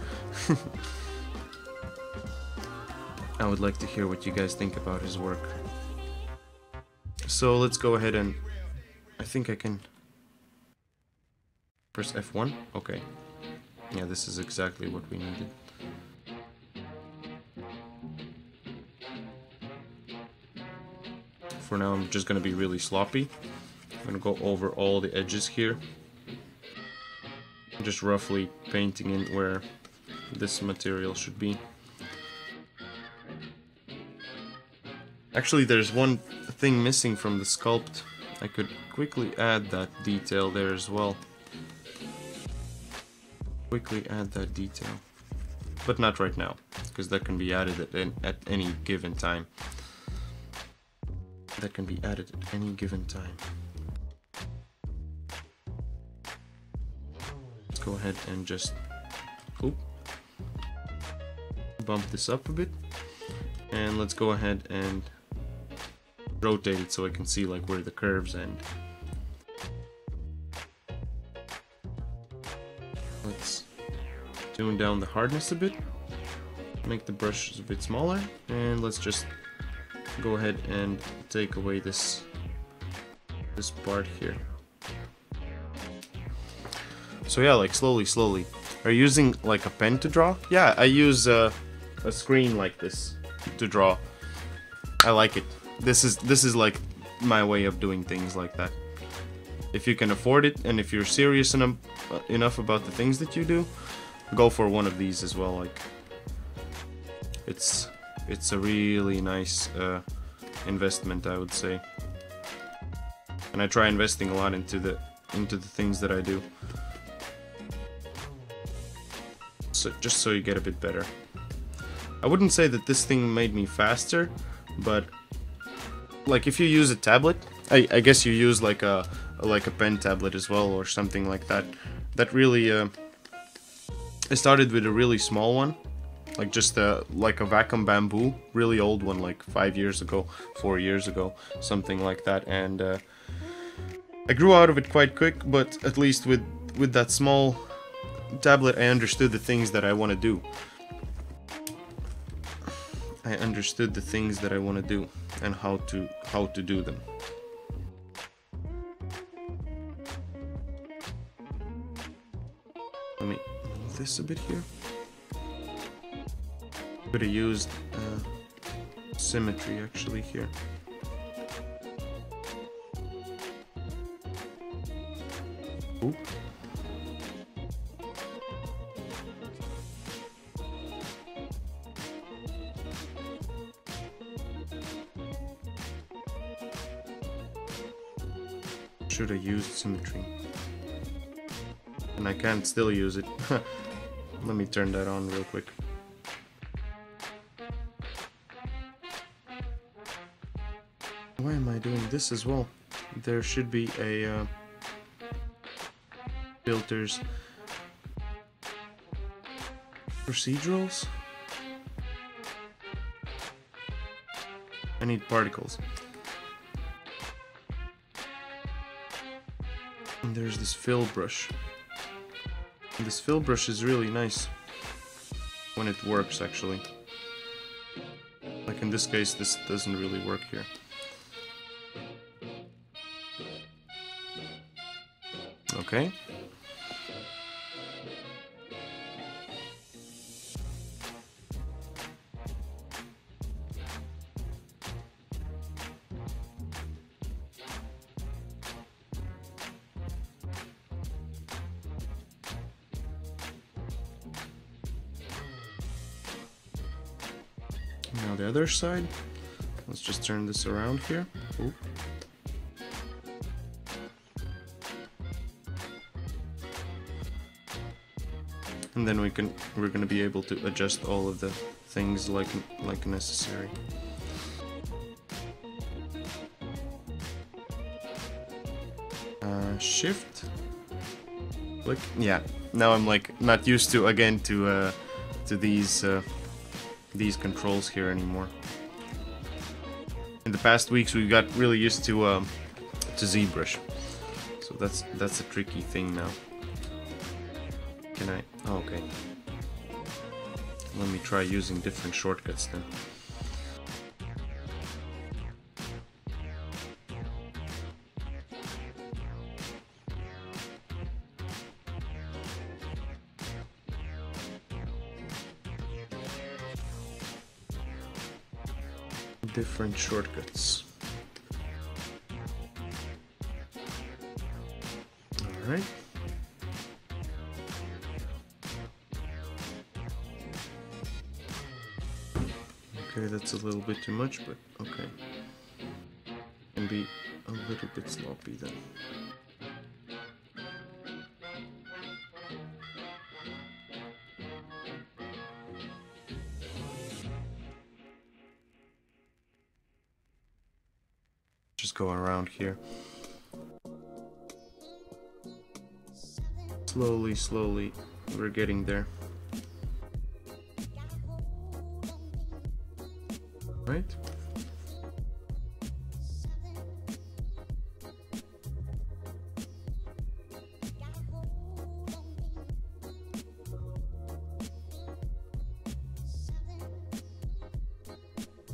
I would like to hear what you guys think about his work. So let's go ahead and I think I can press F1. Okay. Yeah, this is exactly what we needed. For now, I'm just gonna be really sloppy. I'm gonna go over all the edges here. Just roughly painting in where this material should be. Actually, there's one thing missing from the sculpt. I could quickly add that detail there as well. Quickly add that detail. But not right now, because that can be added at any given time. That can be added at any given time. Let's go ahead and just bump this up a bit. And let's go ahead and rotate it so I can see like where the curves end. Let's tune down the hardness a bit, make the brushes a bit smaller, and let's just go ahead and take away this part here. So yeah, like slowly. Are you using like a pen to draw? Yeah, I use a screen like this to draw. I like it. This is like my way of doing things like that. If you can afford it, and if you're serious enough about the things that you do, go for one of these as well. Like, it's a really nice investment, I would say. And I try investing a lot into the things that I do. So just so you get a bit better. I wouldn't say that this thing made me faster, but like if you use a tablet, I guess you use like a pen tablet as well or something like that. That really I started with a really small one, like just like a Wacom Bamboo, really old one, like 5 years ago, 4 years ago, something like that, and I grew out of it quite quick. But at least with that small tablet, I understood the things that I want to do. I understood the things that I want to do and how to do them. Let me move this a bit here. Could have used symmetry actually here. Ooh. Should have used symmetry. And I can't still use it. Let me turn that on real quick. Why am I doing this as well? There should be a filters, procedurals. I need particles. And there's this fill brush. And this fill brush is really nice when it works, actually. Like in this case, this doesn't really work here. Okay. Now the other side. Let's just turn this around here. Ooh. And then we're gonna be able to adjust all of the things like necessary. Shift. Click. Yeah. Now I'm like not used to these controls here anymore. In the past weeks we got really used to ZBrush, so that's a tricky thing now. Can I? Oh, okay. Let me try using different shortcuts then. Different shortcuts. All right. Okay, that's a little bit too much, but okay. Can be a little bit sloppy then. Just go around here. Slowly, slowly, we're getting there. Right?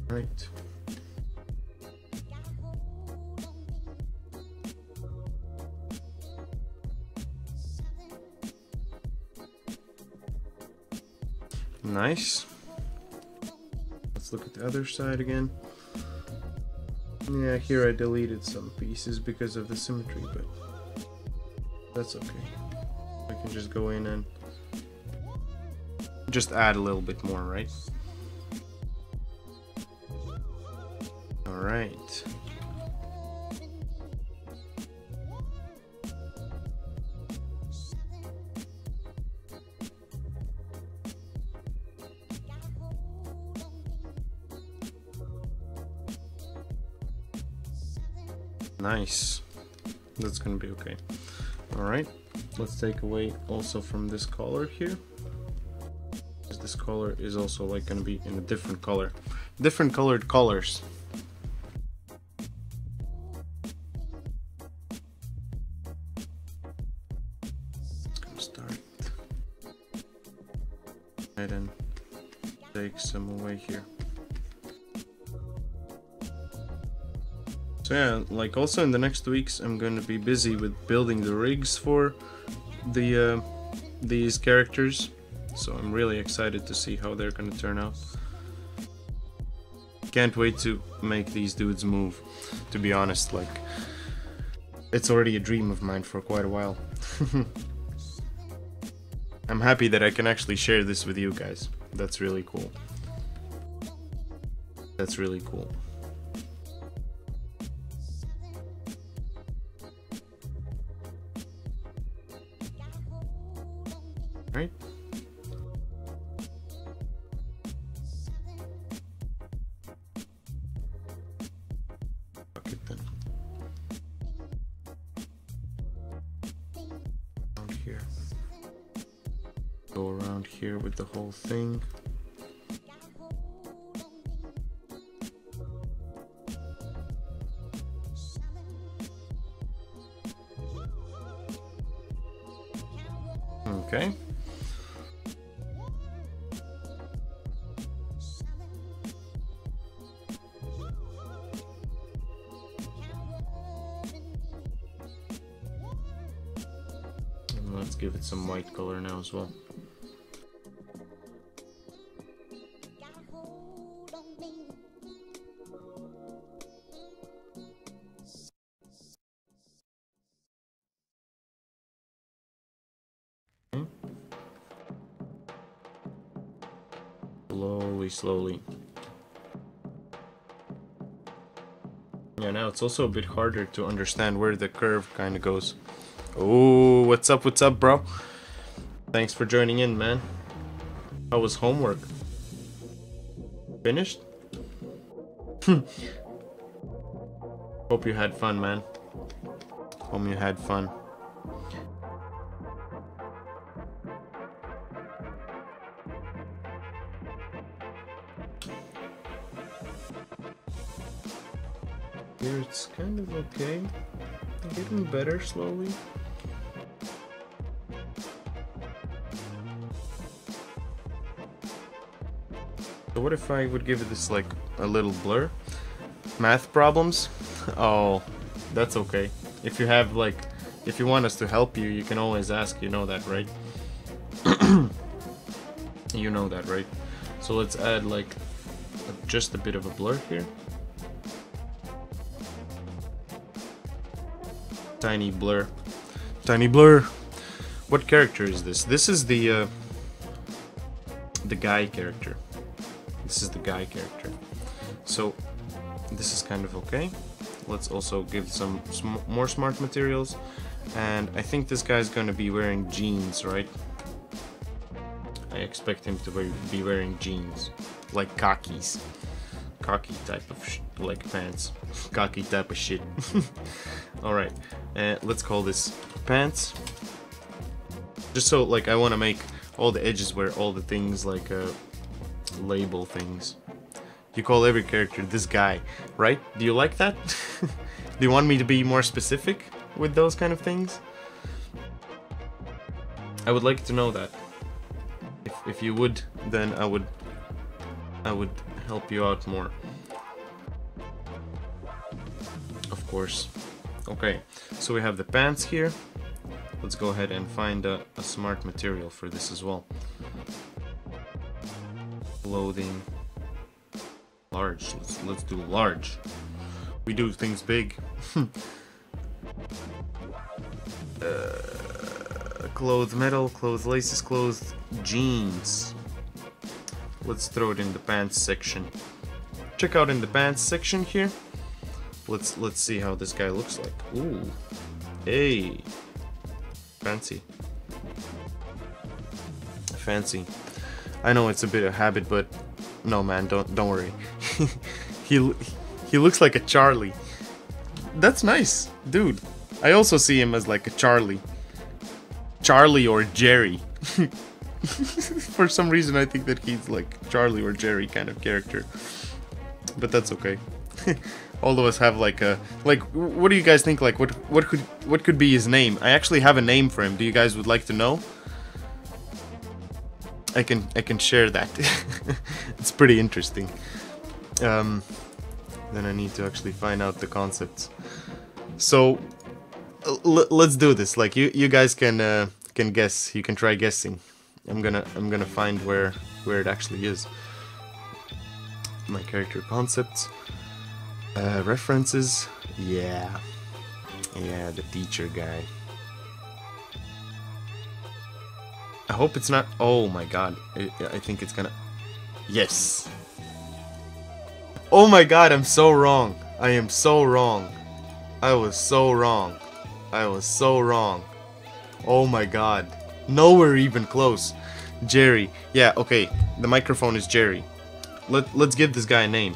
Right. Nice. Let's look at the other side again. Yeah, here I deleted some pieces because of the symmetry, but that's okay. I can just go in and just add a little bit more, right? Alright. Nice. That's gonna be okay. Alright, let's take away also from this color here. This color is also like gonna be in a different color. Different colored colors. It's gonna start. Right, and take some away here. So yeah, like also in the next weeks I'm going to be busy with building the rigs for the these characters, so I'm really excited to see how they're going to turn out. Can't wait to make these dudes move, to be honest. Like, it's already a dream of mine for quite a while. I'm happy that I can actually share this with you guys. That's really cool. That's really cool. Right? Fuck it then. Around here. Go around here with the whole thing. Okay. And let's give it some white color now as well. Slowly. Yeah, now it's also a bit harder to understand where the curve kind of goes. Oh, what's up, bro? Thanks for joining in, man. How was homework? Finished? Hope you had fun, man. Hope you had fun. Here it's kind of okay. Getting better slowly. So what if I would give this like a little blur? Math problems? Oh, that's okay. If you have like, if you want us to help you, you can always ask, you know that, right? You know that, right? So let's add like just a bit of a blur here. Tiny blur. Tiny blur. What character is this? This is the guy character. This is the guy character. So this is kind of okay. Let's also give some more smart materials. And I think this guy's gonna be wearing jeans, right? I expect him to be wearing jeans. Like khakis. Khaki type of like pants. Khaki type of shit. Alright. Let's call this pants. Just so like I want to make all the edges where all the things like label things. You call every character this guy, right? Do you like that? Do you want me to be more specific with those kind of things? I would like to know that. If you would, then I would help you out more. Of course. Okay, so we have the pants here. Let's go ahead and find a smart material for this as well. Clothing. Large. Let's do large. We do things big. Clothes metal, clothes laces, clothes jeans. Let's throw it in the pants section. Check out in the pants section here. Let's see how this guy looks like. Ooh. Hey. Fancy. Fancy. I know it's a bit of habit, but no, man, don't worry. he looks like a Charlie. That's nice, dude. I also see him as like a Charlie. Charlie or Jerry. For some reason I think that he's like Charlie or Jerry kind of character. But that's okay. All of us have like a what do you guys think, like what could be his name? I actually have a name for him. Do you guys would like to know? I can share that. It's pretty interesting. Then I need to actually find out the concepts. So let's do this. Like you guys can guess. You can try guessing. I'm gonna find where it actually is. My character concepts. References. Yeah, the teacher guy. I hope it's not. Oh my god, I think it's gonna. Yes. Oh my god, I'm so wrong. I am so wrong. I was so wrong. I was so wrong. Oh my god. Nowhere even close. Jerry. Yeah, okay. The microphone is Jerry. Let's give this guy a name.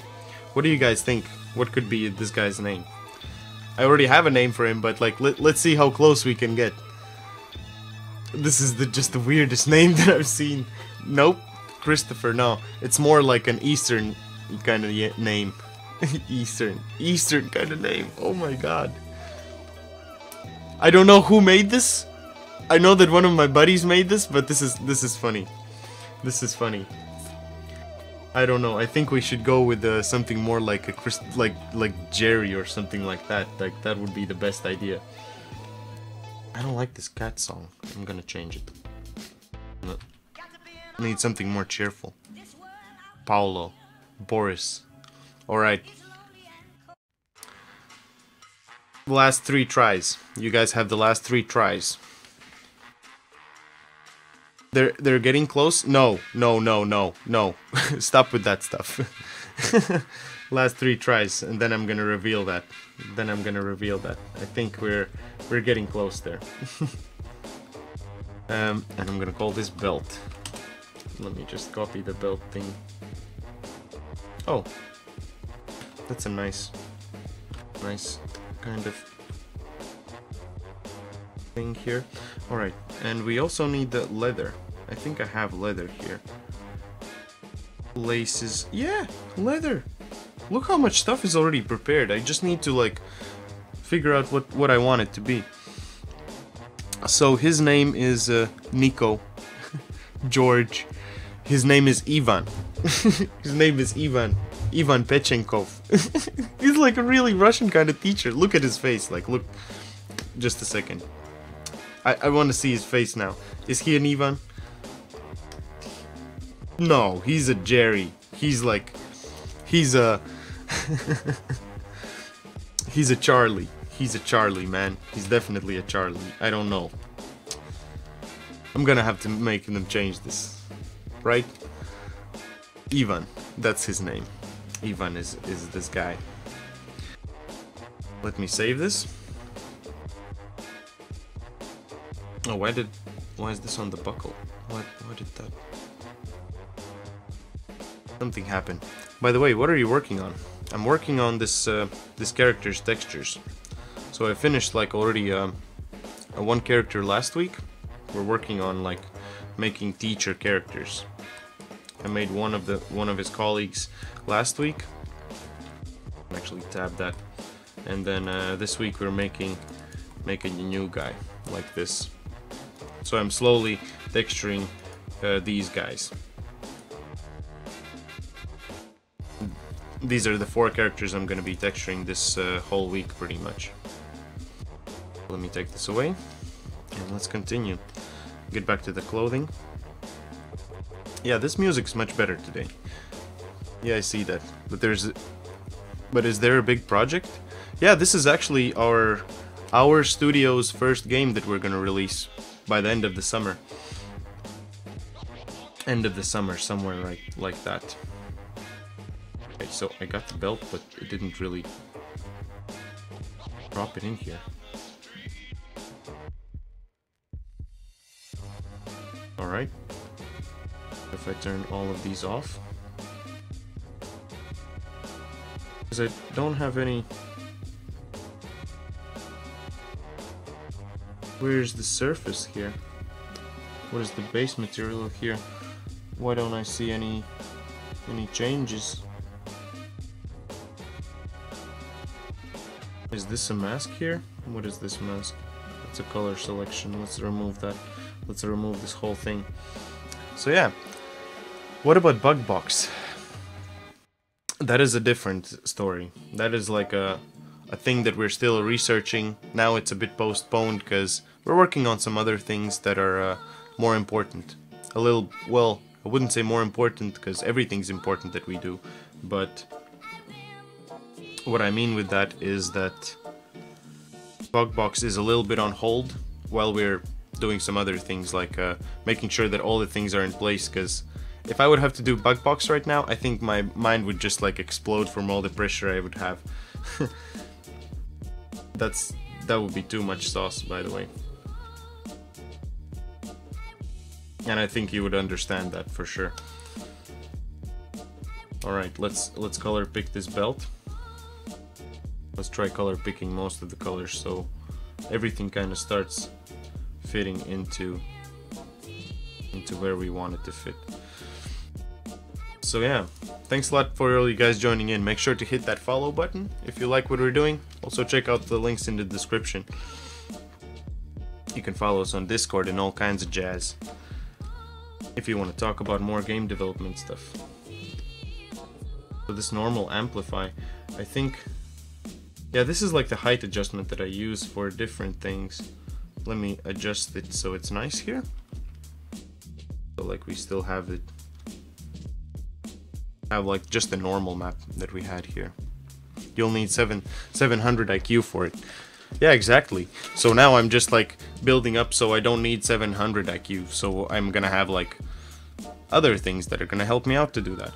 What do you guys think? What could be this guy's name? I already have a name for him, but like let's see how close we can get. This is just the weirdest name that I've seen. Nope. Christopher, no. It's more like an Eastern kind of name. Eastern kind of name. Oh my god. I don't know who made this, I know that one of my buddies made this, but this is funny. This is funny. I don't know. I think we should go with something more like a like Jerry or something like that. Like that would be the best idea. I don't like this cat song. I'm gonna change it. No. I need something more cheerful. Paolo, Boris. All right. Last 3 tries. You guys have the last 3 tries. They're getting close. No. Stop with that stuff. Last 3 tries, and then I'm gonna reveal that. I think we're getting close there. And I'm gonna call this belt. Let me just copy the belt thing. Oh, that's a nice kind of thing here. All right, and we also need the leather. I think I have leather here. Laces, yeah, leather. Look how much stuff is already prepared. I just need to like figure out what I want it to be. So his name is Nico. George. His name is Ivan. His name is Ivan Pechenkov. He's like a really Russian kind of teacher. Look at his face. Like, look. Just a second. I want to see his face now. Is he an Ivan? No, he's a Jerry. He's like... He's a... He's a Charlie. He's a Charlie, man. He's definitely a Charlie. I don't know. I'm gonna have to make them change this. Right? Ivan. That's his name. Ivan is this guy. Let me save this. Oh, why is this on the buckle? Why did that? Something happened. By the way, what are you working on? I'm working on this this character's textures. So I finished like already a 1 character last week. We're working on like making teacher characters. I made one of his colleagues last week. I'll actually tab that. And then this week we're making a new guy like this. So I'm slowly texturing these guys. These are the 4 characters I'm gonna be texturing this whole week pretty much. Let me take this away and let's continue. Get back to the clothing. Yeah, this music's much better today. Yeah, I see that. But is there a big project? Yeah, this is actually our studio's first game that we're gonna release by the end of the summer. End of the summer, somewhere right like that. Okay, so I got the belt, but it didn't really drop it in here. Alright. If I turn all of these off. Because I don't have any... Where's the surface here? What is the base material here? Why don't I see any changes? Is this a mask here? What is this mask? It's a color selection. Let's remove that. Let's remove this whole thing. So yeah. What about bug box? That is a different story. That is like a thing that we're still researching. Now it's a bit postponed because we're working on some other things that are more important. A little, well, I wouldn't say more important because everything's important that we do, but what I mean with that is that bug box is a little bit on hold while we're doing some other things like making sure that all the things are in place, because if I would have to do bug box right now, I think my mind would just like explode from all the pressure I would have. That would be too much sauce, by the way. And I think you would understand that for sure. Alright, let's color pick this belt. Let's try color picking most of the colors so everything kind of starts fitting into where we want it to fit. So yeah, thanks a lot for all you guys joining in. Make sure to hit that follow button if you like what we're doing. Also check out the links in the description. You can follow us on Discord and all kinds of jazz if you want to talk about more game development stuff. So this normal amplify, I think, yeah, this is like the height adjustment that I use for different things. Let me adjust it so it's nice here. So like we still have it, have like just the normal map that we had here. You'll need 700 IQ for it. Yeah, exactly. So now I'm just like building up so I don't need 700 IQ. So I'm gonna have like other things that are gonna help me out to do that.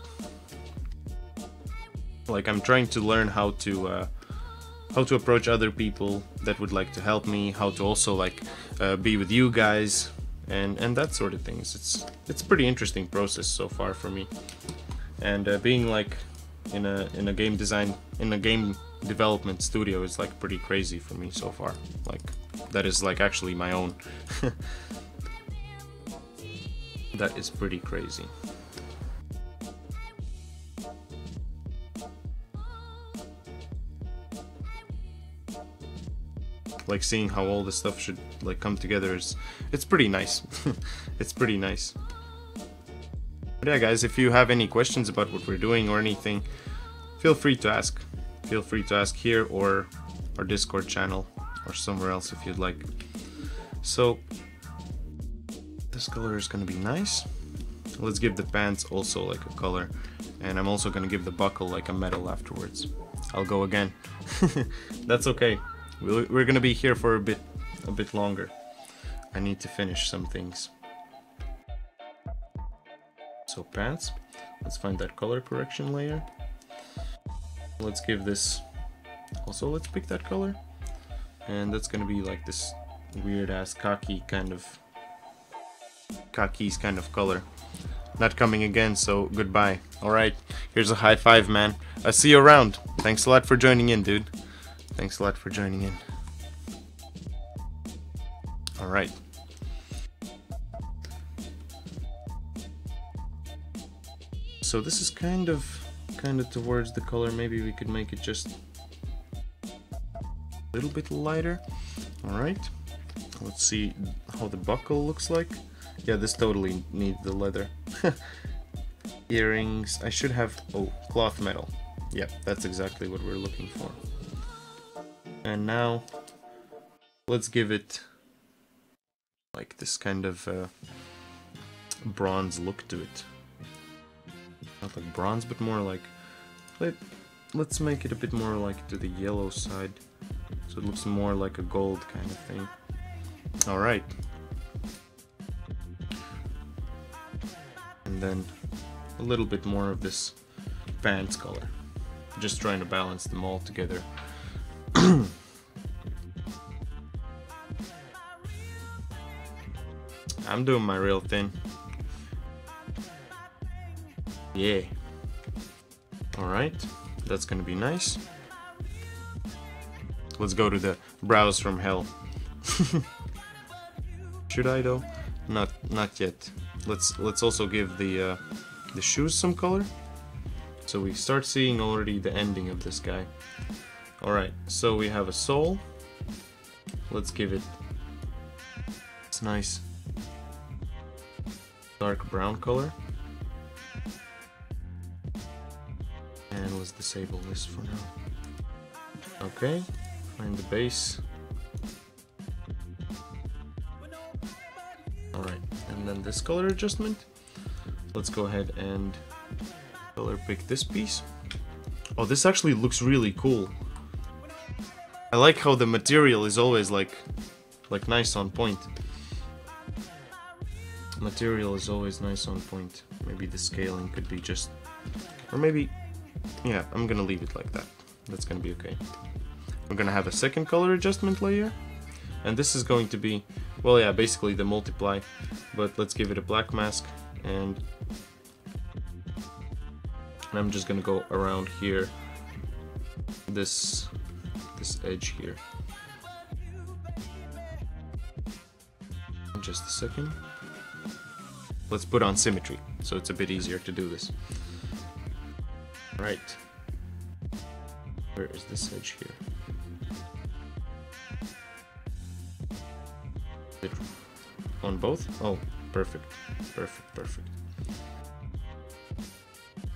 Like I'm trying to learn how to approach other people that would like to help me, how to also like be with you guys, and that sort of things. It's a pretty interesting process so far for me. And being like in a game development studio is like pretty crazy for me so far. Like that is like actually my own. That is pretty crazy. Like seeing how all this stuff should like come together it's pretty nice. It's pretty nice. But yeah, guys, if you have any questions about what we're doing or anything, feel free to ask. Feel free to ask here or our Discord channel or somewhere else if you'd like. So this color is gonna be nice. Let's give the pants also like a color, and I'm also gonna give the buckle like a metal afterwards. I'll go again. That's okay. We're gonna be here for a bit longer. I need to finish some things. So pants, let's find that color correction layer. Let's give this, also let's pick that color. And that's gonna be like this weird ass khakis kind of color. Not coming again, so goodbye. Alright, here's a high five, man. I'll see you around. Thanks a lot for joining in, dude. Thanks a lot for joining in. Alright. So this is kind of towards the color. Maybe we could make it just a little bit lighter. Alright. Let's see how the buckle looks like. Yeah, this totally needs the leather. Earrings. I should have... oh, cloth metal. Yep, that's exactly what we're looking for. And now, let's give it like this kind of bronze look to it. Not like bronze, but more like... let's make it a bit more like to the yellow side. So it looks more like a gold kind of thing. Alright. And then a little bit more of this pants color. Just trying to balance them all together. I'm doing my real thing. Yeah. Alright, that's gonna be nice. Let's go to the brows from hell. Should I though? Not yet. Let's also give the shoes some color. So we start seeing already the ending of this guy. Alright, so we have a sole. Let's give it this nice dark brown color. And let's disable this for now. Okay, find the base. Alright, and then this color adjustment. Let's go ahead and color pick this piece. Oh, this actually looks really cool. I like how the material is always like nice on point. Material is always nice on point. Maybe the scaling could be just, or maybe, yeah, I'm gonna leave it like that. That's gonna be okay. We're gonna have a second color adjustment layer, and this is going to be, well, yeah, basically the multiply, but let's give it a black mask, and I'm just gonna go around here, this edge here. Just a second. Let's put on symmetry, so it's a bit easier to do this. Right. Where is this edge here? It on both? Oh, perfect. Perfect, perfect.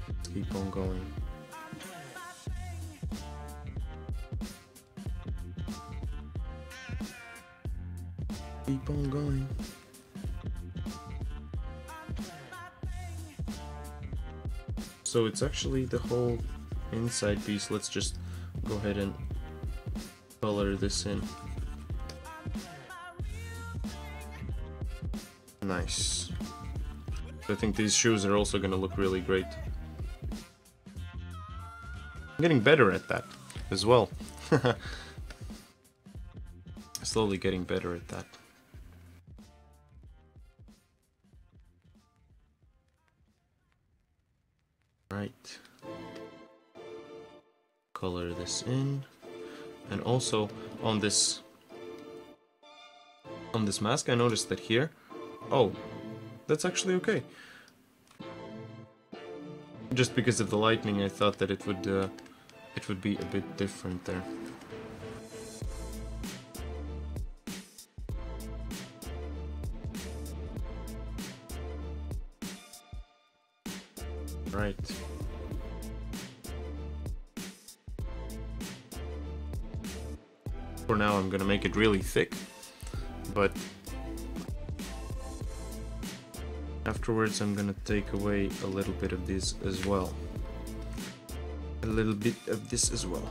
Let's keep on going. Keep on going. So it's actually the whole inside piece. Let's just go ahead and color this in. Nice. I think these shoes are also gonna look really great. I'm getting better at that as well. Slowly getting better at that. Right. Color this in. And also on this mask I noticed that here, oh, that's actually okay. Just because of the lightning I thought that it would be a bit different there. Right. For now I'm gonna make it really thick, but afterwards I'm gonna take away a little bit of this as well. A little bit of this as well.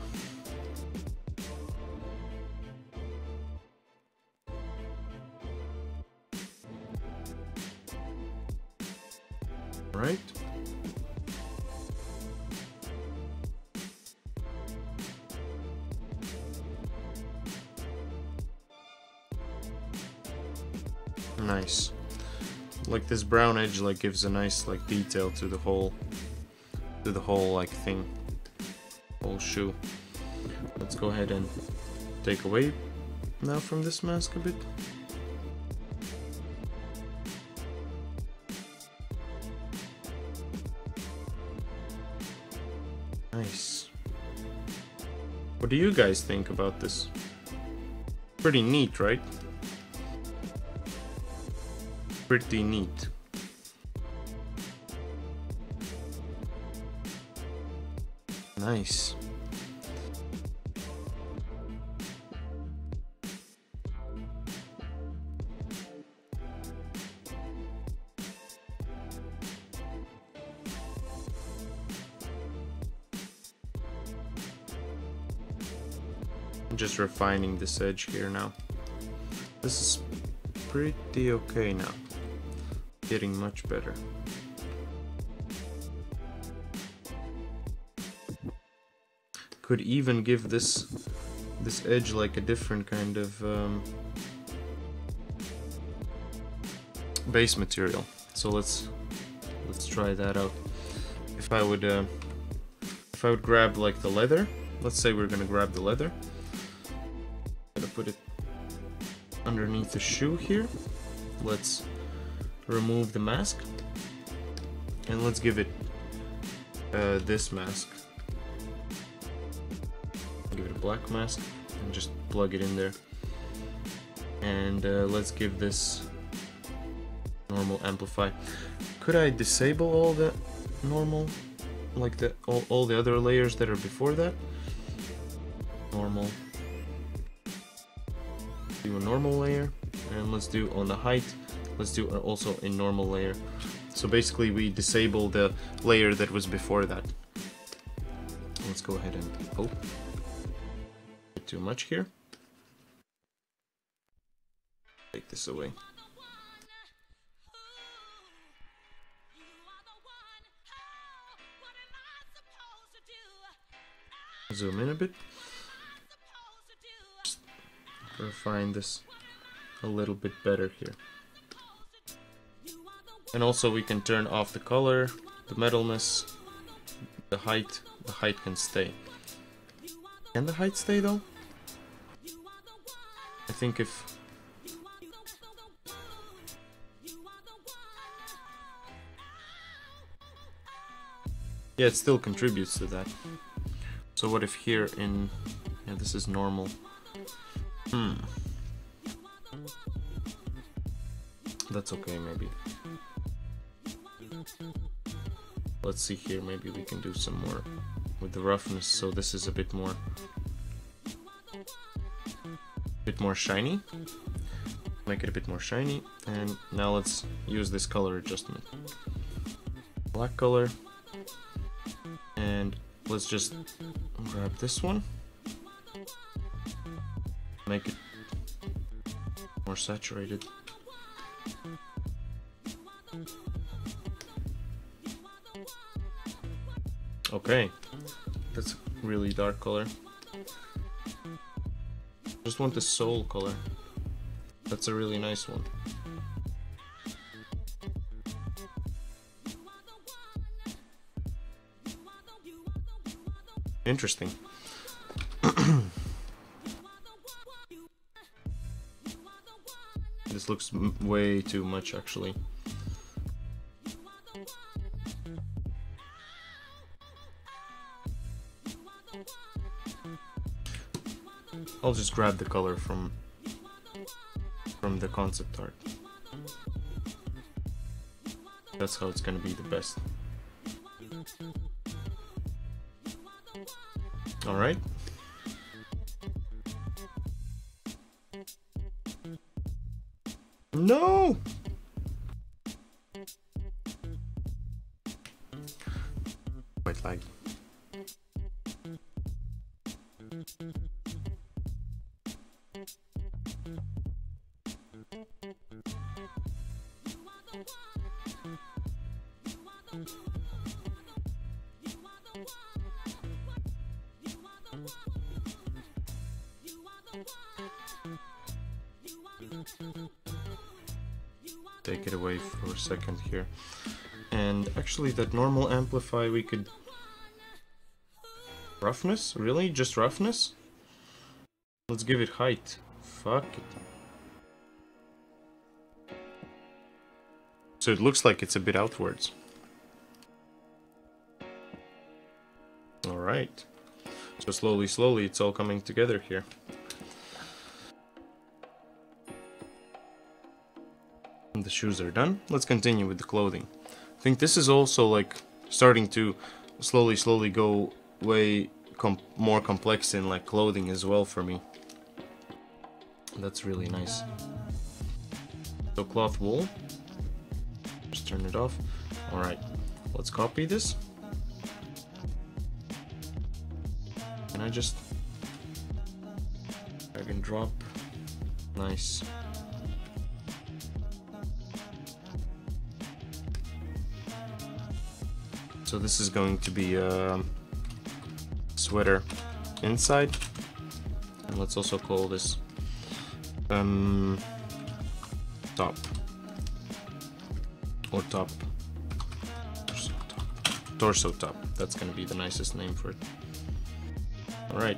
Right. Nice. Like this brown edge like gives a nice like detail to the whole like thing. Whole shoe. Let's go ahead and take away now from this mask a bit. Nice. What do you guys think about this? Pretty neat, right? Pretty neat. Nice. I'm just refining this edge here now. This is pretty okay now. Getting much better. Could even give this edge like a different kind of base material. So let's try that out. If I would grab like the leather, let's say we're gonna grab the leather. I'm gonna put it underneath the shoe here. Let's remove the mask and let's give it this mask. Give it a black mask and just plug it in there. And let's give this normal amplify. Could I disable all the normal, like all the other layers that are before that? Normal. Do a normal layer, and let's do on the height. Let's do also a normal layer. So basically we disable the layer that was before that. Let's go ahead and too much here. Take this away. Zoom in a bit. Just refine this a little bit better here. And also we can turn off the color, the metalness, the height. The height can stay. Can the height stay though? I think if... Yeah, it still contributes to that. So what if here in... Yeah, this is normal. That's okay, maybe. Let's see here, maybe we can do some more with the roughness, so this is a bit more shiny. Make it a bit more shiny, and now let's use this color adjustment. Black color, and let's just grab this one, make it more saturated. Okay, that's a really dark color. Just want the soul color. That's a really nice one. Interesting. This looks way too much, actually. I'll just grab the color from the concept art. That's how it's gonna be the best. Alright. No! Quite laggy. Take it away for a second here. And actually that normal amplify we could... Roughness? Really? Just roughness? Let's give it height. Fuck it. So it looks like it's a bit outwards. Alright. So slowly it's all coming together here. The shoes are done. Let's continue with the clothing. I think this is also like starting to slowly go way more complex in like clothing as well for me. That's really nice. So cloth wool. Just turn it off. Alright, let's copy this. Can I just drag and drop? Nice. So this is going to be a sweater inside, and let's also call this top or top torso top. That's gonna be the nicest name for it. All right,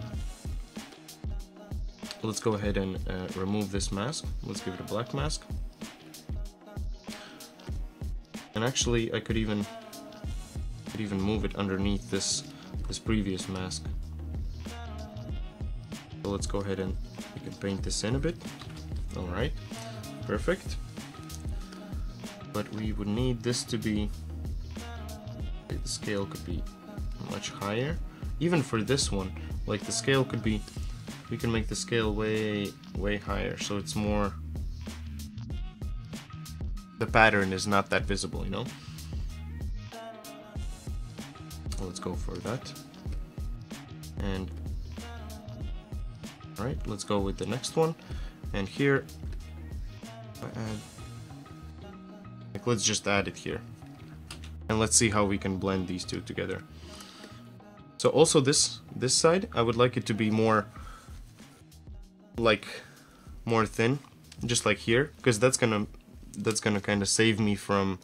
let's go ahead and remove this mask. Let's give it a black mask, and actually I could even move it underneath this previous mask. So let's go ahead and we can paint this in a bit. All right, perfect. But we would need this to be, the scale could be much higher. Even for this one, like the scale could be, we can make the scale way higher, so it's more, the pattern is not that visible, you know? Let's go for that. And all right, let's go with the next one. And here I add, like, let's just add it here, and let's see how we can blend these two together. So also this side, I would like it to be more like more thin, just like here, because that's gonna kind of save me from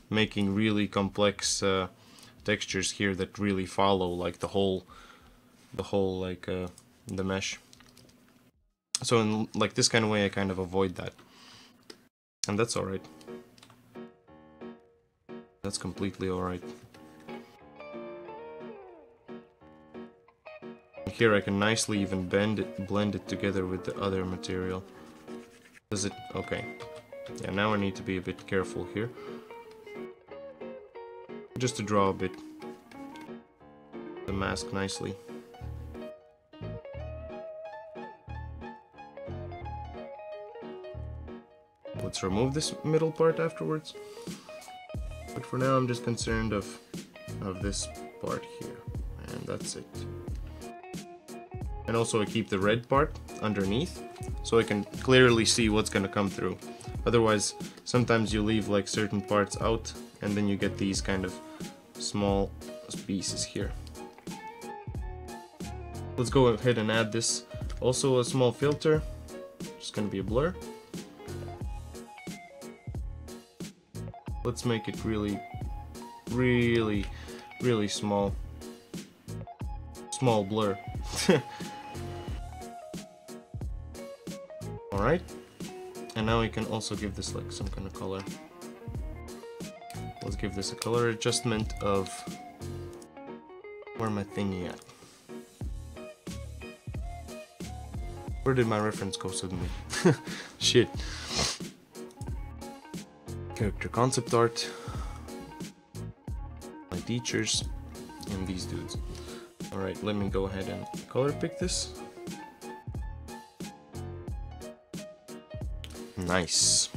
making really complex textures here that really follow like the whole like the mesh. So in like this kind of way I kind of avoid that, and that's all right. That's completely all right. Here I can nicely even blend it together with the other material. Does it? Okay. Yeah, now I need to be a bit careful here. Just to draw a bit the mask nicely. Let's remove this middle part afterwards. But for now I'm just concerned of this part here. And that's it. And also I keep the red part underneath, so I can clearly see what's gonna come through. Otherwise, sometimes you leave like certain parts out, and then you get these kind of small pieces here. Let's go ahead and add this. Also a small filter, just gonna be a blur. Let's make it really small. Small blur. Alright. And now we can also give this like some kind of color. Let's give this a color adjustment of... Where my thingy at? Where did my reference go suddenly? Shit. Character concept art. My teachers. And these dudes. Alright, let me go ahead and color pick this. Nice.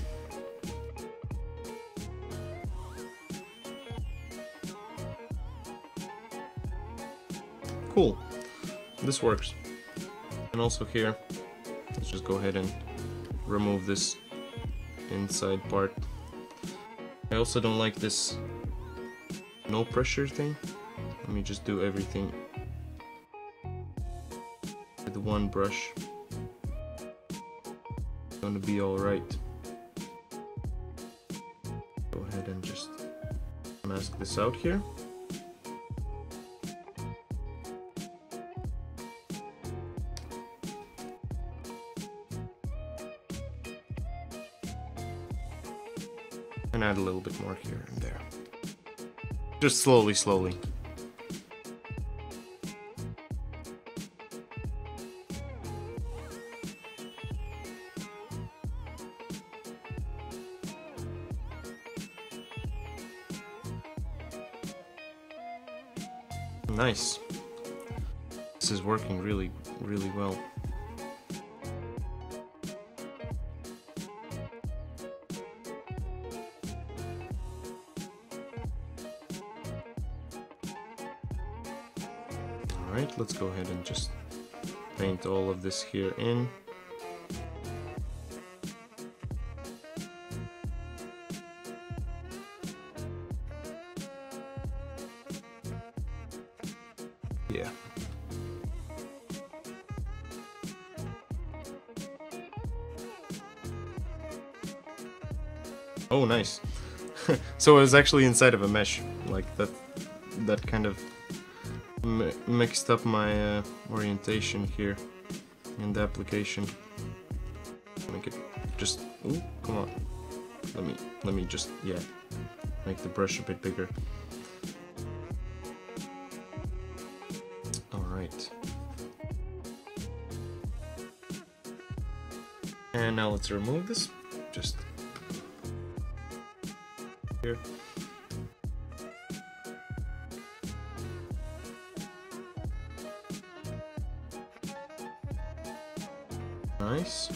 Cool. This works. And also here, let's just go ahead and remove this inside part. I also don't like this no pressure thing. Let me just do everything with one brush. It's gonna be alright. Go ahead and just mask this out here. And add a little bit more here and there. Just slowly. Nice. This is working really well. Alright, let's go ahead and just paint all of this here in. Yeah. Oh, nice. So it was actually inside of a mesh, like that kind of mixed up my orientation here in the application. Make it just, ooh, come on. Let me just, yeah, make the brush a bit bigger. Alright. And now let's remove this, just here. Nice.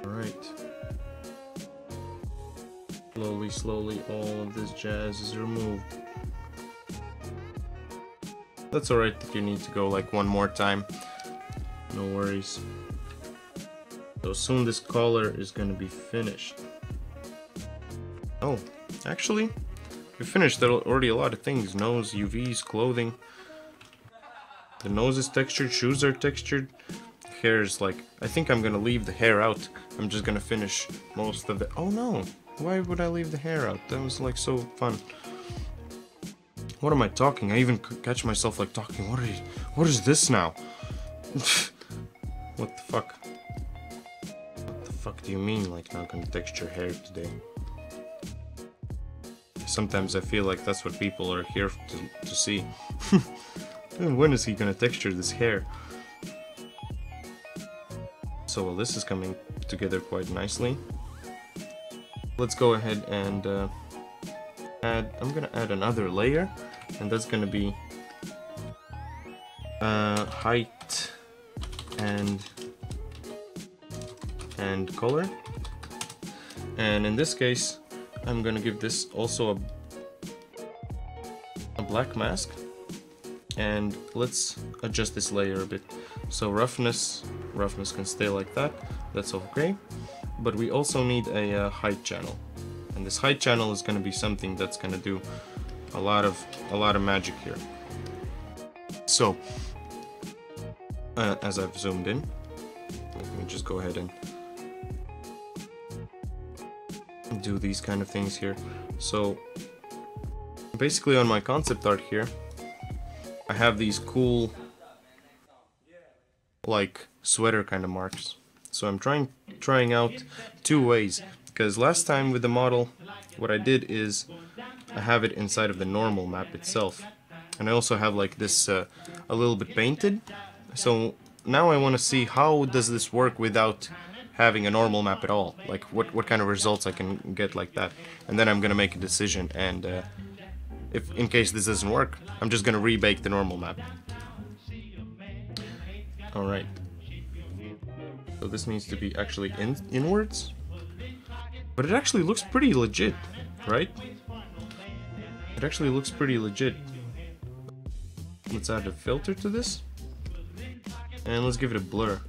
All right. Slowly, all of this jazz is removed. That's alright if you need to go like one more time. No worries. So soon this collar is gonna be finished. Oh, actually, we finished already a lot of things. Nose, UVs, clothing. The nose is textured, shoes are textured. Hair is like, I think I'm gonna leave the hair out. I'm just gonna finish most of the, oh no, why would I leave the hair out? That was like so fun. What am I talking? I even catch myself like talking. What is this now? What the fuck? fuck do you mean, like, not gonna texture hair today? Sometimes I feel like that's what people are here to see. When is he gonna texture this hair? So, well, this is coming together quite nicely. Let's go ahead and I'm gonna add another layer, and that's gonna be height and color. And in this case, I'm gonna give this also a black mask, and let's adjust this layer a bit. So roughness can stay like that. That's okay. But we also need a height channel, and this height channel is gonna be something that's gonna do a lot of magic here. So as I've zoomed in, let me just go ahead and do these kind of things here. So basically on my concept art here, I have these cool like sweater kind of marks. So I'm trying out two ways, because last time with the model what I did is I have it inside of the normal map itself, and I also have like this a little bit painted. So now I want to see how does this work without having a normal map at all, like what kind of results I can get like that. And then I'm gonna make a decision, and if in case this doesn't work, I'm just gonna rebake the normal map. Alright, so this needs to be actually inwards, but it actually looks pretty legit, right? It actually looks pretty legit. Let's add a filter to this, and let's give it a blur.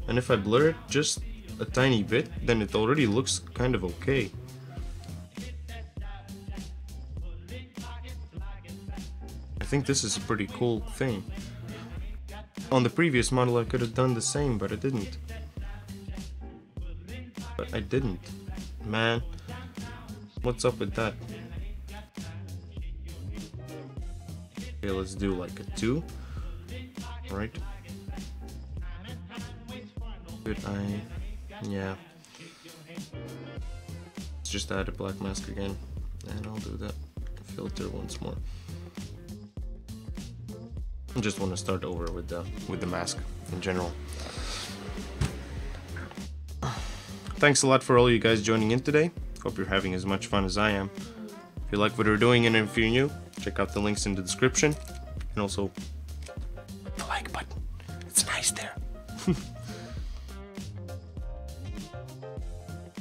And if I blur it just a tiny bit, then it already looks kind of okay. I think this is a pretty cool thing. On the previous model I could have done the same, but I didn't. Man, what's up with that? Okay, let's do like a 2. Right? Good eye. Yeah. Let's just add a black mask again, and I'll do that filter once more. I just want to start over with the mask in general. Thanks a lot for all you guys joining in today. Hope you're having as much fun as I am. If you like what we're doing and if you're new, check out the links in the description, and also the like button. It's nice there.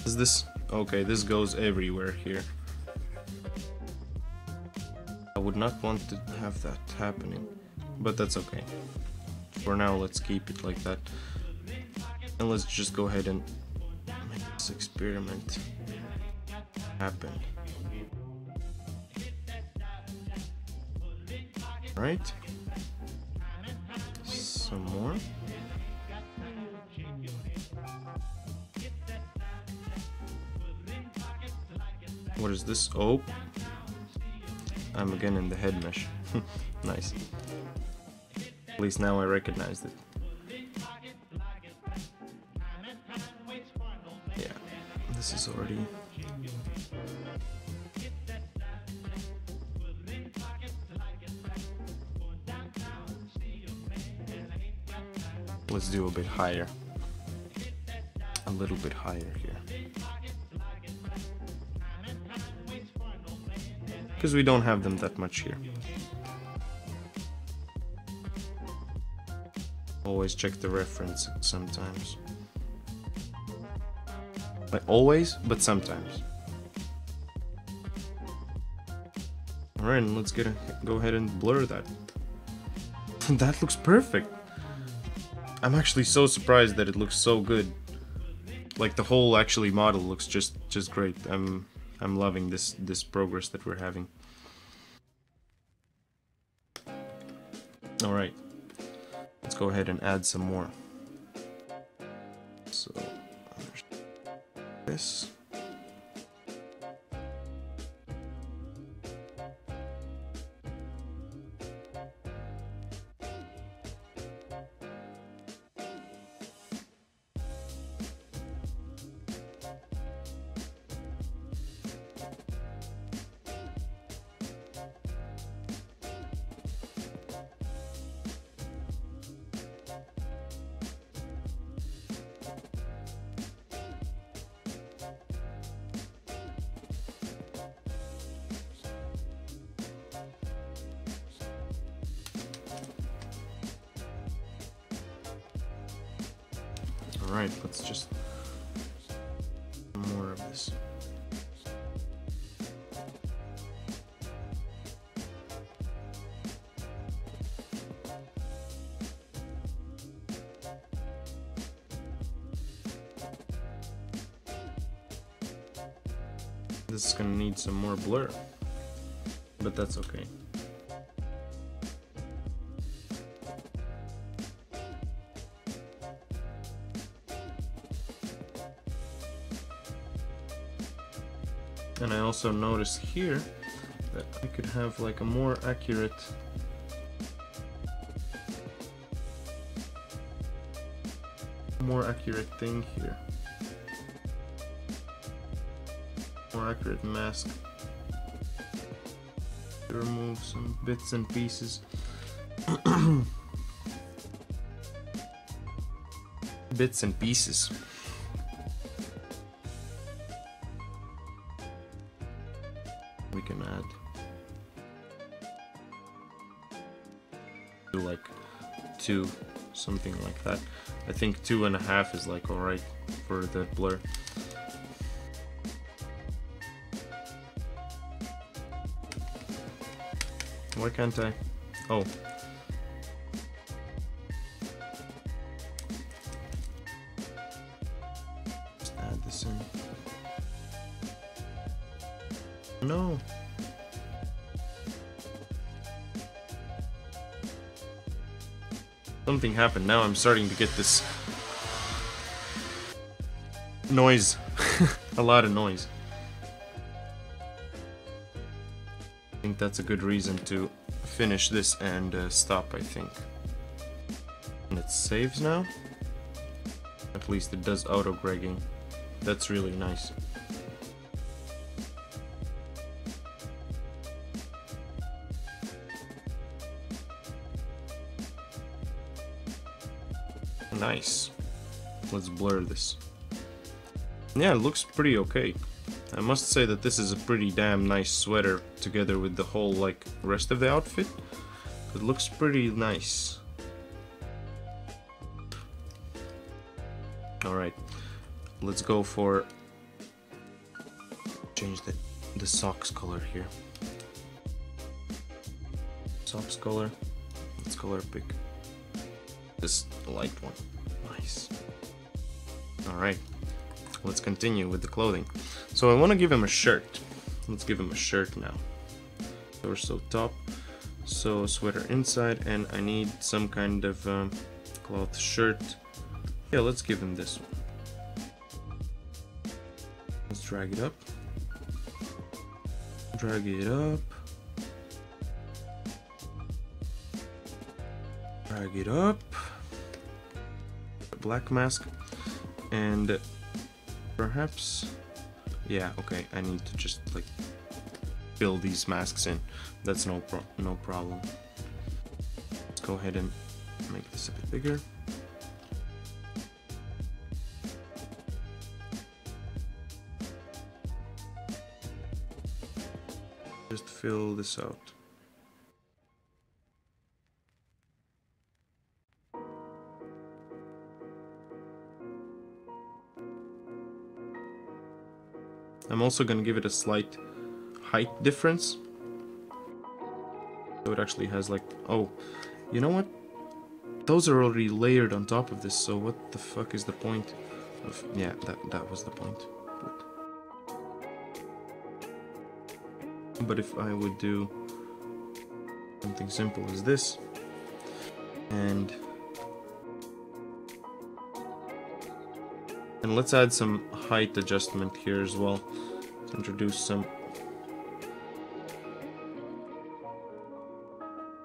Is this okay? This goes everywhere here. I would not want to have that happening, but that's okay. For now, let's keep it like that, and let's just go ahead and make this experiment happen. Right? Some more. What is this? Oh, I'm again in the head mesh. Nice. At least now I recognized it. Yeah, this is already... Let's do a bit higher. A little bit higher here. Because we don't have them that much here. Always check the reference sometimes. Like always, but sometimes. Alright, let's go ahead and blur that. That looks perfect. I'm actually so surprised that it looks so good. Like the whole actually model looks just great. I'm loving this progress that we're having. All right, let's go ahead and add some more. So this. Alright, let's just more of this. This is gonna need some more blur, but that's okay. And I also noticed here that I could have like a more accurate thing here. More accurate mask. To remove some bits and pieces. Bits and pieces. We can add to like 2, something like that. I think 2.5 is like alright for the blur. Why can't I? Oh. Just add this in. No. Something happened. Now I'm starting to get this noise. A lot of noise. I think that's a good reason to finish this and stop, I think. And it saves now. At least it does auto-gregging. That's really nice. Nice. Let's blur this. Yeah, it looks pretty okay. I must say that this is a pretty damn nice sweater together with the whole like rest of the outfit. It looks pretty nice. Alright, let's go for change the socks color here. Socks color. Let's color pick this light one. Nice. Alright, let's continue with the clothing. So I want to give him a shirt. Let's give him a shirt now. Torso top, so sweater inside, and I need some kind of cloth shirt. Yeah, let's give him this one. Let's drag it up. Drag it up. Drag it up. Black mask, and perhaps, yeah, okay, I need to just like fill these masks in. That's no problem. Let's go ahead and make this a bit bigger. Just fill this out. I'm also gonna give it a slight height difference. So it actually has like, oh, you know what? Those are already layered on top of this, so what the fuck is the point of, yeah, that was the point. But if I would do something simple as this, and let's add some height adjustment here as well. Let's introduce some.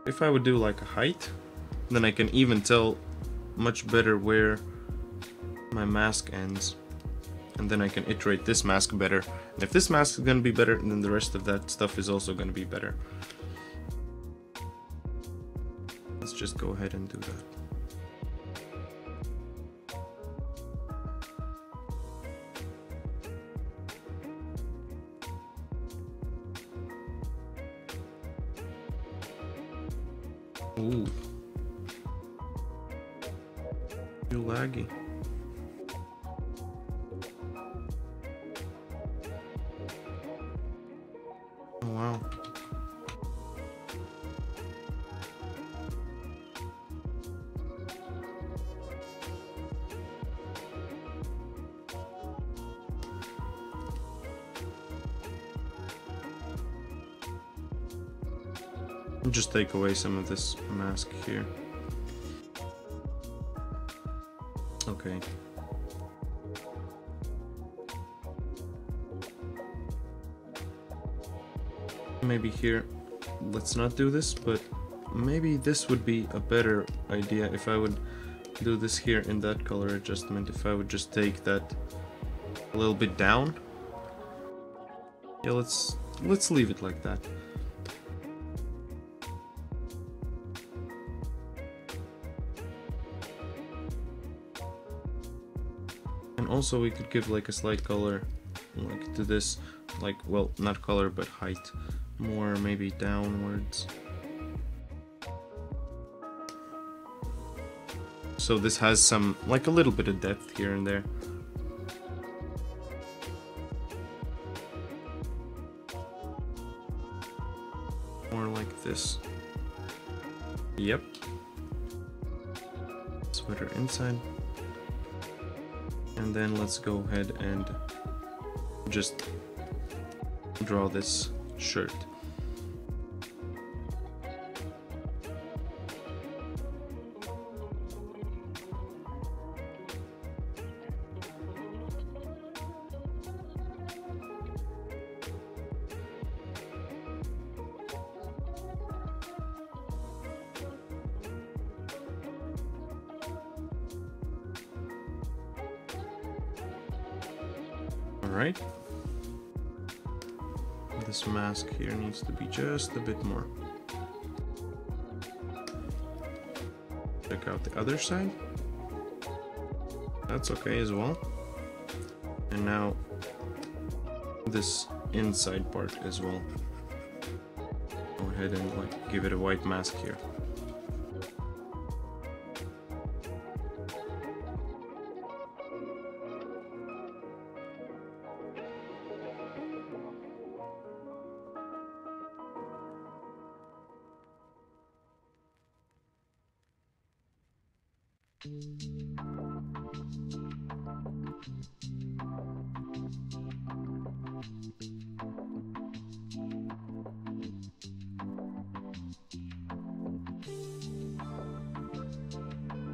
If I would do like a height, then I can even tell much better where my mask ends. And then I can iterate this mask better. And if this mask is gonna be better, then the rest of that stuff is also gonna be better. Let's just go ahead and do that. Ooh. You're laggy. Just take away some of this mask here. Okay. Maybe here, let's not do this, but maybe this would be a better idea if I would do this here in that color adjustment. If I would just take that a little bit down. Yeah, let's leave it like that. And also we could give like a slight color like to this, like, well, not color but height, more maybe downwards. So this has some, like, a little bit of depth here and there. More like this. Yep. Sweater inside. And then let's go ahead and just draw this shirt. Alright. This mask here needs to be just a bit more. Check out the other side. That's okay as well. And now this inside part as well. Go ahead and like give it a white mask here.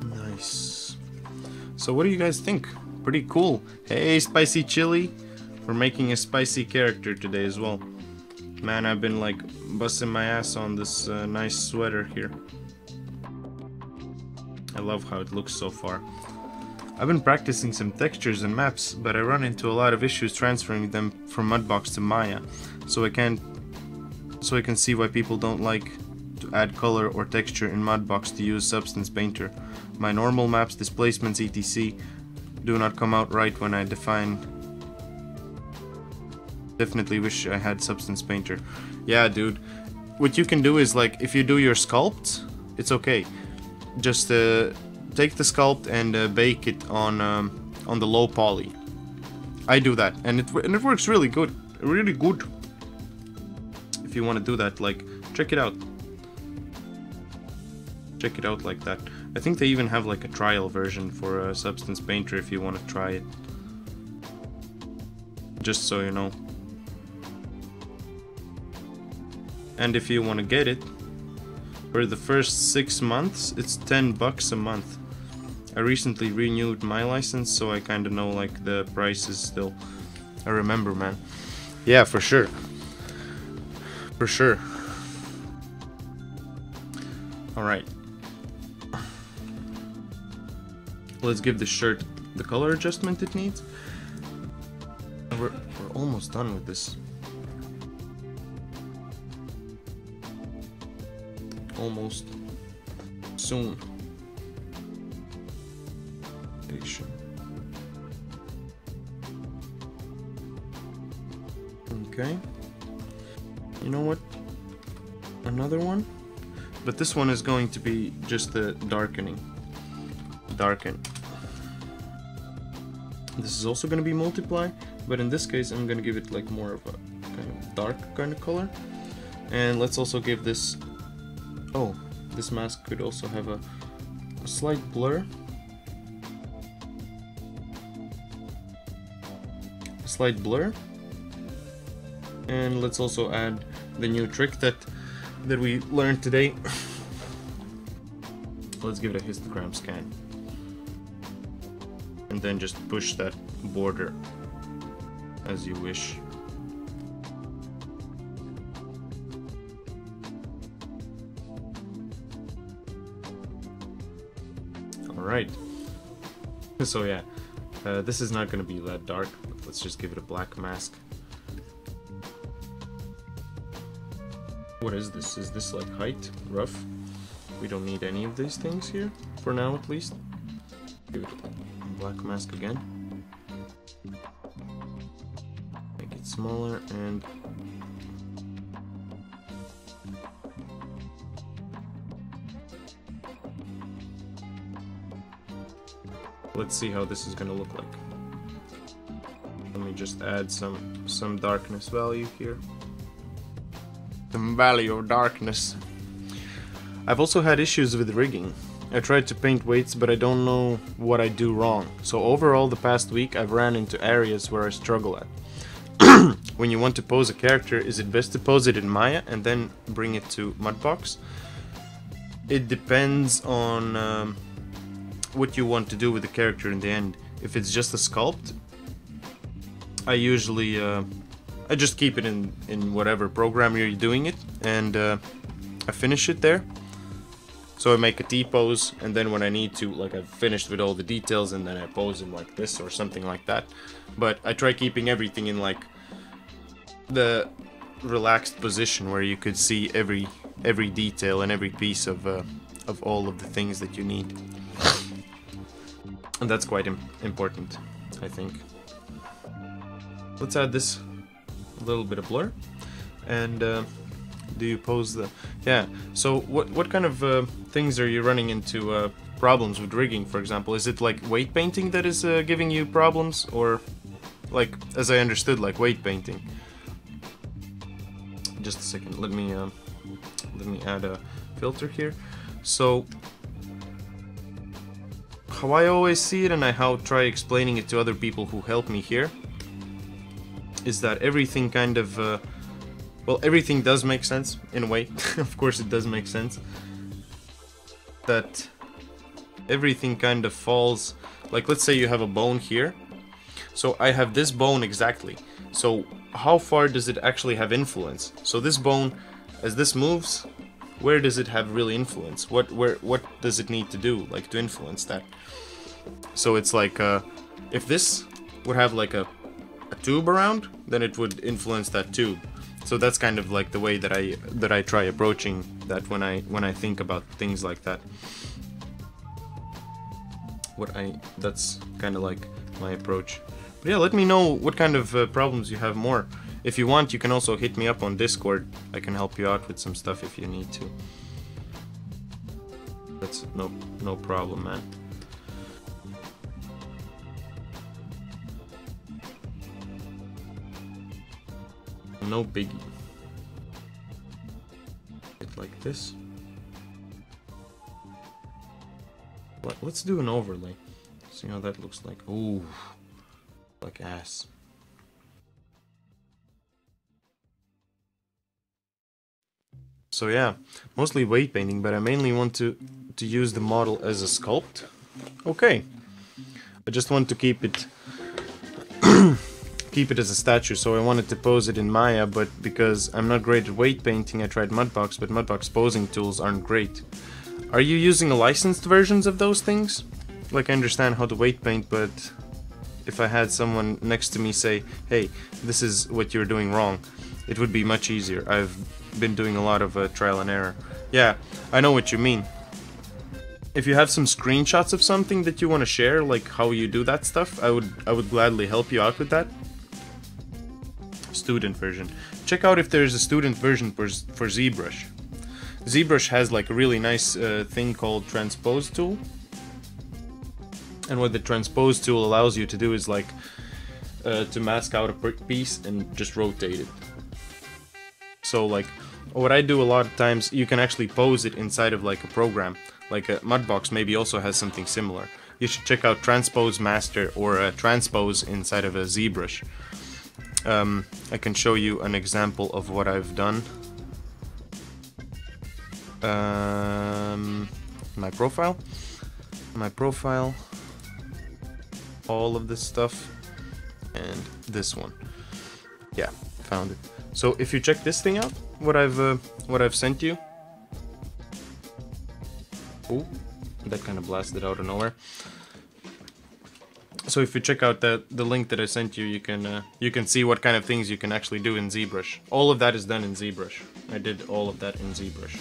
Nice. So what do you guys think? Pretty cool. Hey, Spicy Chili. We're making a spicy character today as well. Man, I've been like busting my ass on this nice sweater here. I love how it looks so far. I've been practicing some textures and maps, but I run into a lot of issues transferring them from Mudbox to Maya, so I can see why people don't like to add color or texture in Mudbox to use Substance Painter. My normal maps, displacements, etc. do not come out right when I define. Definitely wish I had Substance Painter. Yeah, dude. What you can do is, like, if you do your sculpt, it's okay. Just take the sculpt and bake it on the low poly. I do that, and it works really good, really good. If you want to do that, like, check it out. Check it out like that. I think they even have like a trial version for Substance Painter if you want to try it. Just so you know. And if you want to get it, for the first 6 months, it's $10 a month. I recently renewed my license, so I kind of know like the prices still. I remember, man. Yeah, for sure. For sure. Alright. Let's give the shirt the color adjustment it needs. We're almost done with this. Almost. Soon. Okay. You know what? Another one? But this one is going to be just the darkening. Darken. This is also going to be multiply, but in this case I'm going to give it like more of a kind of dark kind of color. And let's also give this... Oh, this mask could also have a slight blur. A slight blur. And let's also add the new trick that that we learned today. Let's give it a histogram scan. And then just push that border as you wish. Alright. So yeah, this is not going to be that dark, but let's just give it a black mask. What is this? Is this like height? Rough? We don't need any of these things here, for now at least. Give it a black mask again. Make it smaller and... let's see how this is gonna look like. Let me just add some darkness value here. The value of darkness. I've also had issues with rigging. I tried to paint weights, but I don't know what I do wrong. So overall, the past week I've ran into areas where I struggle at. When you want to pose a character, is it best to pose it in Maya and then bring it to Mudbox? It depends on what you want to do with the character in the end. If it's just a sculpt, I usually I just keep it in whatever program you're doing it, and I finish it there. So I make a T-pose, and then when I need to, like, I've finished with all the details, and then I pose him like this or something like that. But I try keeping everything in like the relaxed position where you could see every detail and every piece of all of the things that you need. And that's quite important, I think. Let's add this little bit of blur, and do you pose the... yeah, so what kind of things are you running into problems with rigging, for example? Is it like weight painting that is giving you problems, or like, as I understood, like weight painting? Just a second, let me add a filter here. So how I always see it, and how try explaining it to other people who help me here, is that everything kind of well, everything does make sense in a way. Of course it does make sense. That everything kind of falls, like let's say you have a bone here. So I have this bone exactly. So how far does it actually have influence? So this bone, as this moves, where does it have really influence? What does it need to do, like, to influence that? So it's like, if this would have like a tube around, then it would influence that tube. So that's kind of like the way that I try approaching that when I think about things like that. That's kind of like my approach. But yeah, let me know what kind of problems you have more. If you want, you can also hit me up on Discord. I can help you out with some stuff if you need to. That's no problem, man. No biggie. It like this. Let's do an overlay. See how that looks like. Ooh, like ass. So yeah, mostly weight painting, but I mainly want to use the model as a sculpt. Okay, I just want to keep it as a statue, so I wanted to pose it in Maya, but because I'm not great at weight painting, I tried Mudbox, but Mudbox posing tools aren't great. Are you using licensed versions of those things? Like, I understand how to weight paint, but if I had someone next to me say, hey, this is what you're doing wrong, it would be much easier. I've been doing a lot of trial and error. Yeah, I know what you mean. If you have some screenshots of something that you want to share, like how you do that stuff, I would gladly help you out with that. Student version. Check out if there's a student version for ZBrush. ZBrush has like a really nice thing called transpose tool. And what the transpose tool allows you to do is like to mask out a piece and just rotate it. So like what I do a lot of times, you can actually pose it inside of like a program. Like a Mudbox maybe also has something similar. You should check out Transpose Master or Transpose inside of a ZBrush. I can show you an example of what I've done. my profile, all of this stuff, and this one. Yeah, found it. So if you check this thing out, what I've sent you. Oh, that kind of blasted out of nowhere. So if you check out the link that I sent you, you can see what kind of things you can actually do in ZBrush. All of that is done in ZBrush. I did all of that in ZBrush.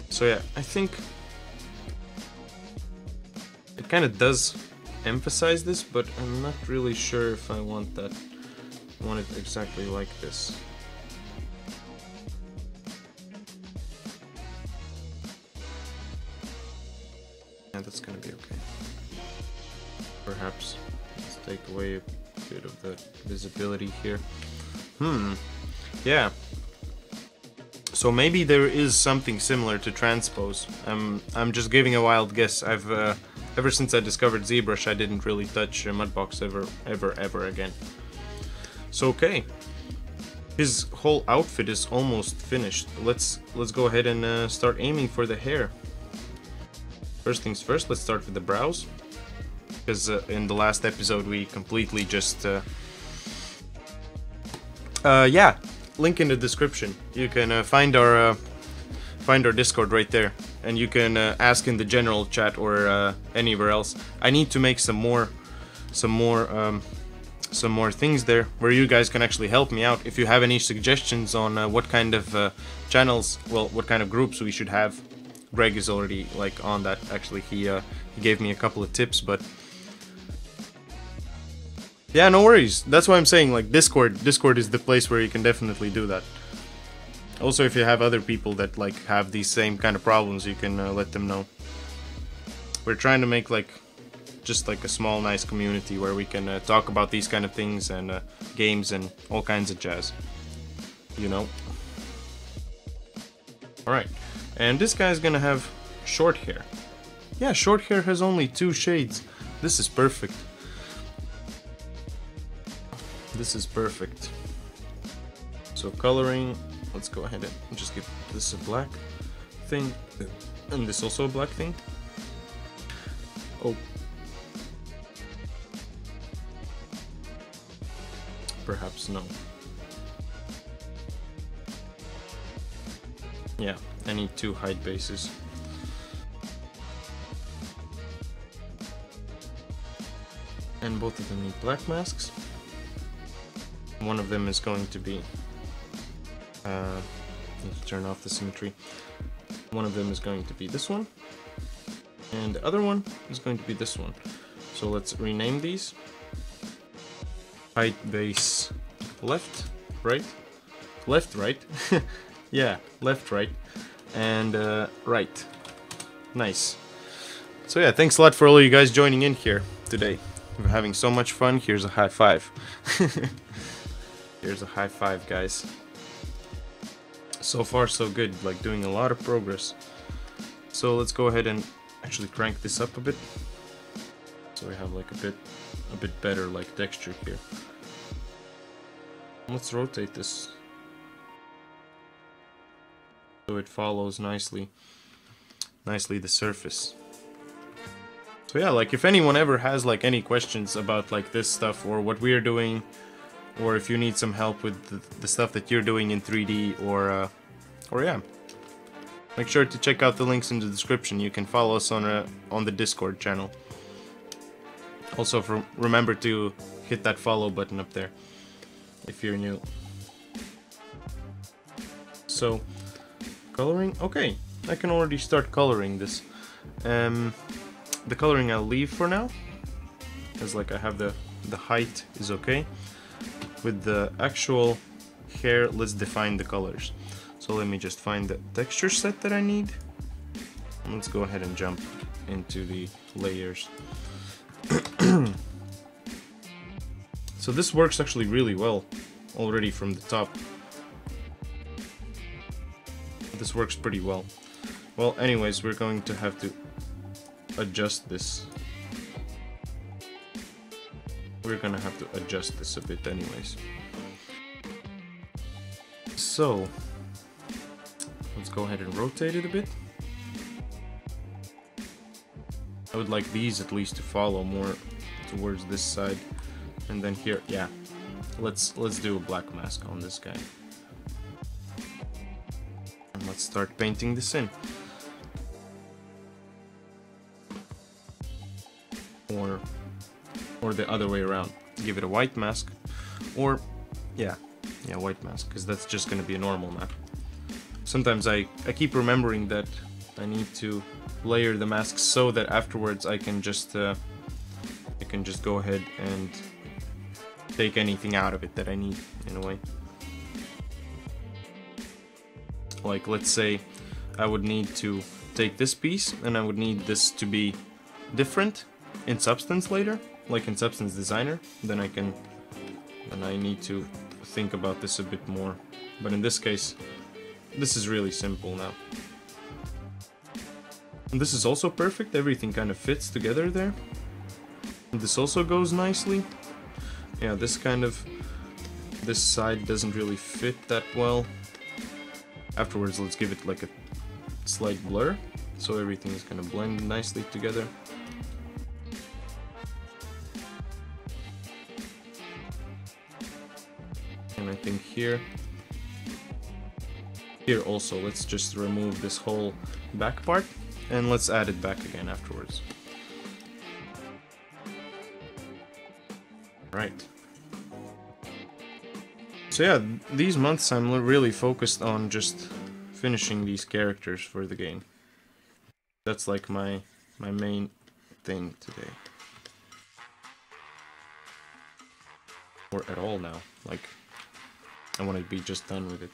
So yeah, I think it kind of does emphasize this, but I'm not really sure if I want that. I want it exactly like this. Yeah, that's gonna be okay. Perhaps let's take away a bit of the visibility here. Yeah. So maybe there is something similar to transpose. I'm just giving a wild guess. I've ever since I discovered ZBrush, I didn't really touch Mudbox ever again. So okay, his whole outfit is almost finished. Let's go ahead and start aiming for the hair. First things first, let's start with the brows, because in the last episode we completely just yeah, link in the description. You can find our Discord right there, and you can ask in the general chat or anywhere else. I need to make some more things there where you guys can actually help me out. If you have any suggestions on what kind of channels, well, what kind of groups we should have. Greg is already like on that. Actually, he gave me a couple of tips, but yeah, no worries. That's why I'm saying like Discord is the place where you can definitely do that. Also, if you have other people that like have these same kind of problems, you can let them know. We're trying to make like just like a small nice community where we can talk about these kind of things and games and all kinds of jazz, you know. Alright, and this guy's gonna have short hair. Yeah, short hair has only 2 shades. This is perfect. This is perfect. So coloring, let's go ahead and just give this a black thing, and this also a black thing. Oh. Perhaps no. Yeah, I need 2 height bases. And both of them need black masks. One of them is going to be... let's turn off the symmetry. One of them is going to be this one. And the other one is going to be this one. So let's rename these. Height base left, right? Left, right? Yeah, left, right. And right. Nice. So yeah, thanks a lot for all of you guys joining in here today. We're having so much fun. Here's a high five. Here's a high five, guys. So far so good, like doing a lot of progress. So let's go ahead and actually crank this up a bit. So we have like a bit better like texture here. Let's rotate this so it follows nicely the surface. So yeah, like if anyone ever has like any questions about like this stuff or what we're doing, or if you need some help with the stuff that you're doing in 3D, or yeah, make sure to check out the links in the description. You can follow us on the Discord channel. Also, remember to hit that follow button up there if you're new. So, coloring. Okay, I can already start coloring this. The coloring I'll leave for now, because like I have the height is okay. With the actual hair, let's define the colors. So let me just find the texture set that I need. And let's go ahead and jump into the layers. So this works actually really well already from the top. This works pretty well. Well, anyways, we're going to have to adjust this. We're gonna have to adjust this a bit anyways. So let's go ahead and rotate it a bit. I would like these at least to follow more towards this side. And then here, yeah. Let's do a black mask on this guy. And let's start painting this in. Or the other way around. Give it a white mask. Or, yeah, white mask, because that's just gonna be a normal map. Sometimes I keep remembering that I need to layer the masks so that afterwards I can just go ahead and take anything out of it that I need, in a way. Like, let's say I would need to take this piece and I would need this to be different in Substance later, like in Substance Designer, then I need to think about this a bit more. But in this case, this is really simple now. And this is also perfect, everything kind of fits together there. And this also goes nicely. Yeah, this side doesn't really fit that well. Afterwards, let's give it like a slight blur, so everything is gonna blend nicely together. And I think here also, let's just remove this whole back part and let's add it back again afterwards. Right. So yeah, these months I'm really focused on just finishing these characters for the game. That's like my main thing today. Or at all now. Like, I want to be just done with it.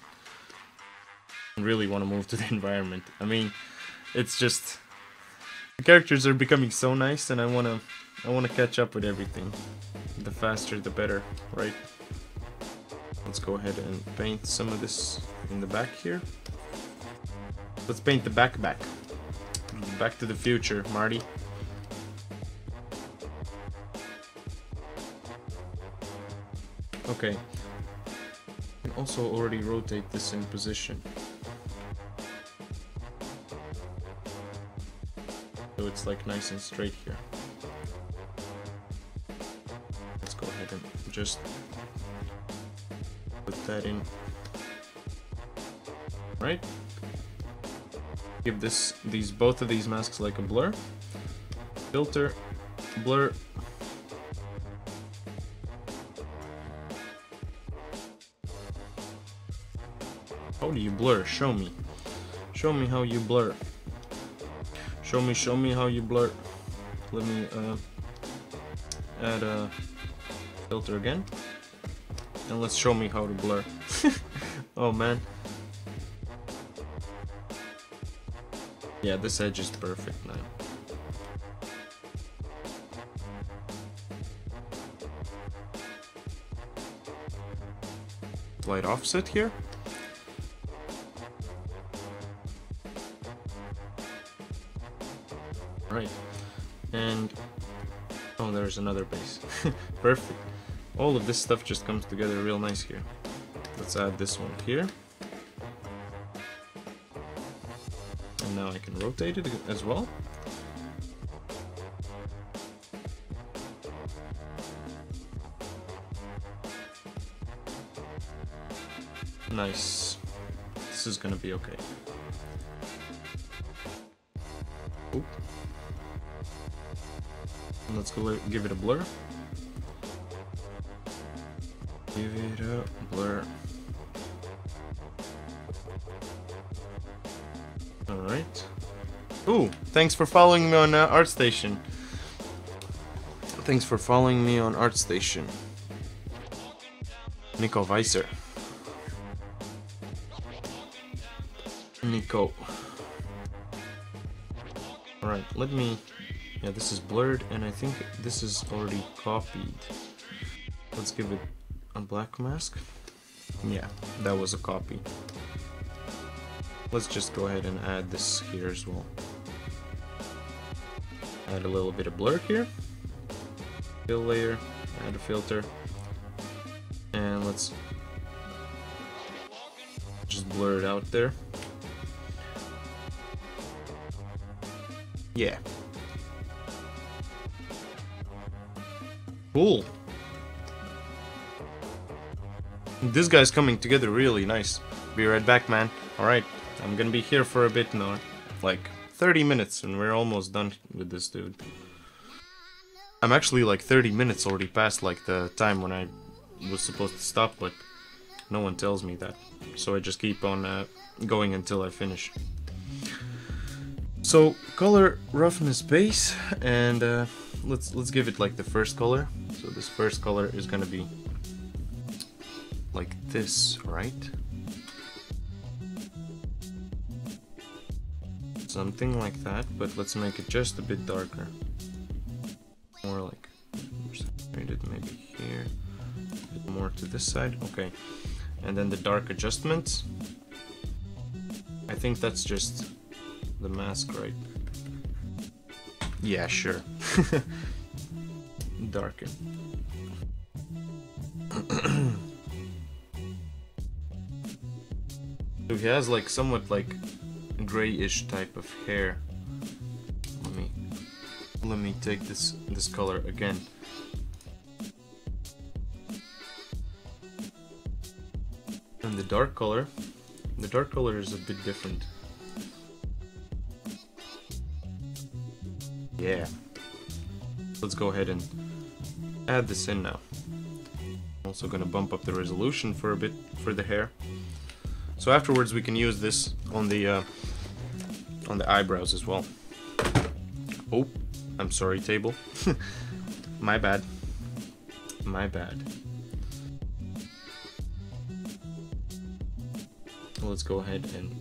I really want to move to the environment. I mean, it's just the characters are becoming so nice, and I want to catch up with everything. The faster, the better, right? Let's go ahead and paint some of this in the back here. Let's paint the back. Back to the future, Marty. Okay. I can also already rotate this in position. So it's like nice and straight here. Let's go ahead and just put that in. Right? Give both of these masks like a blur. Filter, blur. How do you blur? Show me. Show me how you blur. Show me how you blur. Let me add a filter again. And let's show me how to blur. Oh man. Yeah, this edge is perfect now. Slight offset here. Right. And oh, there's another base. Perfect. All of this stuff just comes together real nice here. Let's add this one here. And now I can rotate it as well. Nice. This is gonna be okay. Oop. And let's go give it a blur. Give it a blur. Alright. Ooh, thanks for following me on ArtStation. Thanks for following me on ArtStation. Nico Weiser. Nico. Alright, let me... Yeah, this is blurred, and I think this is already copied. Let's give it a black mask. Yeah, that was a copy. Let's just go ahead and add this here as well. Add a little bit of blur here. Fill layer, add a filter. And let's just blur it out there. Yeah. Cool. This guy's coming together really nice. Be right back, man. Alright, I'm gonna be here for a bit now. Like 30 minutes and we're almost done with this dude. I'm actually like 30 minutes already past like the time when I was supposed to stop, but no one tells me that. So I just keep on going until I finish. So color roughness base, and let's give it like the first color. So this first color is gonna be like this, right? Something like that, but let's make it just a bit darker. More like saturated, maybe here. A bit more to this side. Okay. And then the dark adjustments. I think that's just the mask, right? Yeah, sure. Darken. So he has like somewhat like grayish type of hair. Let me take this color again. And the dark color is a bit different. Yeah. Let's go ahead and add this in now. Also gonna bump up the resolution for a bit for the hair. So afterwards we can use this on the eyebrows as well. Oh, I'm sorry, table. My bad. My bad. Let's go ahead and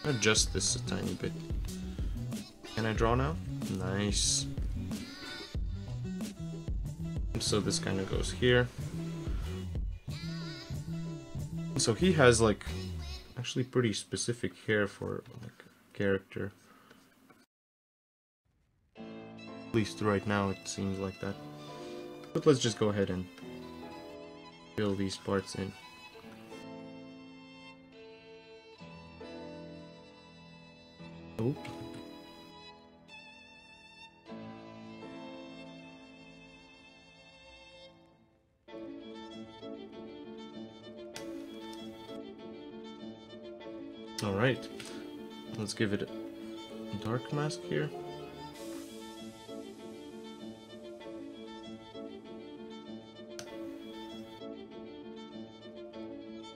adjust this a tiny bit. Can I draw now? Nice. So this kind of goes here. So he has like actually pretty specific hair for like a character. At least right now it seems like that. But let's just go ahead and fill these parts in. Oh. Alright, let's give it a dark mask here.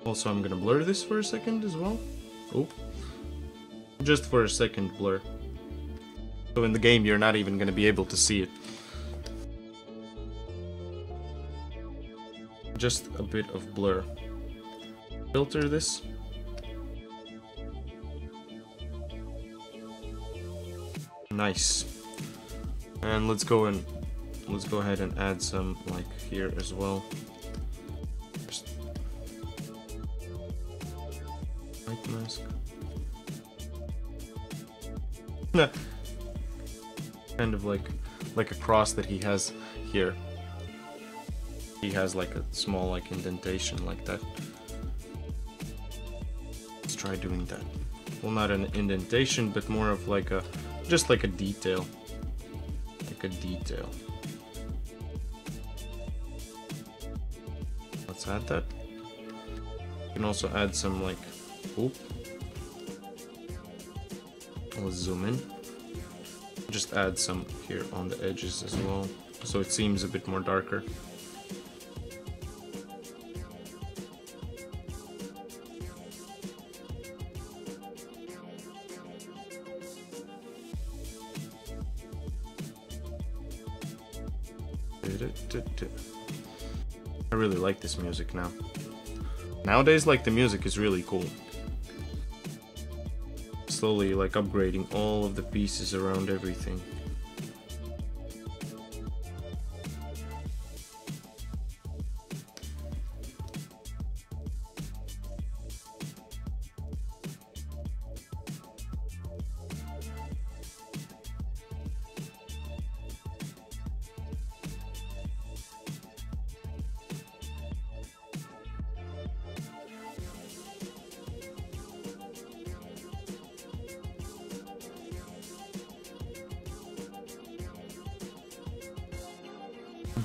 Also, I'm gonna blur this for a second as well. Oh, just for a second blur. So in the game, you're not even gonna be able to see it. Just a bit of blur. Filter this. Nice. And let's go ahead and add some like here as well. Just white mask. Kind of like a cross that he has here. He has like a small like indentation like that. Let's try doing that. Well, not an indentation, but more of like a just like a detail. Like a detail. Let's add that. You can also add some like, oop. Let's zoom in. Just add some here on the edges as well, so it seems a bit more darker. I really like this music now. Nowadays, like, the music is really cool. Slowly, like, upgrading all of the pieces around everything.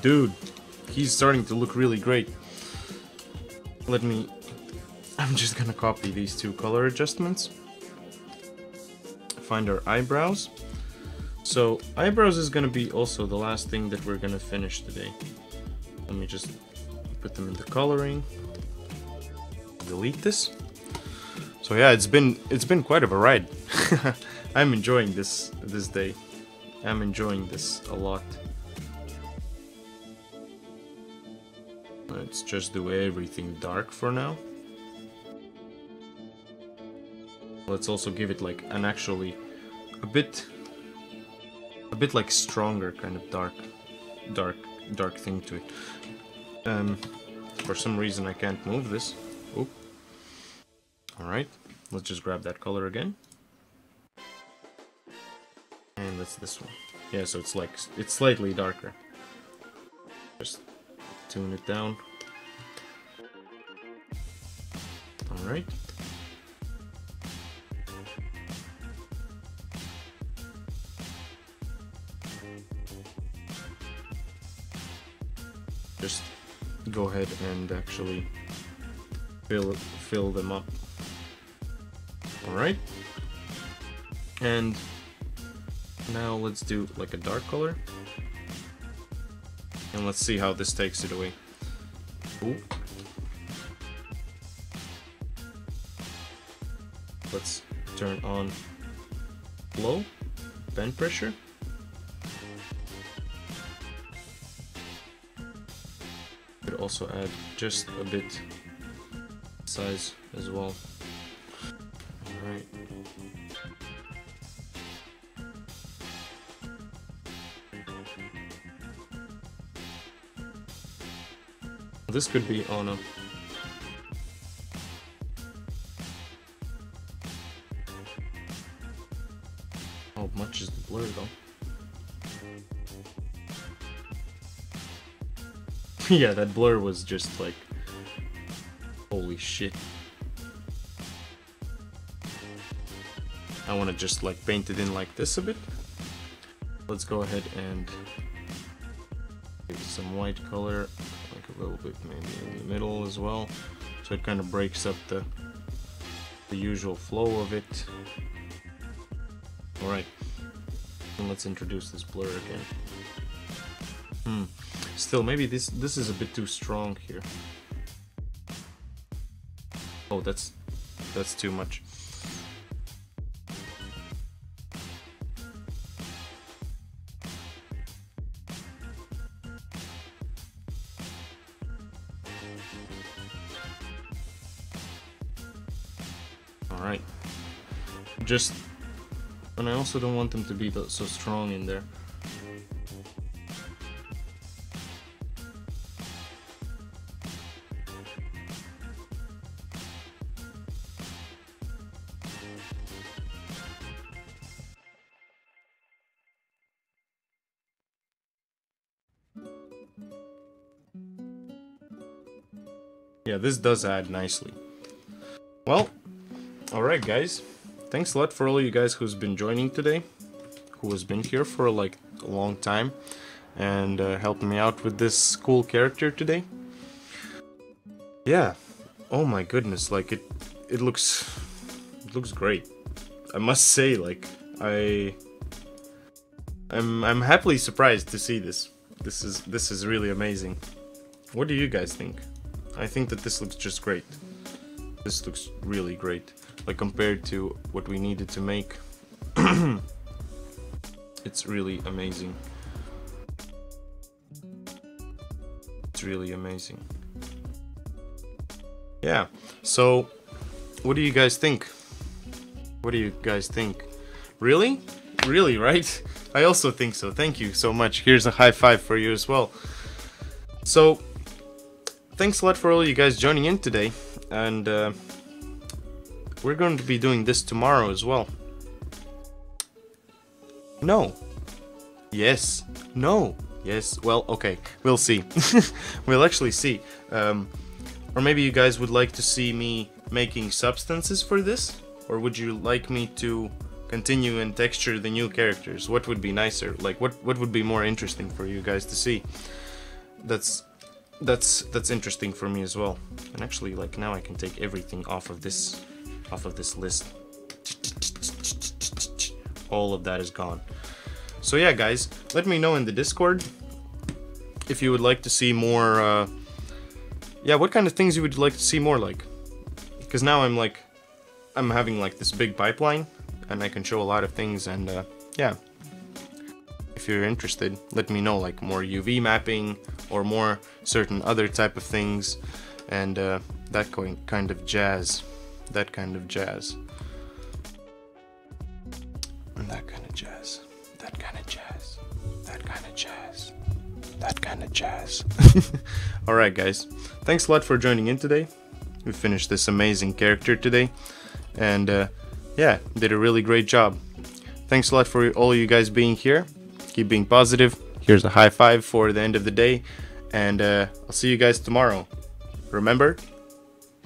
Dude, he's starting to look really great. I'm just gonna copy these two color adjustments. Find our eyebrows. So eyebrows is gonna be also the last thing that we're gonna finish today. Let me just put them in the coloring. Delete this. So yeah, it's been quite of a ride. I'm enjoying this day. I'm enjoying this a lot. Let's just do everything dark for now. Let's also give it like an actually a bit like stronger kind of dark thing to it. For some reason I can't move this. Oop. Alright, let's just grab that color again. And that's this one. Yeah, so it's slightly darker. Just tune it down. Alright. Just go ahead and actually fill them up. Alright. And now let's do like a dark color. And let's see how this takes it away. Ooh. Let's turn on flow, pen pressure. Could also add just a bit size as well. Alright. This could be on a how much is the blur though? Yeah, that blur was just like holy shit. I want to just like paint it in like this a bit. Let's go ahead and give it some white color, like a little bit maybe in the middle as well, so it kind of breaks up the usual flow of it. Alright, and let's introduce this blur again. Still, maybe this is a bit too strong here. Oh, that's too much. Alright. Just... and I also don't want them to be so strong in there. Yeah, this does add nicely. Well, alright guys. Thanks a lot for all you guys who's been joining today. Who has been here for like a long time. And helping me out with this cool character today. Yeah. Oh my goodness, like it looks great. I must say, like I'm happily surprised to see this. This is really amazing. What do you guys think? I think that this looks just great. This looks really great. Like compared to what we needed to make. It's really amazing. It's really amazing. Yeah. So, what do you guys think? What do you guys think? Really? Really, right? I also think so. Thank you so much. Here's a high five for you as well. So, thanks a lot for all you guys joining in today. And we're going to be doing this tomorrow as well. No. Yes. No. Yes. Well, okay. We'll see. We'll actually see. Or maybe you guys would like to see me making substances for this? Or would you like me to continue and texture the new characters? What would be nicer? Like, what would be more interesting for you guys to see? that's interesting for me as well. And actually, like, now I can take everything off of this list. All of that is gone. So yeah, guys, let me know in the Discord if you would like to see more. Yeah, what kind of things you would like to see more, like, because now I'm having like this big pipeline, and I can show a lot of things, and yeah. If you're interested, let me know, like more UV mapping or more certain other type of things, and that kind of jazz. That kind of jazz. And that kind of jazz. That kind of jazz. That kind of jazz. That kind of jazz. Alright, guys. Thanks a lot for joining in today. We finished this amazing character today. And yeah, did a really great job. Thanks a lot for all you guys being here. Keep being positive. Here's a high five for the end of the day. And I'll see you guys tomorrow. Remember,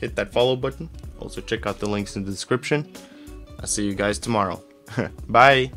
hit that follow button. Also check out the links in the description. I'll see you guys tomorrow. Bye.